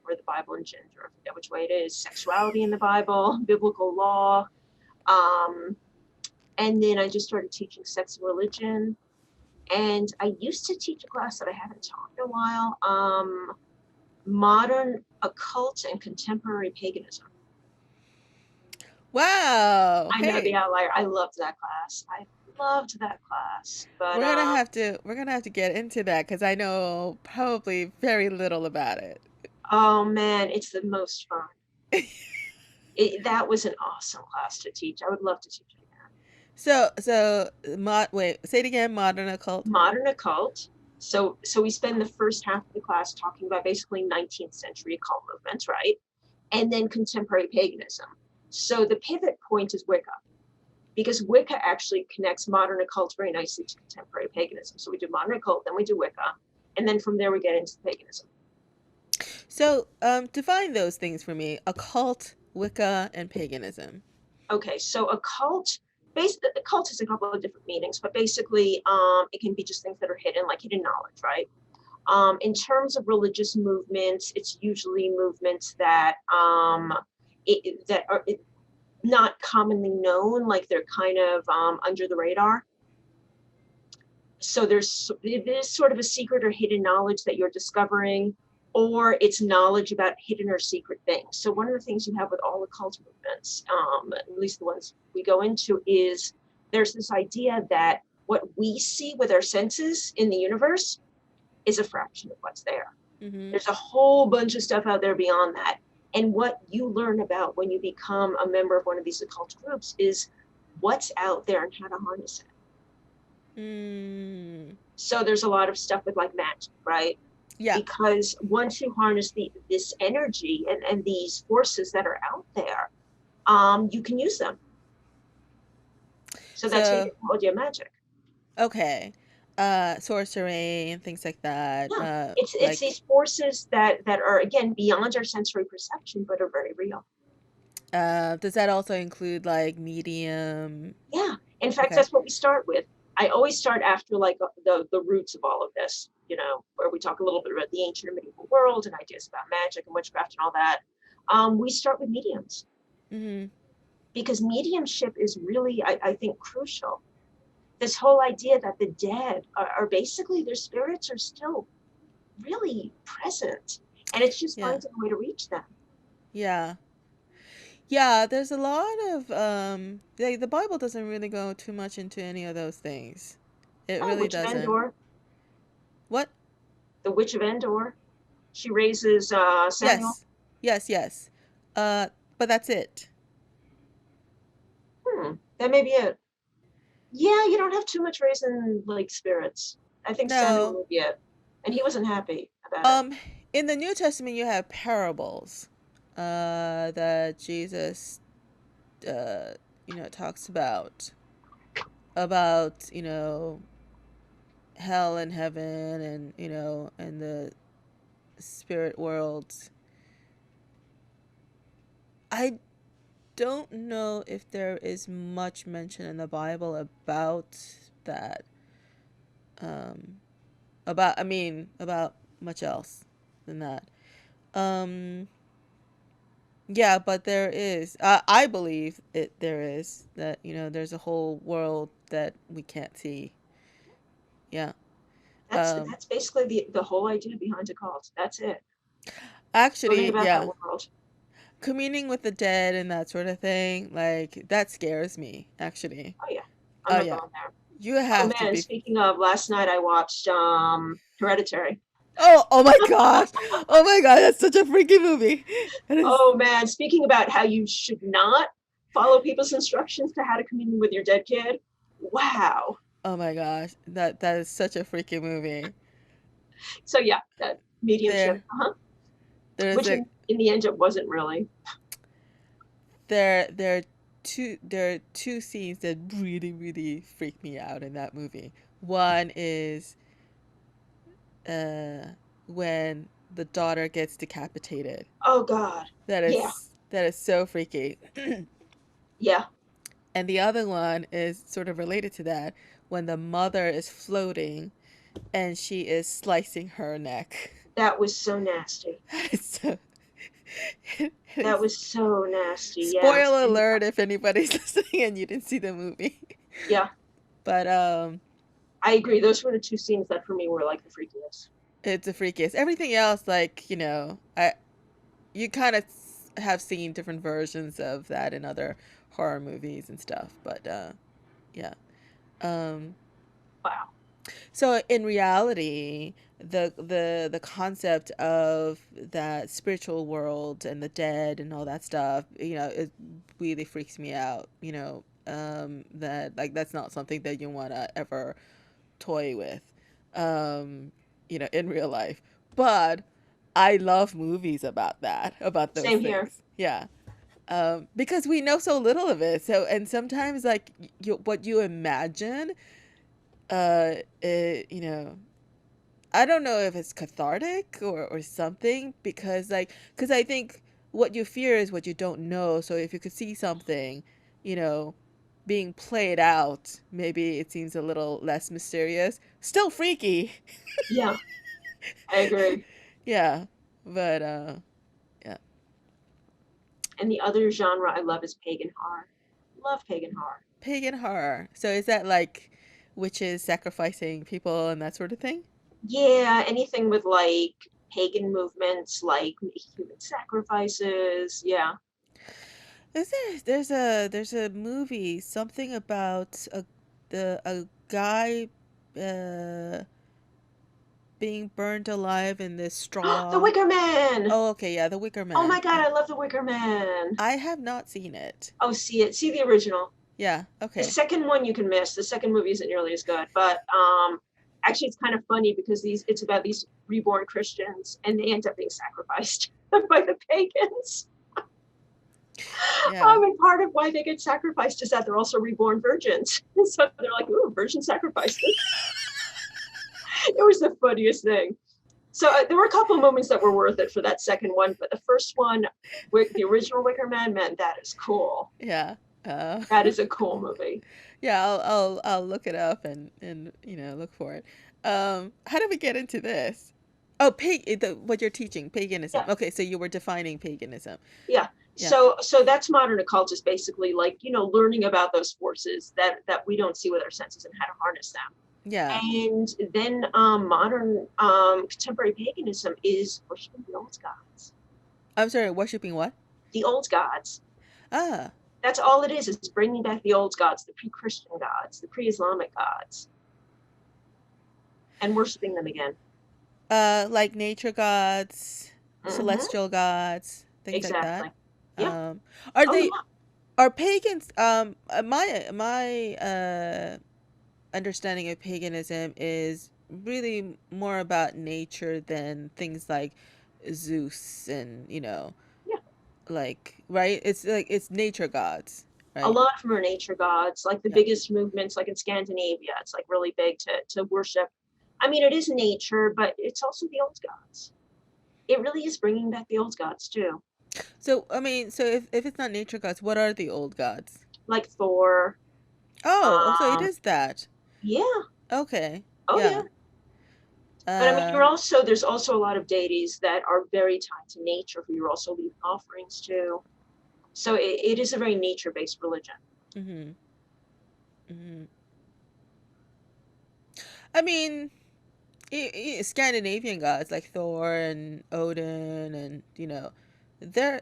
[SPEAKER 2] or the Bible and gender, I forget which way it is, sexuality in the Bible, biblical law. Um, and then I just started teaching sex and religion. And I used to teach a class that I haven't taught in a while, modern occult and contemporary paganism.
[SPEAKER 1] Wow.
[SPEAKER 2] I know, the
[SPEAKER 1] Hey,
[SPEAKER 2] outlier. I loved that class. I loved that class. But
[SPEAKER 1] we're gonna have to get into that because I know probably very little about it.
[SPEAKER 2] oh man, it's the most fun. That was an awesome class to teach. I would love to teach it again.
[SPEAKER 1] Wait, say it again, modern occult.
[SPEAKER 2] Modern occult. So we spend the first half of the class talking about basically 19th century occult movements, right? And then contemporary paganism. So the pivot point is Wicca, because Wicca actually connects modern occult very nicely to contemporary paganism. So we do modern occult, then we do Wicca, and then from there we get into paganism.
[SPEAKER 1] So, define those things for me: occult, Wicca, and paganism.
[SPEAKER 2] Okay, so the cult has a couple of different meanings, but basically, it can be just things that are hidden, like hidden knowledge, right? In terms of religious movements, it's usually movements that that are not commonly known, like they're kind of under the radar. So it is sort of a secret or hidden knowledge that you're discovering, or it's knowledge about hidden or secret things. So one of the things you have with all occult movements, at least the ones we go into, is there's this idea that what we see with our senses in the universe is a fraction of what's there.
[SPEAKER 1] Mm-hmm.
[SPEAKER 2] There's a whole bunch of stuff out there beyond that. And what you learn about when you become a member of one of these occult groups is what's out there and how to harness it.
[SPEAKER 1] Mm.
[SPEAKER 2] So there's a lot of stuff with like magic, right?
[SPEAKER 1] Yeah.
[SPEAKER 2] Because once you harness this energy and these forces that are out there, you can use them. So that's what
[SPEAKER 1] So,
[SPEAKER 2] you call your magic.
[SPEAKER 1] okay. Sorcery and things like that.
[SPEAKER 2] Yeah, it's
[SPEAKER 1] Like,
[SPEAKER 2] these forces that are again beyond our sensory perception, but are very real.
[SPEAKER 1] does that also include like medium?
[SPEAKER 2] Yeah, in fact,
[SPEAKER 1] Okay.
[SPEAKER 2] that's what we start with. I always start after like the roots of all of this, where we talk a little bit about the ancient and medieval world and ideas about magic and witchcraft and all that. We start with mediums
[SPEAKER 1] Mm-hmm.
[SPEAKER 2] because mediumship is really, I think, crucial. This whole idea that the dead are basically, their spirits are still really present, and it's just
[SPEAKER 1] Yeah.
[SPEAKER 2] finding a way to reach them.
[SPEAKER 1] Yeah. Yeah, there's a lot of the Bible doesn't really go too much into any of those things. It
[SPEAKER 2] Oh,
[SPEAKER 1] really
[SPEAKER 2] Witch of
[SPEAKER 1] doesn't.
[SPEAKER 2] Endor,
[SPEAKER 1] What?
[SPEAKER 2] the Witch of Endor, she raises Samuel.
[SPEAKER 1] Yes. Yes, yes. Uh, but that's it.
[SPEAKER 2] That may be it. Yeah, you don't have too much raising like spirits. I think Samuel
[SPEAKER 1] No.
[SPEAKER 2] would be it, and he wasn't happy about it.
[SPEAKER 1] Um, in the New Testament you have parables that Jesus talks about. about, hell and heaven and, and the spirit worlds. I don't know if there is much mention in the Bible about that. Um, about much else than that. Um, yeah, but there is. I believe there is that, there's a whole world that we can't see. Yeah. Um,
[SPEAKER 2] That's basically the whole idea behind a cult. That's it. Learning
[SPEAKER 1] actually,
[SPEAKER 2] about that
[SPEAKER 1] yeah.
[SPEAKER 2] world.
[SPEAKER 1] Communing with the dead and that sort of thing, like, that scares me, actually.
[SPEAKER 2] Oh yeah, I'm
[SPEAKER 1] Oh,
[SPEAKER 2] not
[SPEAKER 1] yeah.
[SPEAKER 2] going there.
[SPEAKER 1] You
[SPEAKER 2] Oh
[SPEAKER 1] have to
[SPEAKER 2] man,
[SPEAKER 1] be.
[SPEAKER 2] speaking of, last night I watched Hereditary.
[SPEAKER 1] Oh my gosh. Oh my god, that's such a freaky movie. It is.
[SPEAKER 2] Oh man, speaking about how you should not follow people's instructions to how to commune with your dead kid. Wow.
[SPEAKER 1] Oh my gosh, that is such a freaky movie.
[SPEAKER 2] So yeah, that mediumship,
[SPEAKER 1] There there's
[SPEAKER 2] which
[SPEAKER 1] a
[SPEAKER 2] in the end it wasn't really.
[SPEAKER 1] there are two scenes that really really freak me out in that movie. One is uh when the daughter gets decapitated.
[SPEAKER 2] Oh God. Yeah,
[SPEAKER 1] That is so freaky.
[SPEAKER 2] yeah,
[SPEAKER 1] And the other one is sort of related to that, when the mother is floating and she is slicing her neck.
[SPEAKER 2] that was so nasty.
[SPEAKER 1] So, it
[SPEAKER 2] That
[SPEAKER 1] is,
[SPEAKER 2] was so nasty. Yes,
[SPEAKER 1] spoiler
[SPEAKER 2] and
[SPEAKER 1] alert if anybody's listening and you didn't see the movie.
[SPEAKER 2] yeah,
[SPEAKER 1] But
[SPEAKER 2] I agree. Those were the two scenes that for me were like the freakiest.
[SPEAKER 1] it's a freakiest. Everything else, like, I you kind of have seen different versions of that in other horror movies and stuff. But yeah. Um,
[SPEAKER 2] Wow.
[SPEAKER 1] so in reality, the concept of that spiritual world and the dead and all that stuff, it really freaks me out. That, like, that's not something that you want to ever toy with, in real life. But I love movies about that, about those
[SPEAKER 2] Same here.
[SPEAKER 1] things. Yeah. Because we know so little of it. So, and sometimes, like, what you imagine, it, I don't know if it's cathartic or something, because I think what you fear is what you don't know. So if you could see something, you know, being played out, maybe it seems a little less mysterious. Still freaky.
[SPEAKER 2] Yeah, I agree.
[SPEAKER 1] Yeah. But yeah.
[SPEAKER 2] And the other genre I love is pagan horror. Love pagan horror.
[SPEAKER 1] Pagan horror. So is that like witches sacrificing people and that sort of thing?
[SPEAKER 2] Yeah, anything with like pagan movements, like human sacrifices. Yeah.
[SPEAKER 1] There's a movie, something about a guy uh being burned alive in this
[SPEAKER 2] The
[SPEAKER 1] straw.
[SPEAKER 2] Wicker Man.
[SPEAKER 1] Oh, okay, yeah, The Wicker
[SPEAKER 2] Oh
[SPEAKER 1] Man.
[SPEAKER 2] my God, I love The Wicker Man.
[SPEAKER 1] I have not seen it.
[SPEAKER 2] Oh, see it. See the original.
[SPEAKER 1] Yeah,
[SPEAKER 2] The
[SPEAKER 1] okay.
[SPEAKER 2] second one you can miss. The second movie isn't nearly as good, but actually it's kind of funny because it's about these reborn Christians and they end up being sacrificed by the pagans.
[SPEAKER 1] Yeah.
[SPEAKER 2] And part of why they get sacrificed is that they're also reborn virgins. So they're like, ooh, virgin sacrifices. It was the funniest thing. So there were a couple of moments that were worth it for that second one, but the first one, with the original Wicker Man, man, that is cool.
[SPEAKER 1] Yeah.
[SPEAKER 2] That is a cool movie.
[SPEAKER 1] Yeah, I'll look it up and look for it. How did we get into this? Oh, what you're teaching, paganism.
[SPEAKER 2] Yeah,
[SPEAKER 1] Okay, so you were defining paganism.
[SPEAKER 2] yeah.
[SPEAKER 1] Yeah.
[SPEAKER 2] So that's modern occultist, basically, like, learning about those forces that we don't see with our senses and how to harness them.
[SPEAKER 1] Yeah.
[SPEAKER 2] And then modern contemporary paganism is worshiping the old gods.
[SPEAKER 1] I'm sorry, worshiping what?
[SPEAKER 2] The old gods.
[SPEAKER 1] Ah.
[SPEAKER 2] That's all it is bringing back the old gods, the pre-Christian gods, the pre-Islamic gods, and worshiping them again.
[SPEAKER 1] Like nature gods,
[SPEAKER 2] Mm-hmm.
[SPEAKER 1] celestial gods, things like that.
[SPEAKER 2] Exactly. Yeah.
[SPEAKER 1] Um, are
[SPEAKER 2] Oh
[SPEAKER 1] they
[SPEAKER 2] yeah.
[SPEAKER 1] are pagans? My understanding of paganism is really more about nature than things like Zeus and
[SPEAKER 2] Yeah.
[SPEAKER 1] like, right. It's like it's nature gods.
[SPEAKER 2] A
[SPEAKER 1] right?
[SPEAKER 2] lot of them are nature gods, like the
[SPEAKER 1] Yeah.
[SPEAKER 2] biggest movements, like in Scandinavia, it's like really big to worship. I mean, it is nature, but it's also the old gods. It really is bringing back the old gods too,
[SPEAKER 1] So I mean, so if it's not nature gods, what are the old gods?
[SPEAKER 2] like Thor.
[SPEAKER 1] Oh, so it
[SPEAKER 2] Um,
[SPEAKER 1] is that.
[SPEAKER 2] yeah,
[SPEAKER 1] Okay.
[SPEAKER 2] oh yeah.
[SPEAKER 1] Yeah.
[SPEAKER 2] But I mean,
[SPEAKER 1] Um.
[SPEAKER 2] there's also a lot of deities that are very tied to nature who you're also leaving offerings to. So it is a very nature-based religion.
[SPEAKER 1] Mhm. Mhm. I mean, Scandinavian gods like Thor and Odin, and they're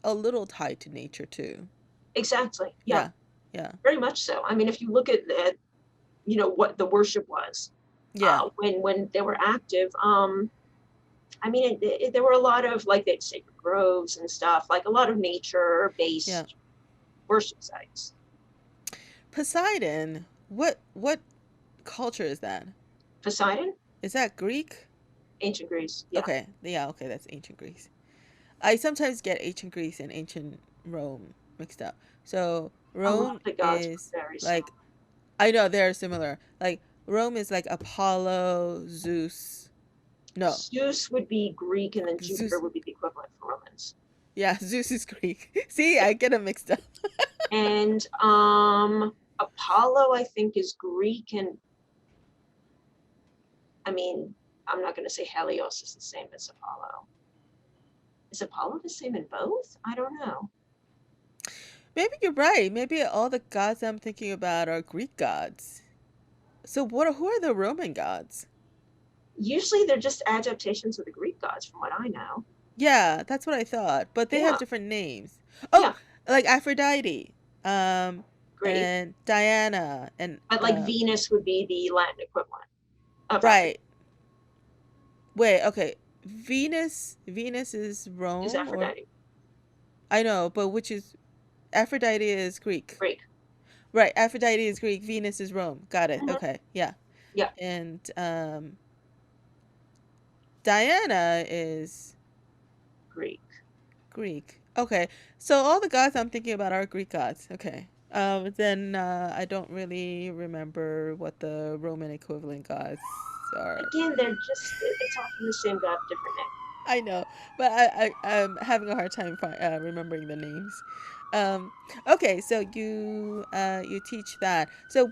[SPEAKER 1] a little tied to nature too.
[SPEAKER 2] Exactly. Yeah,
[SPEAKER 1] Yeah. Yeah.
[SPEAKER 2] very much so. I mean, if you look at what the worship was
[SPEAKER 1] Yeah.
[SPEAKER 2] when they were active, I mean, there were a lot of like they had sacred groves and stuff, like a lot of
[SPEAKER 1] Yeah.
[SPEAKER 2] nature-based worship sites.
[SPEAKER 1] Poseidon. What culture is that?
[SPEAKER 2] Poseidon,
[SPEAKER 1] Is that Greek?
[SPEAKER 2] ancient Greece. Yeah.
[SPEAKER 1] Okay. Yeah. Okay. That's ancient Greece. I sometimes get ancient Greece and ancient Rome mixed up. So
[SPEAKER 2] A lot
[SPEAKER 1] Rome
[SPEAKER 2] of the gods
[SPEAKER 1] is
[SPEAKER 2] were very similar.
[SPEAKER 1] like, I know they're similar. Like Rome is like Apollo, Zeus. No,
[SPEAKER 2] Zeus would be Greek, and then Jupiter
[SPEAKER 1] Zeus.
[SPEAKER 2] would be the equivalent for Romans.
[SPEAKER 1] Yeah, Zeus is Greek. See,
[SPEAKER 2] Yeah.
[SPEAKER 1] I get them mixed up.
[SPEAKER 2] And Apollo, I think, is Greek, and I mean, I'm not going to say Helios is the same as Apollo. Is Apollo the same in both? I don't know.
[SPEAKER 1] Maybe you're right. Maybe all the gods I'm thinking about are Greek gods. So who are the Roman gods?
[SPEAKER 2] Usually they're just adaptations of the Greek gods, from what I know.
[SPEAKER 1] Yeah, that's what I thought. But they have
[SPEAKER 2] Yeah,
[SPEAKER 1] different names. Oh,
[SPEAKER 2] yeah,
[SPEAKER 1] like Aphrodite, um,
[SPEAKER 2] Greek.
[SPEAKER 1] and Diana, and
[SPEAKER 2] But like Venus would be the Latin equivalent of Aphrodite.
[SPEAKER 1] right. Wait, okay. Venus is
[SPEAKER 2] Is
[SPEAKER 1] Rome, or
[SPEAKER 2] Aphrodite
[SPEAKER 1] I know, but which is Aphrodite is Greek.
[SPEAKER 2] Greek?
[SPEAKER 1] Right, Aphrodite is Greek, Venus is Rome. Got it.
[SPEAKER 2] Hmm.
[SPEAKER 1] Okay. Yeah.
[SPEAKER 2] Yeah,
[SPEAKER 1] And Diana is
[SPEAKER 2] Greek.
[SPEAKER 1] Greek. Okay. So all the gods I'm thinking about are Greek gods. Okay. Then I don't really remember what the Roman equivalent gods are.
[SPEAKER 2] Again, it's often the same god, different name.
[SPEAKER 1] I know, but I'm having a hard time remembering the names. Um, okay, so you teach that. So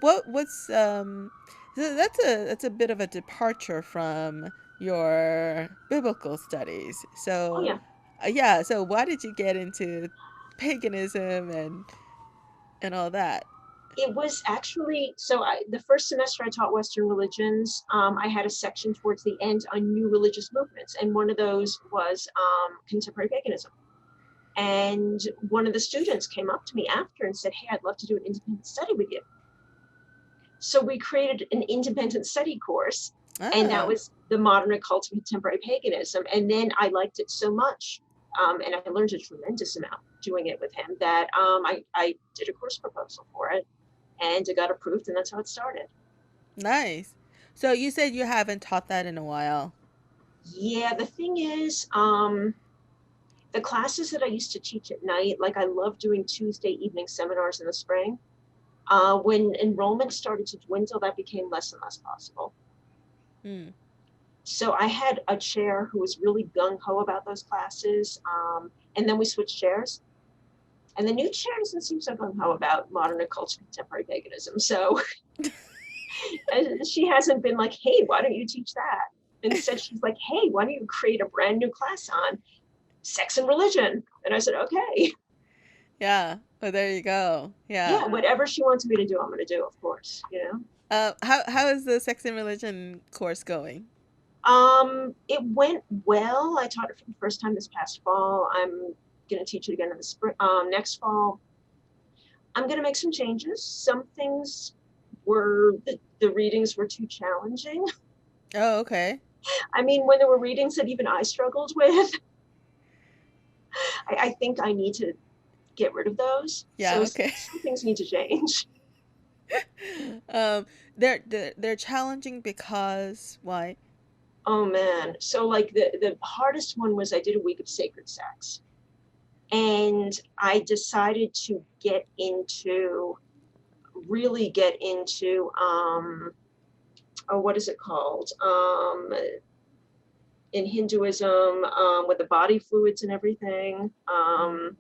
[SPEAKER 1] so that's a bit of a departure from your biblical studies.
[SPEAKER 2] Oh
[SPEAKER 1] So
[SPEAKER 2] yeah.
[SPEAKER 1] yeah, so why did you get into paganism and all that?
[SPEAKER 2] It was actually the first semester I taught Western religions. I had a section towards the end on new religious movements, and one of those was contemporary paganism. And one of the students came up to me after and said, "Hey, I'd love to do an independent study with you." So we created an independent study course, and that
[SPEAKER 1] Ah,
[SPEAKER 2] was the modern occult of contemporary paganism. And then I liked it so much, and I learned a tremendous amount doing it with him that I did a course proposal for it, and it got approved, and that's how it started.
[SPEAKER 1] nice. So you said you haven't taught that in a while.
[SPEAKER 2] Yeah, the thing is, the classes that I used to teach at night, like I love doing Tuesday evening seminars in the spring. When enrollment started to dwindle, that became less and less possible.
[SPEAKER 1] Hmm.
[SPEAKER 2] So I had a chair who was really gung ho about those classes, and then we switched chairs. And the new chair doesn't seem so gung ho about modern occult contemporary paganism. So she hasn't been like, "Hey, why don't you teach that?" Instead, she's like, "Hey, why don't you create a brand new class on sex and religion?" And I said, "Okay."
[SPEAKER 1] Yeah. Oh, there you go.
[SPEAKER 2] Yeah,
[SPEAKER 1] Yeah.
[SPEAKER 2] whatever she wants me to do, I'm going to do, of course, you know?
[SPEAKER 1] How is the sex and religion course going?
[SPEAKER 2] It went well. I taught it for the first time this past fall. I'm going to teach it again in the spring, next fall. I'm going to make some changes. Some things the readings were too challenging.
[SPEAKER 1] Oh, okay.
[SPEAKER 2] I mean, when there were readings that even I struggled with, I think I need to get rid of those.
[SPEAKER 1] Yeah,
[SPEAKER 2] So
[SPEAKER 1] okay.
[SPEAKER 2] some things need to change.
[SPEAKER 1] um, they're challenging because why?
[SPEAKER 2] Oh man. So like the hardest one was I did a week of sacred sex. And I decided to really get into, oh, what is it called? In Hinduism, with the body fluids and everything.
[SPEAKER 1] Mm.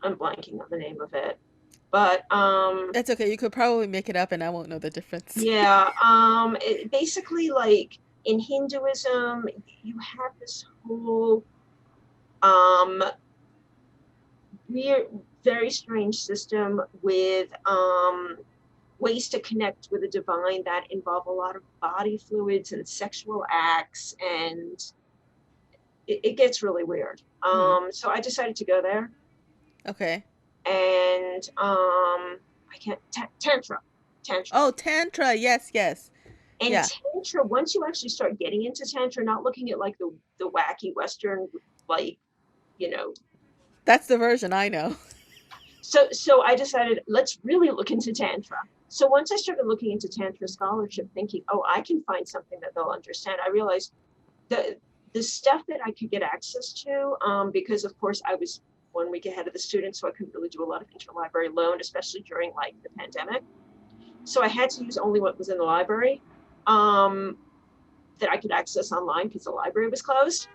[SPEAKER 2] I'm blanking on the name of it, but
[SPEAKER 1] It's okay. You could probably make it up, and I won't know the difference.
[SPEAKER 2] yeah, basically, like in Hinduism, you have this whole um, weird, very strange system with ways to connect with the divine that involve a lot of body fluids and sexual acts, and it gets really weird.
[SPEAKER 1] Hmm.
[SPEAKER 2] So I decided to go there,
[SPEAKER 1] Okay.
[SPEAKER 2] and I can't tantra.
[SPEAKER 1] Oh, tantra. Yes, yes.
[SPEAKER 2] And
[SPEAKER 1] Yeah.
[SPEAKER 2] tantra, once you actually start getting into tantra, not looking at like the wacky Western, like, you know,
[SPEAKER 1] That's the version I know.
[SPEAKER 2] so I decided let's really look into tantra. So once I started looking into tantra scholarship, thinking, oh, I can find something that they'll understand, I realized the the stuff that I could get access to, because of course I was 1 week ahead of the students, so I couldn't really do a lot of interlibrary loan, especially during like the pandemic. So I had to use only what was in the library, um, that I could access online because the library was closed.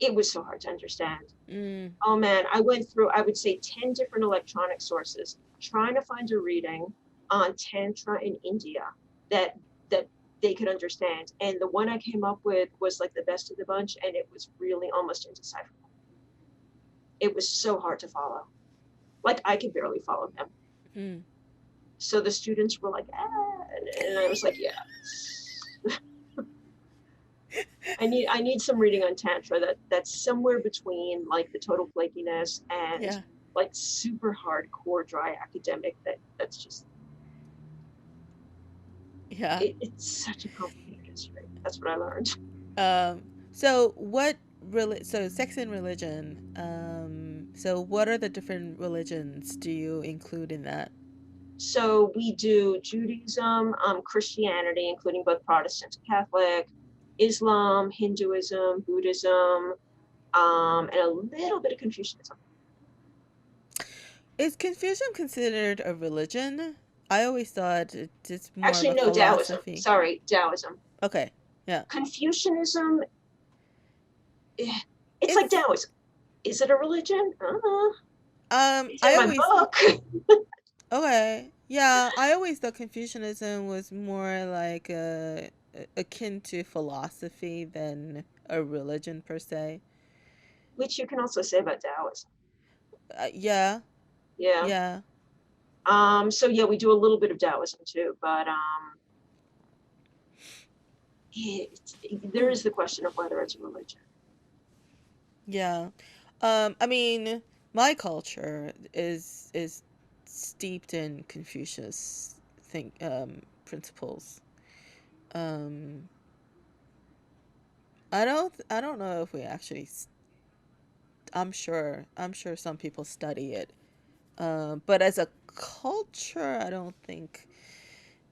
[SPEAKER 2] It was so hard to understand.
[SPEAKER 1] Mm.
[SPEAKER 2] Oh man, I went through, I would say, 10 different electronic sources trying to find a reading on Tantra in India that that they could understand. And the one I came up with was like the best of the bunch, and it was really almost indecipherable. It was so hard to follow. Like I could barely follow them.
[SPEAKER 1] Mm.
[SPEAKER 2] So the students were like, ah, and I was like, yeah. I need some reading on tantra that's somewhere between like the total flakiness and
[SPEAKER 1] Yeah.
[SPEAKER 2] like super hardcore dry academic that's just
[SPEAKER 1] Yeah.
[SPEAKER 2] it's such a complicated history. That's what I learned.
[SPEAKER 1] Um. So what? So sex and religion. So what are the different religions do you include in that?
[SPEAKER 2] So we do Judaism, Christianity, including both Protestant and Catholic, Islam, Hinduism, Buddhism, and a little bit of Confucianism.
[SPEAKER 1] Is Confucian considered a religion? I always thought it's more of
[SPEAKER 2] Actually,
[SPEAKER 1] a
[SPEAKER 2] no, Taoism.
[SPEAKER 1] philosophy.
[SPEAKER 2] Sorry, Taoism.
[SPEAKER 1] Okay. Yeah.
[SPEAKER 2] Confucianism, it's like
[SPEAKER 1] It's
[SPEAKER 2] Taoism. Is it a religion? It's in
[SPEAKER 1] I
[SPEAKER 2] my
[SPEAKER 1] always
[SPEAKER 2] book.
[SPEAKER 1] okay. Yeah, I always thought Confucianism was more like akin to philosophy than a religion per se.
[SPEAKER 2] Which you can also say about Taoism.
[SPEAKER 1] Yeah.
[SPEAKER 2] Yeah.
[SPEAKER 1] Yeah.
[SPEAKER 2] So yeah, we do a little bit of Taoism too, but there
[SPEAKER 1] Mm,
[SPEAKER 2] is the question of whether it's a religion.
[SPEAKER 1] yeah. I mean, my culture is steeped in Confucius think principles. Um I don't know if we actually I'm sure some people study it. But as a culture, I don't think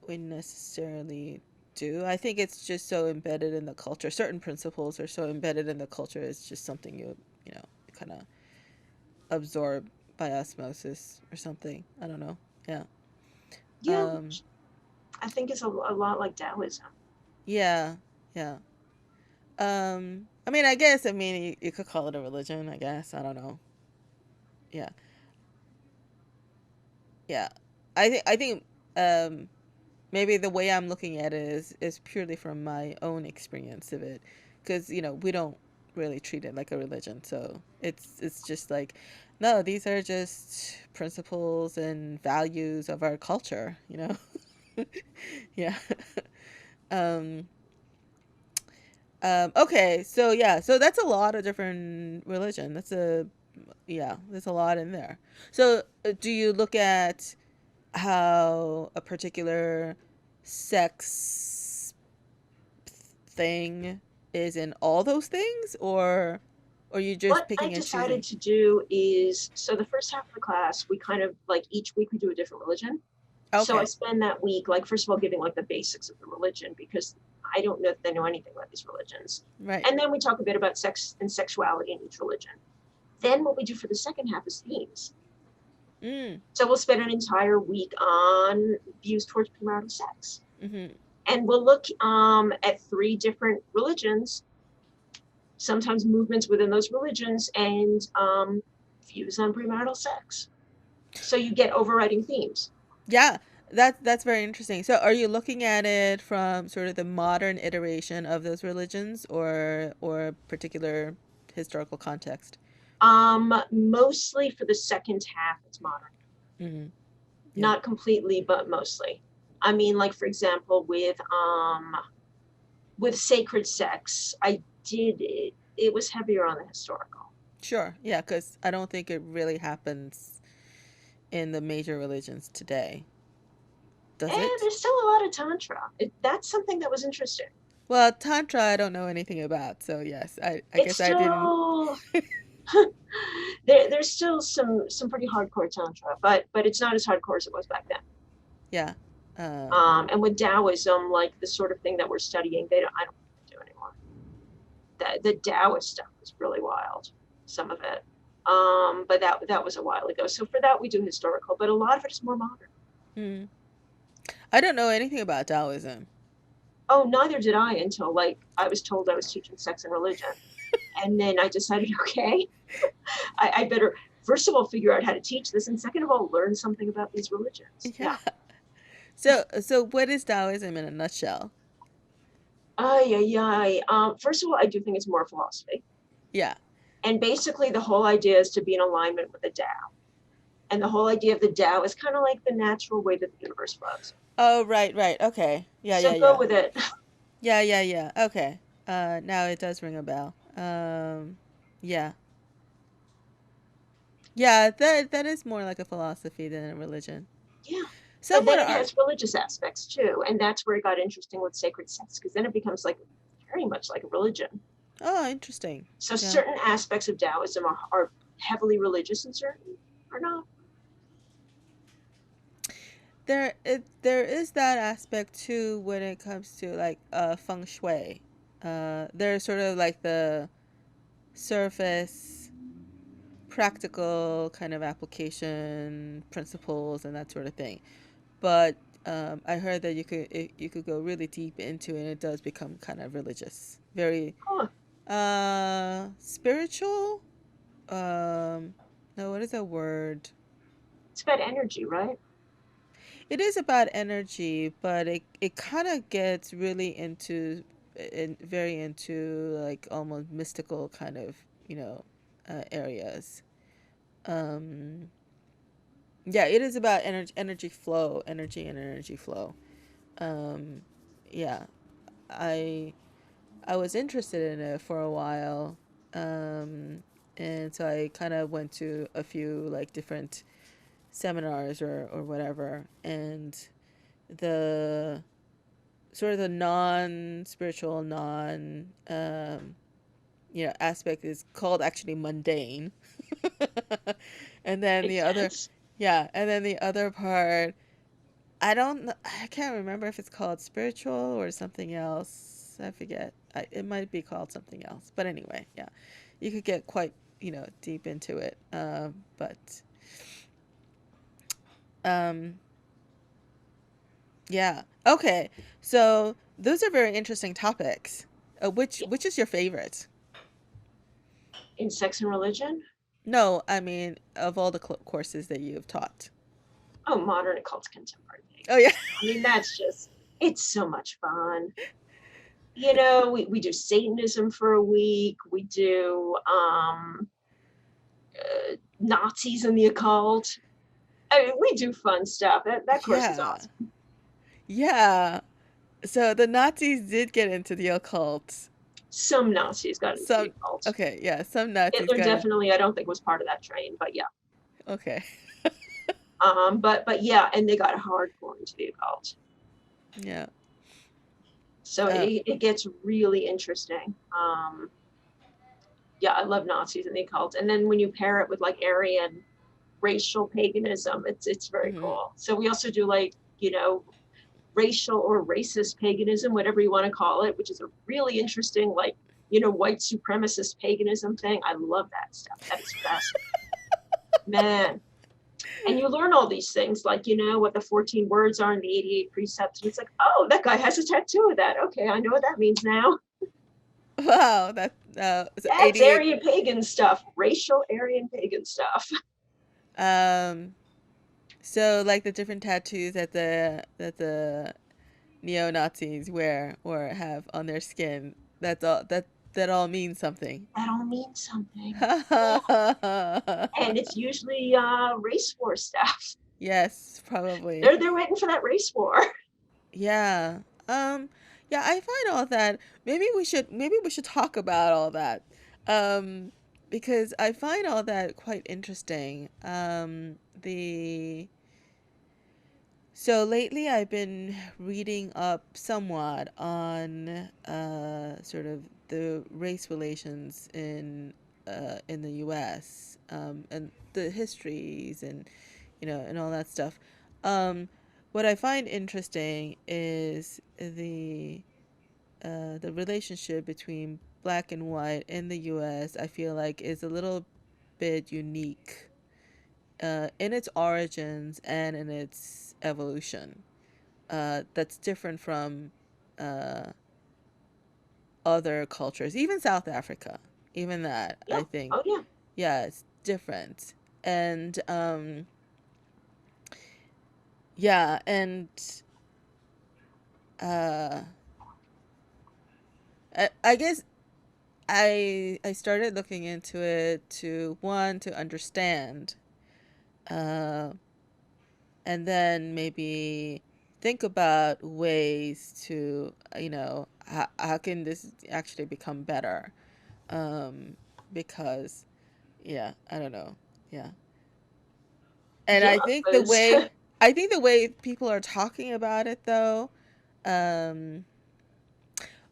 [SPEAKER 1] we necessarily do. I think it's just so embedded in the culture. Certain principles are so embedded in the culture. It's just something you know, kind of absorb by osmosis or something. I don't know. Yeah.
[SPEAKER 2] Yeah,
[SPEAKER 1] Um.
[SPEAKER 2] I think it's a lot like Taoism.
[SPEAKER 1] Yeah. Yeah. I mean, I guess. I mean, you could call it a religion. I guess. I don't know. Yeah. Yeah. I think. Um. Maybe the way I'm looking at it is purely from my own experience of it, because we don't really treat it like a religion, so it's just like, no, these are just principles and values of our culture, yeah. um okay, so yeah, so that's a lot of different religion. Yeah, there's a lot in there. So do you look at how a particular sex thing is in all those things, or you just
[SPEAKER 2] What I
[SPEAKER 1] picking and
[SPEAKER 2] decided
[SPEAKER 1] choosing?
[SPEAKER 2] to do is, so the first half of the class, we kind of like each week we do a different religion. So I
[SPEAKER 1] Okay.
[SPEAKER 2] spend that week, like, first of all, giving like the basics of the religion because I don't know that they know anything about these religions.
[SPEAKER 1] Right.
[SPEAKER 2] And then we talk a bit about sex and sexuality in each religion. Then what we do for the second half is themes.
[SPEAKER 1] Mm.
[SPEAKER 2] So we'll spend an entire week on views towards premarital sex.
[SPEAKER 1] Mm-hmm.
[SPEAKER 2] And we'll look at 3 different religions, sometimes movements within those religions, and views on premarital sex. So you get overriding themes.
[SPEAKER 1] Yeah, that's very interesting. So, are you looking at it from sort of the modern iteration of those religions, or particular historical context?
[SPEAKER 2] Mostly for the second half, it's modern.
[SPEAKER 1] Mm-hmm. Yeah.
[SPEAKER 2] Not completely, but mostly. I mean, like for example, with sacred sex, I did it. It was heavier on the historical.
[SPEAKER 1] Sure. Yeah, because I don't think it really happens in the major religions today. Does
[SPEAKER 2] And
[SPEAKER 1] it?
[SPEAKER 2] there's still a lot of tantra. That's something that was interesting.
[SPEAKER 1] Well, Tantra, I don't know anything about. So, yes, I
[SPEAKER 2] It's
[SPEAKER 1] guess I didn't.
[SPEAKER 2] still there's still some pretty hardcore tantra, but it's not as hardcore as it was back then.
[SPEAKER 1] Yeah.
[SPEAKER 2] And with Taoism, like the sort of thing that we're studying, I don't think they do anymore. The Taoist stuff is really wild, some of it. But that was a while ago. So for that we do historical, but a lot of it is more modern.
[SPEAKER 1] hmm. I don't know anything about Taoism.
[SPEAKER 2] Oh, neither did I until like I was told I was teaching sex and religion. And then I decided, okay, I better first of all figure out how to teach this, and second of all learn something about these religions. Yeah.
[SPEAKER 1] Yeah. So what is Taoism in a nutshell?
[SPEAKER 2] First of all, I do think it's more philosophy.
[SPEAKER 1] Yeah.
[SPEAKER 2] And basically the whole idea is to be in alignment with the Tao. And the whole idea of the Tao is kind of like the natural way that the universe flows.
[SPEAKER 1] Oh, right, right. Okay. Yeah,
[SPEAKER 2] So
[SPEAKER 1] yeah,
[SPEAKER 2] go
[SPEAKER 1] yeah.
[SPEAKER 2] with it.
[SPEAKER 1] Yeah, yeah, yeah. Okay. Now it does ring a bell. Yeah. Yeah, that is more like a philosophy than a religion.
[SPEAKER 2] Yeah. But
[SPEAKER 1] Somewhat
[SPEAKER 2] then it
[SPEAKER 1] art.
[SPEAKER 2] has religious aspects too. And that's where it got interesting with sacred sex, because then it becomes like very much like a religion.
[SPEAKER 1] Oh, interesting.
[SPEAKER 2] So
[SPEAKER 1] Yeah.
[SPEAKER 2] certain aspects of Taoism are heavily religious and certain are not.
[SPEAKER 1] There is that aspect too when it comes to like feng shui. There's sort of like the surface practical kind of application principles and that sort of thing. But I heard that you could go really deep into it, and it does become kind of religious, very
[SPEAKER 2] Huh.
[SPEAKER 1] spiritual. No, what is that word?
[SPEAKER 2] It's about energy, right?
[SPEAKER 1] It is about energy, but it kind of gets really very into like almost mystical kind of you know areas. Um, yeah, it is about energy flow, energy and energy flow. Um, yeah, I I was interested in it for a while, um, and so I kind of went to a few like different seminars or whatever, and the sort of the non spiritual, non aspect is called actually mundane, and then the
[SPEAKER 2] Makes
[SPEAKER 1] other,
[SPEAKER 2] sense.
[SPEAKER 1] yeah, and then the other part I can't remember if it's called spiritual or something else. I forget. It might be called something else. But anyway, yeah. You could get quite, deep into it. But um yeah. Okay. So, those are very interesting topics. Which
[SPEAKER 2] Yeah.
[SPEAKER 1] which is your favorite?
[SPEAKER 2] In sex and religion,
[SPEAKER 1] No, I mean of all the courses that you have taught.
[SPEAKER 2] oh, modern occult contemporary
[SPEAKER 1] Oh yeah.
[SPEAKER 2] paganism. I mean, it's so much fun. We do Satanism for a week. We do Nazis in the occult. I mean, we do fun stuff. That course is
[SPEAKER 1] Yeah.
[SPEAKER 2] awesome.
[SPEAKER 1] Yeah. So the Nazis did get into the occult.
[SPEAKER 2] Some Nazis got into the
[SPEAKER 1] Some
[SPEAKER 2] occult.
[SPEAKER 1] okay, yeah, some Nazis
[SPEAKER 2] Hitler
[SPEAKER 1] got it.
[SPEAKER 2] definitely, I don't think, was part of that train, but yeah.
[SPEAKER 1] Okay.
[SPEAKER 2] But yeah, and they got hardcore into the occult.
[SPEAKER 1] Yeah.
[SPEAKER 2] So
[SPEAKER 1] Uh,
[SPEAKER 2] it gets really interesting. Yeah, I love Nazis and the occult. And then when you pair it with like Aryan racial paganism, it's very
[SPEAKER 1] mhm.
[SPEAKER 2] cool. So we also do like, racial or racist paganism, whatever you want to call it, which is a really interesting, like, white supremacist paganism thing. I love that stuff. That is fascinating. Man. And you learn all these things, like, what the 14 words are and the 88 precepts. And it's like, oh, that guy has a tattoo of that. Okay, I know what that means now.
[SPEAKER 1] Wow, so
[SPEAKER 2] That's
[SPEAKER 1] 88.
[SPEAKER 2] Aryan pagan stuff, racial Aryan pagan stuff.
[SPEAKER 1] Um, so like the different tattoos that the neo Nazis wear or have on their skin. That all means something.
[SPEAKER 2] That all means something. Yeah. And it's usually race war stuff.
[SPEAKER 1] Yes, probably.
[SPEAKER 2] They're waiting for that race war.
[SPEAKER 1] Yeah. Um, yeah, I find all that maybe we should talk about all that. Um, because I find all that quite interesting. The So lately I've been reading up somewhat on sort of the race relations in the US, and the histories and and all that stuff. Um, what I find interesting is the relationship between black and white in the US. I feel like is a little bit unique in its origins and in its evolution. That's different from uh, other cultures, even South Africa. Even that,
[SPEAKER 2] Yeah.
[SPEAKER 1] I think,
[SPEAKER 2] Oh, yeah.
[SPEAKER 1] yeah, it's different. And yeah, and uh, I guess I started looking into it to understand, uh, and then maybe think about ways to how can this actually become better, um because yeah, I don't know, yeah. And
[SPEAKER 2] Yeah, because
[SPEAKER 1] I think the way people are talking about it though, um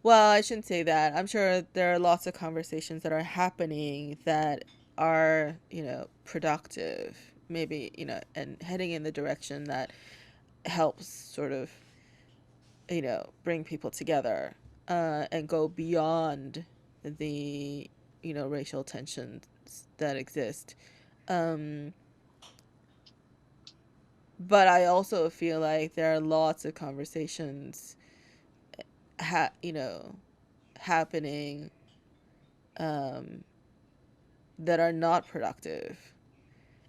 [SPEAKER 1] well, I shouldn't say that. I'm sure there are lots of conversations that are happening that are productive, maybe, and heading in the direction that helps sort of bring people together, and go beyond the racial tensions that exist. Um, but I also feel like there are lots of conversations, happening, um, that are not productive,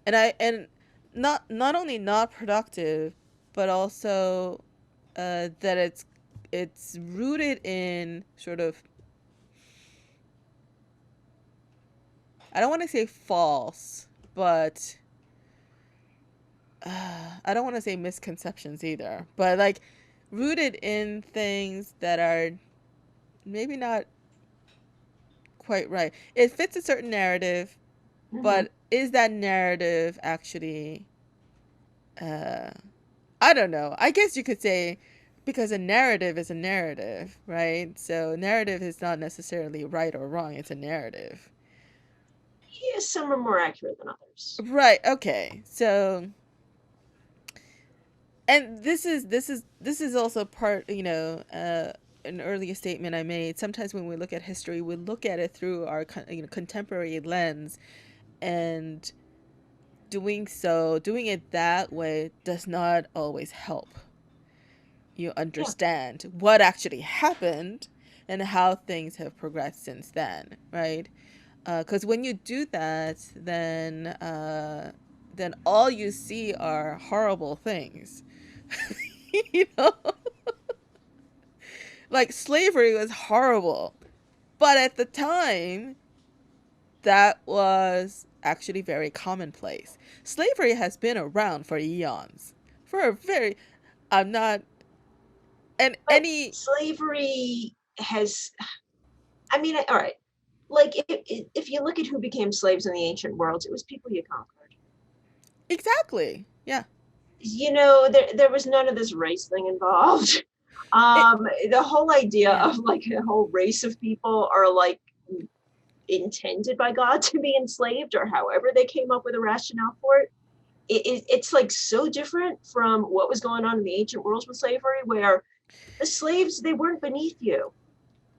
[SPEAKER 1] and not only not productive, but also that it's rooted in sort of, I don't want to say false, but I don't want to say misconceptions either, but like rooted in things that are maybe not quite right. It fits a certain narrative,
[SPEAKER 2] Mhm.
[SPEAKER 1] but is that narrative actually, uh, I don't know. I guess you could say, because a narrative is a narrative, right? So narrative is not necessarily right or wrong, it's a narrative.
[SPEAKER 2] Yeah, some are more accurate than others.
[SPEAKER 1] Right, okay. So, and this is also part, an earlier statement I made. Sometimes when we look at history, we look at it through our contemporary lens, and doing it that way does not always help you
[SPEAKER 2] Yeah.
[SPEAKER 1] understand what actually happened and how things have progressed since then, right? Because when you do that, then all you see are horrible things. you know, like slavery was horrible, but at the time, that was actually very commonplace. Slavery has been around for eons, for a very, I'm not, and
[SPEAKER 2] But
[SPEAKER 1] any,
[SPEAKER 2] slavery has, I mean, all right. Like, if you look at who became slaves in the ancient worlds, it was people you conquered.
[SPEAKER 1] exactly, yeah.
[SPEAKER 2] There was none of this race thing involved.
[SPEAKER 1] It,
[SPEAKER 2] The whole idea
[SPEAKER 1] yeah.
[SPEAKER 2] of like a whole race of people are like intended by God to be enslaved, or however they came up with a rationale for it. it's like so different from what was going on in the ancient world with slavery, where the slaves, they weren't beneath you.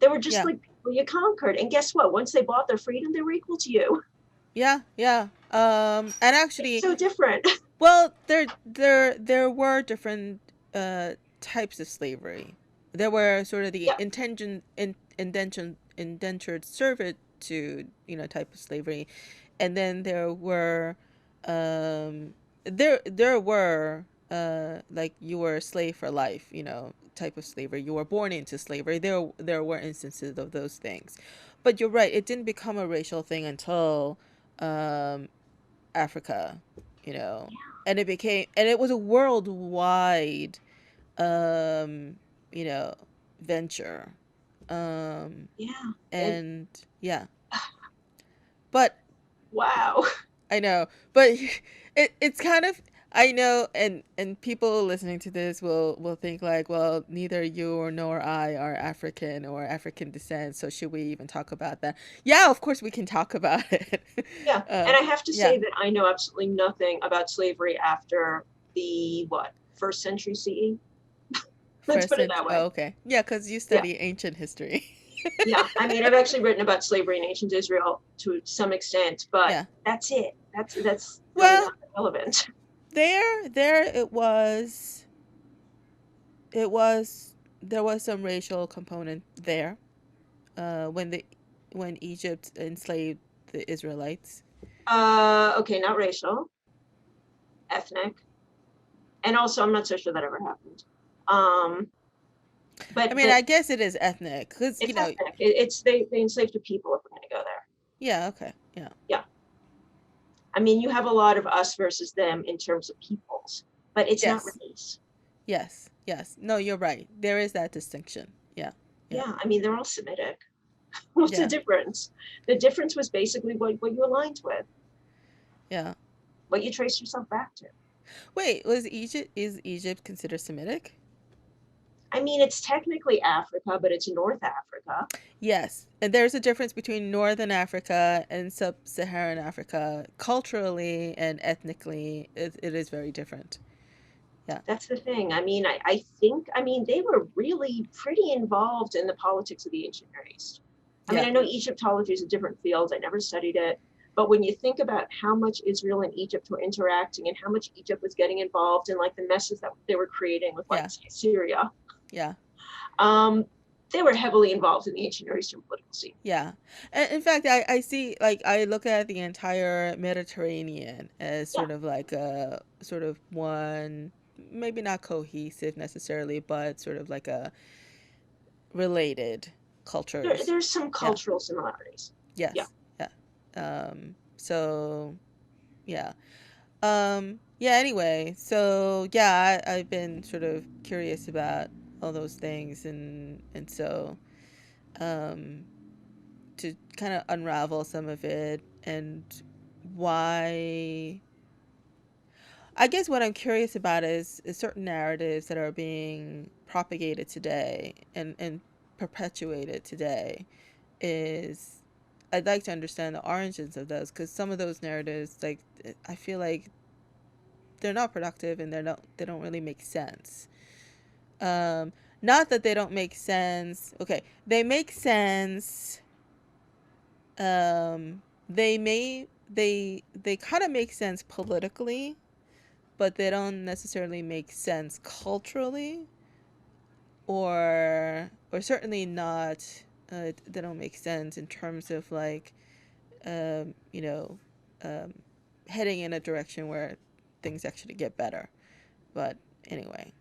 [SPEAKER 2] They were just
[SPEAKER 1] Yeah.
[SPEAKER 2] like people you conquered. And guess what? Once they bought their freedom, they were equal to you.
[SPEAKER 1] Yeah, yeah. And
[SPEAKER 2] It's
[SPEAKER 1] actually,
[SPEAKER 2] so different.
[SPEAKER 1] well, there were different types of slavery. There were sort of the
[SPEAKER 2] Yeah,
[SPEAKER 1] indentured servitude, type of slavery, and then there were like you were a slave for life, type of slavery. You were born into slavery. There were instances of those things, but you're right. It didn't become a racial thing until um, Africa, you know, and it was a worldwide, um, you know, venture, um,
[SPEAKER 2] yeah. And
[SPEAKER 1] and yeah, but
[SPEAKER 2] wow.
[SPEAKER 1] I know, but it's kind of, I know, and people listening to this will think like, well, neither you or nor I are African or African descent, so should we even talk about that? Yeah, of course we can talk about it.
[SPEAKER 2] Yeah.
[SPEAKER 1] uh,
[SPEAKER 2] And I have to
[SPEAKER 1] yeah,
[SPEAKER 2] say that I know absolutely nothing about slavery after the what, first century CE? Let's
[SPEAKER 1] first
[SPEAKER 2] put it
[SPEAKER 1] century.
[SPEAKER 2] that way.
[SPEAKER 1] Oh, okay, yeah, because you
[SPEAKER 2] Yeah.
[SPEAKER 1] study ancient history.
[SPEAKER 2] Yeah. I mean, I've actually written about slavery in ancient Israel to some extent, but
[SPEAKER 1] Yeah.
[SPEAKER 2] that's it. That's really
[SPEAKER 1] Well,
[SPEAKER 2] not relevant.
[SPEAKER 1] there it was there was some racial component there. When Egypt enslaved the Israelites.
[SPEAKER 2] Okay, not racial, ethnic. And also I'm not so sure that ever happened. Um,
[SPEAKER 1] I
[SPEAKER 2] but
[SPEAKER 1] mean, I guess it is ethnic because
[SPEAKER 2] it's ethnic. It's they enslaved the people if we're gonna go there.
[SPEAKER 1] yeah, okay, yeah,
[SPEAKER 2] Yeah. I mean, you have a lot of us versus them in terms of peoples, but it's not
[SPEAKER 1] yes,
[SPEAKER 2] race.
[SPEAKER 1] yes, yes. No, you're right. There is that distinction. Yeah, yeah,
[SPEAKER 2] Yeah, I mean, they're all Semitic. What's the
[SPEAKER 1] yeah,
[SPEAKER 2] difference? The difference was basically what you aligned with,
[SPEAKER 1] yeah.
[SPEAKER 2] what you traced yourself back to.
[SPEAKER 1] Wait, is Egypt considered Semitic?
[SPEAKER 2] I mean, it's technically Africa, but it's North Africa.
[SPEAKER 1] Yes, and there's a difference between Northern Africa and Sub-Saharan Africa. Culturally and ethnically, it is very different. Yeah,
[SPEAKER 2] That's the thing. I mean, I think, I mean, they were really pretty involved in the politics of the ancient Near East. I mean,
[SPEAKER 1] yeah,
[SPEAKER 2] I know Egyptology is a different field. I never studied it. But when you think about how much Israel and Egypt were interacting and how much Egypt was getting involved in like the messes that they were creating with like
[SPEAKER 1] yeah,
[SPEAKER 2] Syria,
[SPEAKER 1] yeah,
[SPEAKER 2] um, they were heavily involved in the ancient Near Eastern political scene.
[SPEAKER 1] yeah. And in fact, I see, like, I look at the entire Mediterranean as
[SPEAKER 2] Yeah,
[SPEAKER 1] sort of like a sort of one, maybe not cohesive necessarily, but sort of like a related cultures.
[SPEAKER 2] there's some
[SPEAKER 1] Yeah,
[SPEAKER 2] cultural similarities. Yeah.
[SPEAKER 1] yes, yeah. So yeah. Yeah, anyway, so yeah, I've been sort of curious about all those things, and so um to kind of unravel some of it, and why, I guess what I'm curious about is certain narratives that are being propagated today and perpetuated today. Is I'd like to understand the origins of those, because some of those narratives, like, I feel like they're not productive, and they don't really make sense. Um, Not that they don't make sense. Okay, they make sense. They kind of make sense politically, but they don't necessarily make sense culturally, or certainly not. They don't make sense in terms of like, um, you know, um, heading in a direction where things actually get better. But anyway,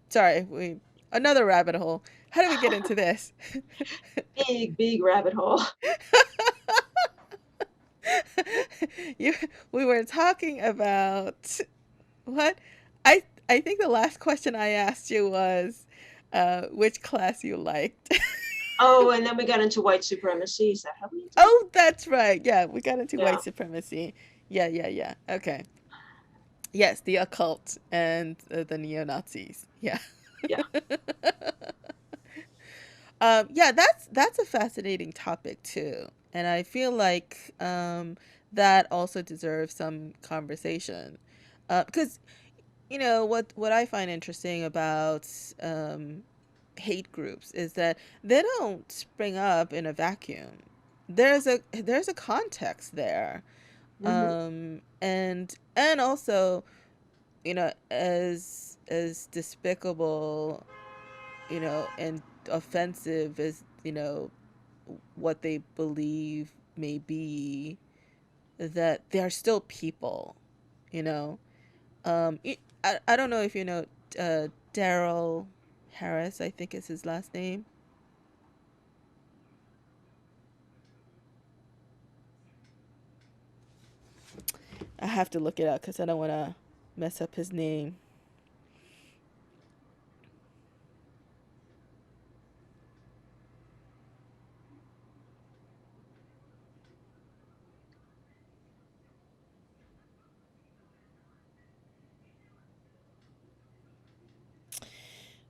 [SPEAKER 1] sorry, we another rabbit hole. How do we get into this?
[SPEAKER 2] Big rabbit hole.
[SPEAKER 1] you we were talking about what? I think the last question I asked you was which class you liked.
[SPEAKER 2] Oh, and then we got into white supremacy. Is that how we did?
[SPEAKER 1] Oh, that's right. Yeah, we got into
[SPEAKER 2] Yeah,
[SPEAKER 1] white supremacy. Yeah, yeah, yeah. Okay. Yes, the occult and the neo Nazis. Yeah.
[SPEAKER 2] yeah.
[SPEAKER 1] Yeah, that's a fascinating topic too, and I feel like that also deserves some conversation. Because what I find interesting about um, hate groups is that they don't spring up in a vacuum. There's a context there,
[SPEAKER 2] Mm-hmm.
[SPEAKER 1] and also, as despicable, and offensive as what they believe may be, that they're still people, you know. I don't know if you know Daryl Harris, I think is his last name. I have to look it up because I don't want to mess up his name.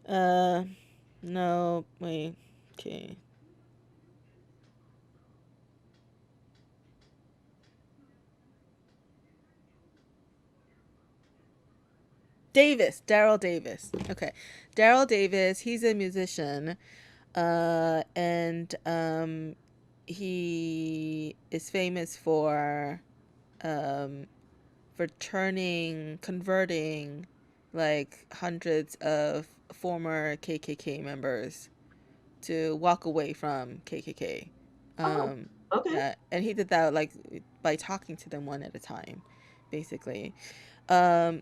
[SPEAKER 1] Uh, no, wait. Okay. Davis, Daryl Davis. Okay. Daryl Davis, he's a musician. And he is famous um, for converting like hundreds of former KKK members to walk away from KKK.
[SPEAKER 2] Oh,
[SPEAKER 1] Um,
[SPEAKER 2] okay.
[SPEAKER 1] yeah, and he did that like by talking to them one at a time, basically.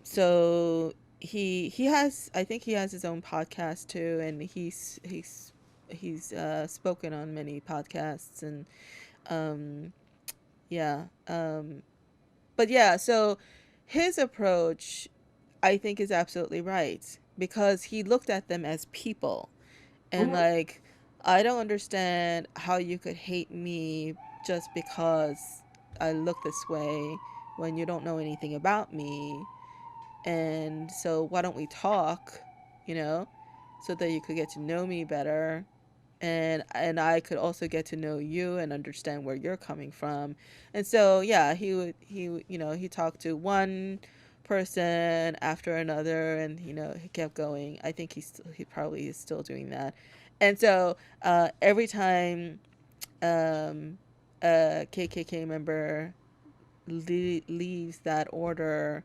[SPEAKER 1] So he has, I think he has his own podcast too, and he's spoken on many podcasts, and um, yeah, but yeah, so his approach, I think, is absolutely right because he looked at them as people, and
[SPEAKER 2] Mm-hmm.
[SPEAKER 1] like, I don't understand how you could hate me just because I look this way when you don't know anything about me. And so why don't we talk, you know, so that you could get to know me better, and I could also get to know you and understand where you're coming from. And so yeah, he talked to one person after another, and he kept going. I think he probably is still doing that. And so every time um, a KKK member leaves that order,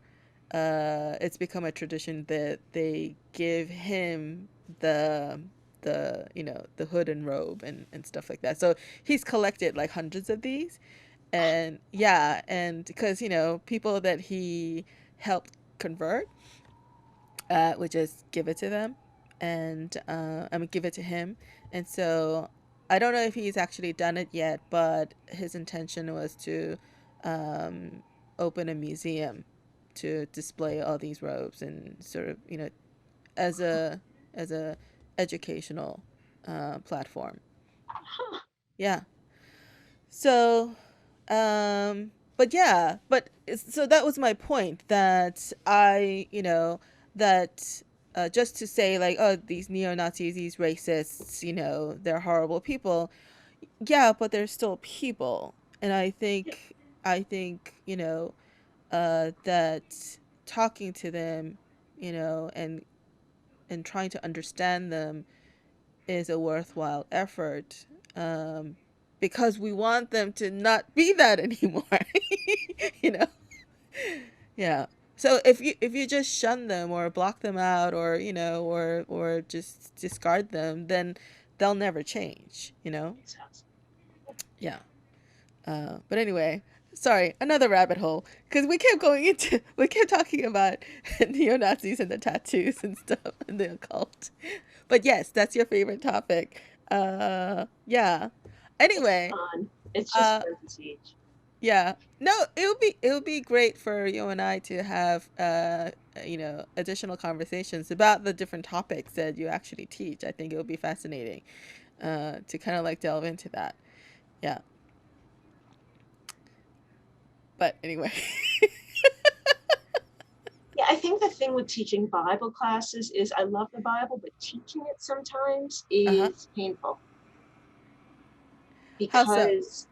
[SPEAKER 1] it's become a tradition that they give him the the hood and robe and stuff like that. So he's collected like hundreds of these, and yeah, and because people that he helped convert would just give it to them, and I mean give it to him. And so I don't know if he's actually done it yet, but his intention was to um, open a museum to display all these robes and sort of as a educational platform.
[SPEAKER 2] Huh.
[SPEAKER 1] Yeah. So, but yeah, so that was my point, that that just to say like, oh, these neo Nazis, these racists, they're horrible people. Yeah, but they're still people, and
[SPEAKER 2] Yeah.
[SPEAKER 1] I think that talking to them, and trying to understand them is a worthwhile effort, because we want them to not be that anymore. you know yeah. So if you just shun them or block them out, or or just discard them, then they'll never change.
[SPEAKER 2] Makes sense.
[SPEAKER 1] Yeah. But anyway, sorry, another rabbit hole, because we kept talking about neo-Nazis and the tattoos and stuff and the occult. But yes, that's your favorite topic. Yeah.
[SPEAKER 2] It's
[SPEAKER 1] Anyway,
[SPEAKER 2] fun. It's just
[SPEAKER 1] uh,
[SPEAKER 2] fun to teach.
[SPEAKER 1] yeah. No, it would be great for you and I to have additional conversations about the different topics that you actually teach. I think it would be fascinating to kind of like delve into that. Yeah. But anyway.
[SPEAKER 2] Yeah, I think the thing with teaching Bible classes is I love the Bible, but teaching it sometimes
[SPEAKER 1] Uh-huh.
[SPEAKER 2] is painful
[SPEAKER 1] How so?
[SPEAKER 2] because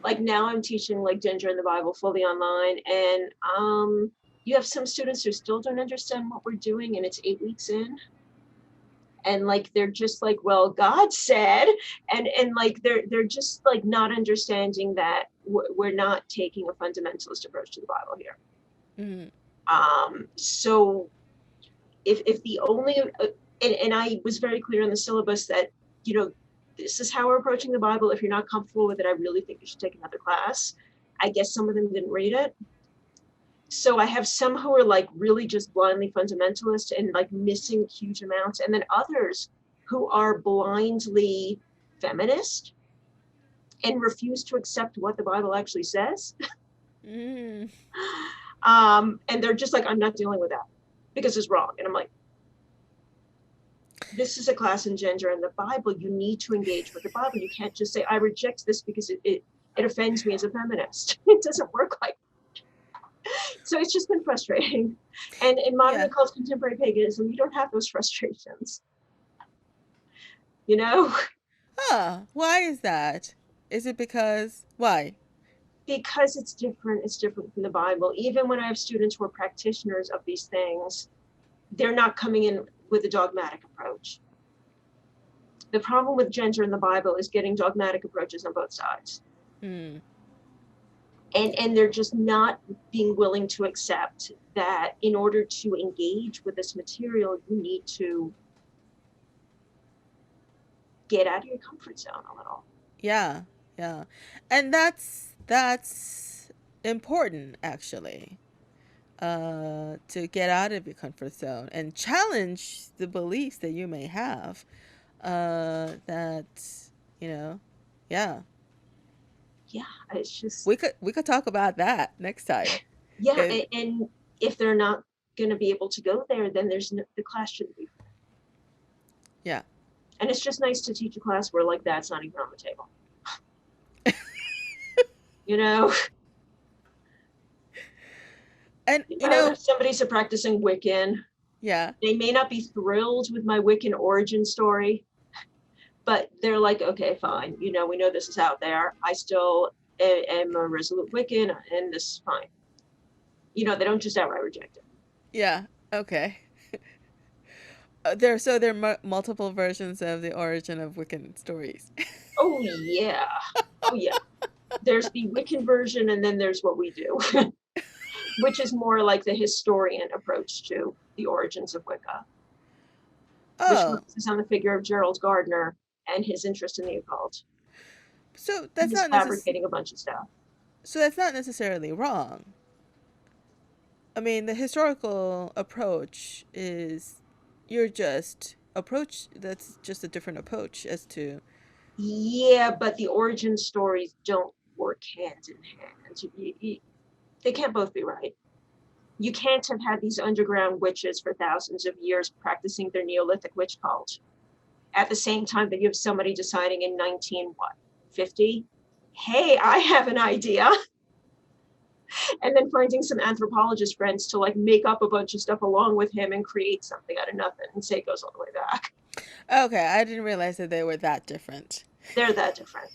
[SPEAKER 2] Like now I'm teaching like Ginger in the Bible fully online, and you have some students who still don't understand what we're doing, and it's 8 weeks in, and like they're just like, well, God said, and like they're just like not understanding that we're not taking a fundamentalist approach to the Bible here.
[SPEAKER 1] Mm.
[SPEAKER 2] So if the only and I was very clear in the syllabus that, you know, this is how we're approaching the Bible. If you're not comfortable with it, I really think you should take another class. I guess some of them didn't read it. So I have some who are like really just blindly fundamentalist and like missing huge amounts, and then others who are blindly feminist and refuse to accept what the Bible actually says.
[SPEAKER 1] Mm.
[SPEAKER 2] And they're just like, I'm not dealing with that because it's wrong. And I'm like, this is a class in gender and the Bible. You need to engage with the Bible. You can't just say, I reject this because it offends me as a feminist. It doesn't work like that. So it's just been frustrating. And in modern occult contemporary paganism, you don't have those frustrations. You know?
[SPEAKER 1] Huh. Why is that? Is it because why?
[SPEAKER 2] Because it's different. It's different from the Bible. Even when I have students who are practitioners of these things, they're not coming in with a dogmatic approach. The problem with gender in the Bible is getting dogmatic approaches on both sides.
[SPEAKER 1] Mm.
[SPEAKER 2] And they're just not being willing to accept that in order to engage with this material, you need to get out of your comfort zone a little.
[SPEAKER 1] Yeah, yeah. And that's important actually. To get out of your comfort zone and challenge the beliefs that you may have. That, you know, yeah.
[SPEAKER 2] Yeah, it's just
[SPEAKER 1] We could talk about that next time.
[SPEAKER 2] yeah,
[SPEAKER 1] It,
[SPEAKER 2] and if they're not going to be able to go there, then there's no, the class shouldn't be.
[SPEAKER 1] yeah.
[SPEAKER 2] And it's just nice to teach a class where like that's not even on the table. You know,
[SPEAKER 1] And
[SPEAKER 2] if somebody's a practicing Wiccan,
[SPEAKER 1] yeah.
[SPEAKER 2] they may not be thrilled with my Wiccan origin story, but they're like, okay, fine. You know, we know this is out there. I still am a resolute Wiccan, and this is fine. You know, they don't just outright reject it.
[SPEAKER 1] Yeah. Okay. There are multiple versions of the origin of Wiccan stories.
[SPEAKER 2] Oh yeah, oh yeah. There's the Wiccan version, and then there's what we do, which is more like the historian approach to the origins of Wicca, which
[SPEAKER 1] Oh,
[SPEAKER 2] focuses on the figure of Gerald Gardner and his interest in the occult.
[SPEAKER 1] so that's
[SPEAKER 2] He's
[SPEAKER 1] not necess-
[SPEAKER 2] fabricating a bunch of stuff.
[SPEAKER 1] so that's not necessarily wrong. I mean, the historical approach is you're just approach that's just a different approach as to
[SPEAKER 2] Yeah, but the origin stories don't work hand in hand. They can't both be right. You can't have had these underground witches for thousands of years practicing their Neolithic witch cult at the same time that you have somebody deciding in 1950, hey, I have an idea, and then finding some anthropologist friends to like make up a bunch of stuff along with him and create something out of nothing and say it goes all the way back.
[SPEAKER 1] Okay, I didn't realize that they were that different.
[SPEAKER 2] They're that different.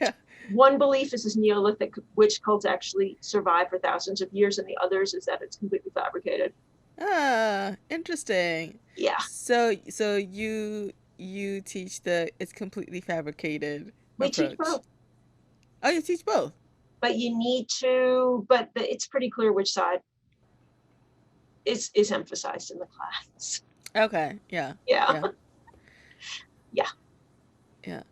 [SPEAKER 1] Yeah.
[SPEAKER 2] One belief is this Neolithic witch cult actually survived for thousands of years, and the others is that it's completely fabricated.
[SPEAKER 1] Ah, interesting.
[SPEAKER 2] Yeah.
[SPEAKER 1] So you teach the it's completely fabricated
[SPEAKER 2] We teach
[SPEAKER 1] approach.
[SPEAKER 2] both.
[SPEAKER 1] Oh, you teach both.
[SPEAKER 2] But you need to, it's pretty clear which side is emphasized in the class.
[SPEAKER 1] Okay. Yeah.
[SPEAKER 2] Yeah.
[SPEAKER 1] Yeah.
[SPEAKER 2] Yeah.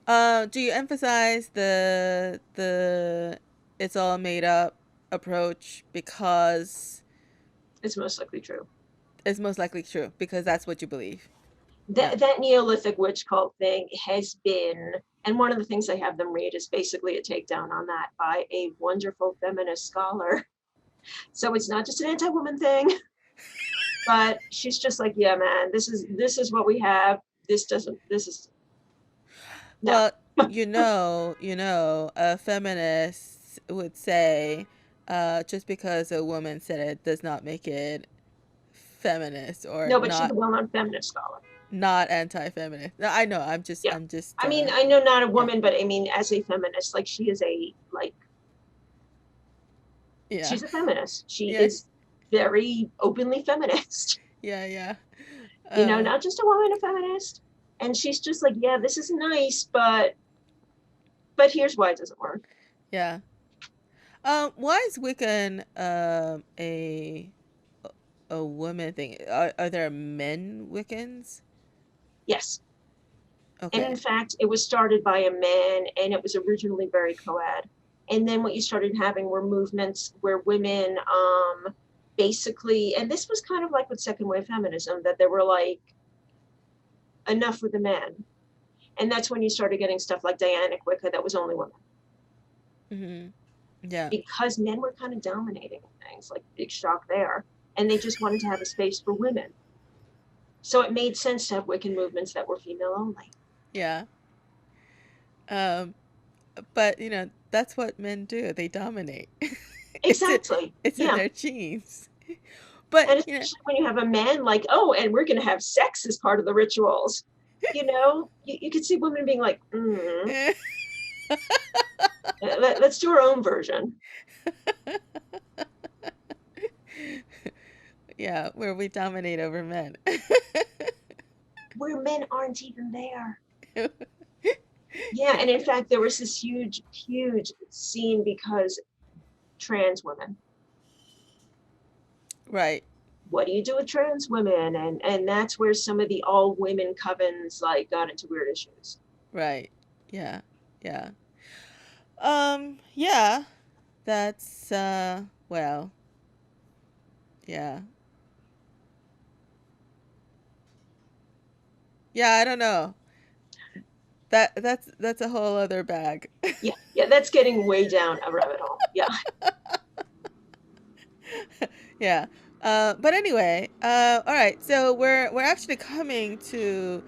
[SPEAKER 1] Yeah. Do you emphasize the it's all made up approach because
[SPEAKER 2] It's most likely true.
[SPEAKER 1] it's most likely true because that's what you believe?
[SPEAKER 2] That Neolithic witch cult thing has been, and one of the things I have them read is basically a takedown on that by a wonderful feminist scholar. So it's not just an anti-woman thing, but she's just like, yeah, man, this is what we have. This is no.
[SPEAKER 1] Well, a feminist would say, just because a woman said it does not make it feminist or
[SPEAKER 2] No, but she's a
[SPEAKER 1] not.
[SPEAKER 2] well-known feminist scholar.
[SPEAKER 1] not anti-feminist. No, I know.
[SPEAKER 2] Yeah.
[SPEAKER 1] I'm just,
[SPEAKER 2] I mean, I know not a
[SPEAKER 1] yeah,
[SPEAKER 2] woman, but I mean, as a feminist, like she is
[SPEAKER 1] yeah,
[SPEAKER 2] she's a feminist. She
[SPEAKER 1] yeah,
[SPEAKER 2] is very openly feminist.
[SPEAKER 1] yeah, yeah.
[SPEAKER 2] Not just a woman, a feminist. And she's just like, yeah, this is nice, but here's why it doesn't work.
[SPEAKER 1] Yeah. Why is Wiccan a woman thing? Are there men Wiccans?
[SPEAKER 2] Yes. And in
[SPEAKER 1] Okay.
[SPEAKER 2] fact, it was started by a man and it was originally very co-ed. And then what you started having were movements where women basically, and this was kind of like with second wave feminism, that they were like, enough with the men. And that's when you started getting stuff like Dianic Wicca that was only women.
[SPEAKER 1] Mm-hmm. Yeah.
[SPEAKER 2] Because men were kind of dominating things, like big shock there. And they just wanted to have a space for women. So it made sense to have Wiccan movements that were female only.
[SPEAKER 1] Yeah. Um, but that's what men do. They dominate. it's in,
[SPEAKER 2] Exactly.
[SPEAKER 1] it's in
[SPEAKER 2] Yeah.
[SPEAKER 1] their genes. But
[SPEAKER 2] And especially when you have a man like, oh, and we're going to have sex as part of the rituals. You could see women being like, let's do our own version.
[SPEAKER 1] yeah, where we dominate over men.
[SPEAKER 2] Where men aren't even there. Yeah, and in fact, there was this huge, huge scene because trans women.
[SPEAKER 1] Right.
[SPEAKER 2] What do you do with trans women? And that's where some of the all women covens like got into weird issues.
[SPEAKER 1] Right. Yeah. Yeah. Yeah. That's well, yeah. Yeah, I don't know. That's a whole other bag.
[SPEAKER 2] Yeah, that's getting way down a rabbit hole. Yeah.
[SPEAKER 1] Yeah. But anyway, all right. So we're actually coming to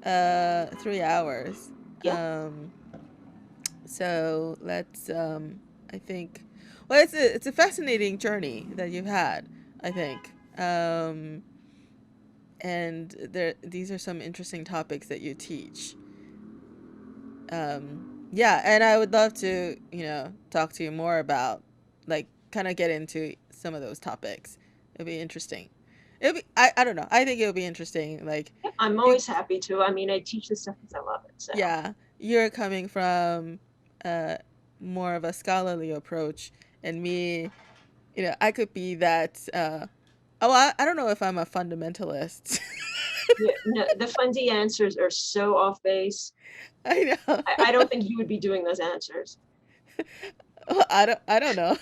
[SPEAKER 1] 3 hours.
[SPEAKER 2] Yeah.
[SPEAKER 1] Um, so let's I think, well, it's a fascinating journey that you've had. I think. And these are some interesting topics that you teach. Yeah, and I would love to talk to you more about, like, kind of get into some of those topics. It'd be interesting. It'll be I don't know, I think it'll be interesting, like,
[SPEAKER 2] I'm
[SPEAKER 1] you
[SPEAKER 2] always happy to. I mean, I teach this stuff because I love it. So
[SPEAKER 1] yeah, you're coming from uh more of a scholarly approach, and me, I could be that oh, I don't know if I'm a fundamentalist.
[SPEAKER 2] yeah, no, the fundy answers are so off base.
[SPEAKER 1] I know.
[SPEAKER 2] I don't think you would be doing those answers.
[SPEAKER 1] Well, I don't know.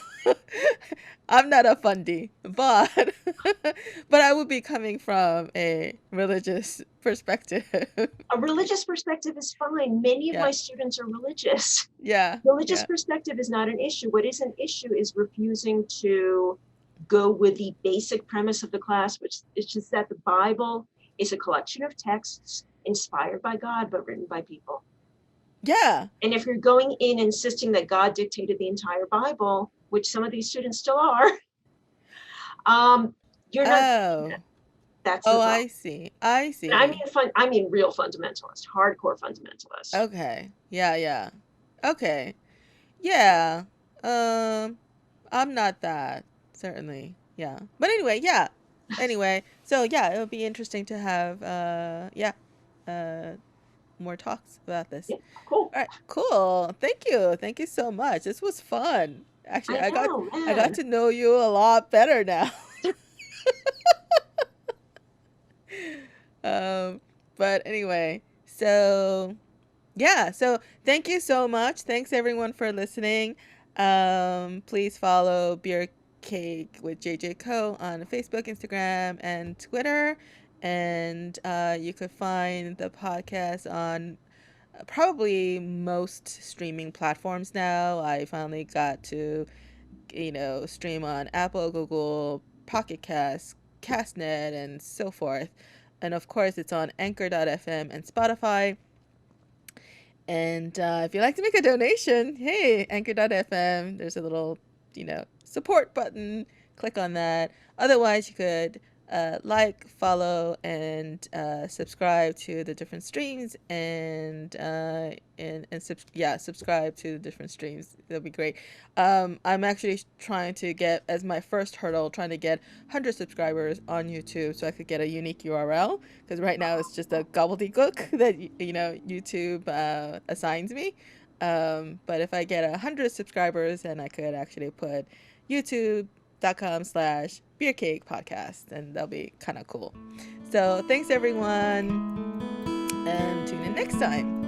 [SPEAKER 1] I'm not a fundy, but but I would be coming from a religious perspective.
[SPEAKER 2] A religious perspective is fine. Many of my
[SPEAKER 1] Yeah.
[SPEAKER 2] students are religious.
[SPEAKER 1] Yeah.
[SPEAKER 2] Religious
[SPEAKER 1] Yeah.
[SPEAKER 2] perspective is not an issue. What is an issue is refusing to go with the basic premise of the class, which is just that the Bible is a collection of texts inspired by God, but written by people.
[SPEAKER 1] Yeah.
[SPEAKER 2] And if you're going in insisting that God dictated the entire Bible, which some of these students still are, you're not doing
[SPEAKER 1] Oh.
[SPEAKER 2] that. That's the
[SPEAKER 1] Oh,
[SPEAKER 2] problem.
[SPEAKER 1] I see. I
[SPEAKER 2] And I
[SPEAKER 1] see.
[SPEAKER 2] mean I mean real fundamentalist, hardcore fundamentalist.
[SPEAKER 1] Okay. Yeah, yeah. Okay. Yeah. Um I'm not that, certainly. Yeah. But anyway, yeah. Anyway, so yeah, it'll be interesting to have yeah, uh more talks about this.
[SPEAKER 2] Yeah, cool.
[SPEAKER 1] All right, cool. Thank you. Thank you so much. This was fun. Actually,
[SPEAKER 2] I know,
[SPEAKER 1] I got
[SPEAKER 2] man.
[SPEAKER 1] to know you a lot better now. um, but anyway, so yeah, so thank you so much. Thanks everyone for listening. Please follow Beer Cake with JJ Co on Facebook, Instagram, and Twitter. And you could find the podcast on probably most streaming platforms now. I finally got to, stream on Apple, Google, Pocket Cast, Castnet, and so forth. And of course, it's on Anchor.fm and Spotify. And if you'd like to make a donation, hey, Anchor.fm, there's a little, support button. Click on that. Otherwise, you could like, follow, and subscribe to the different streams, and subscribe to the different streams. That'll be great. I'm actually trying to get, as my first hurdle, trying to get 100 subscribers on YouTube so I could get a unique URL, because right now it's just a gobbledygook that YouTube assigns me. But if I get 100 subscribers, then I could actually put youtube.com/beercake podcast, and that'll be kind of cool. So thanks everyone, and tune in next time.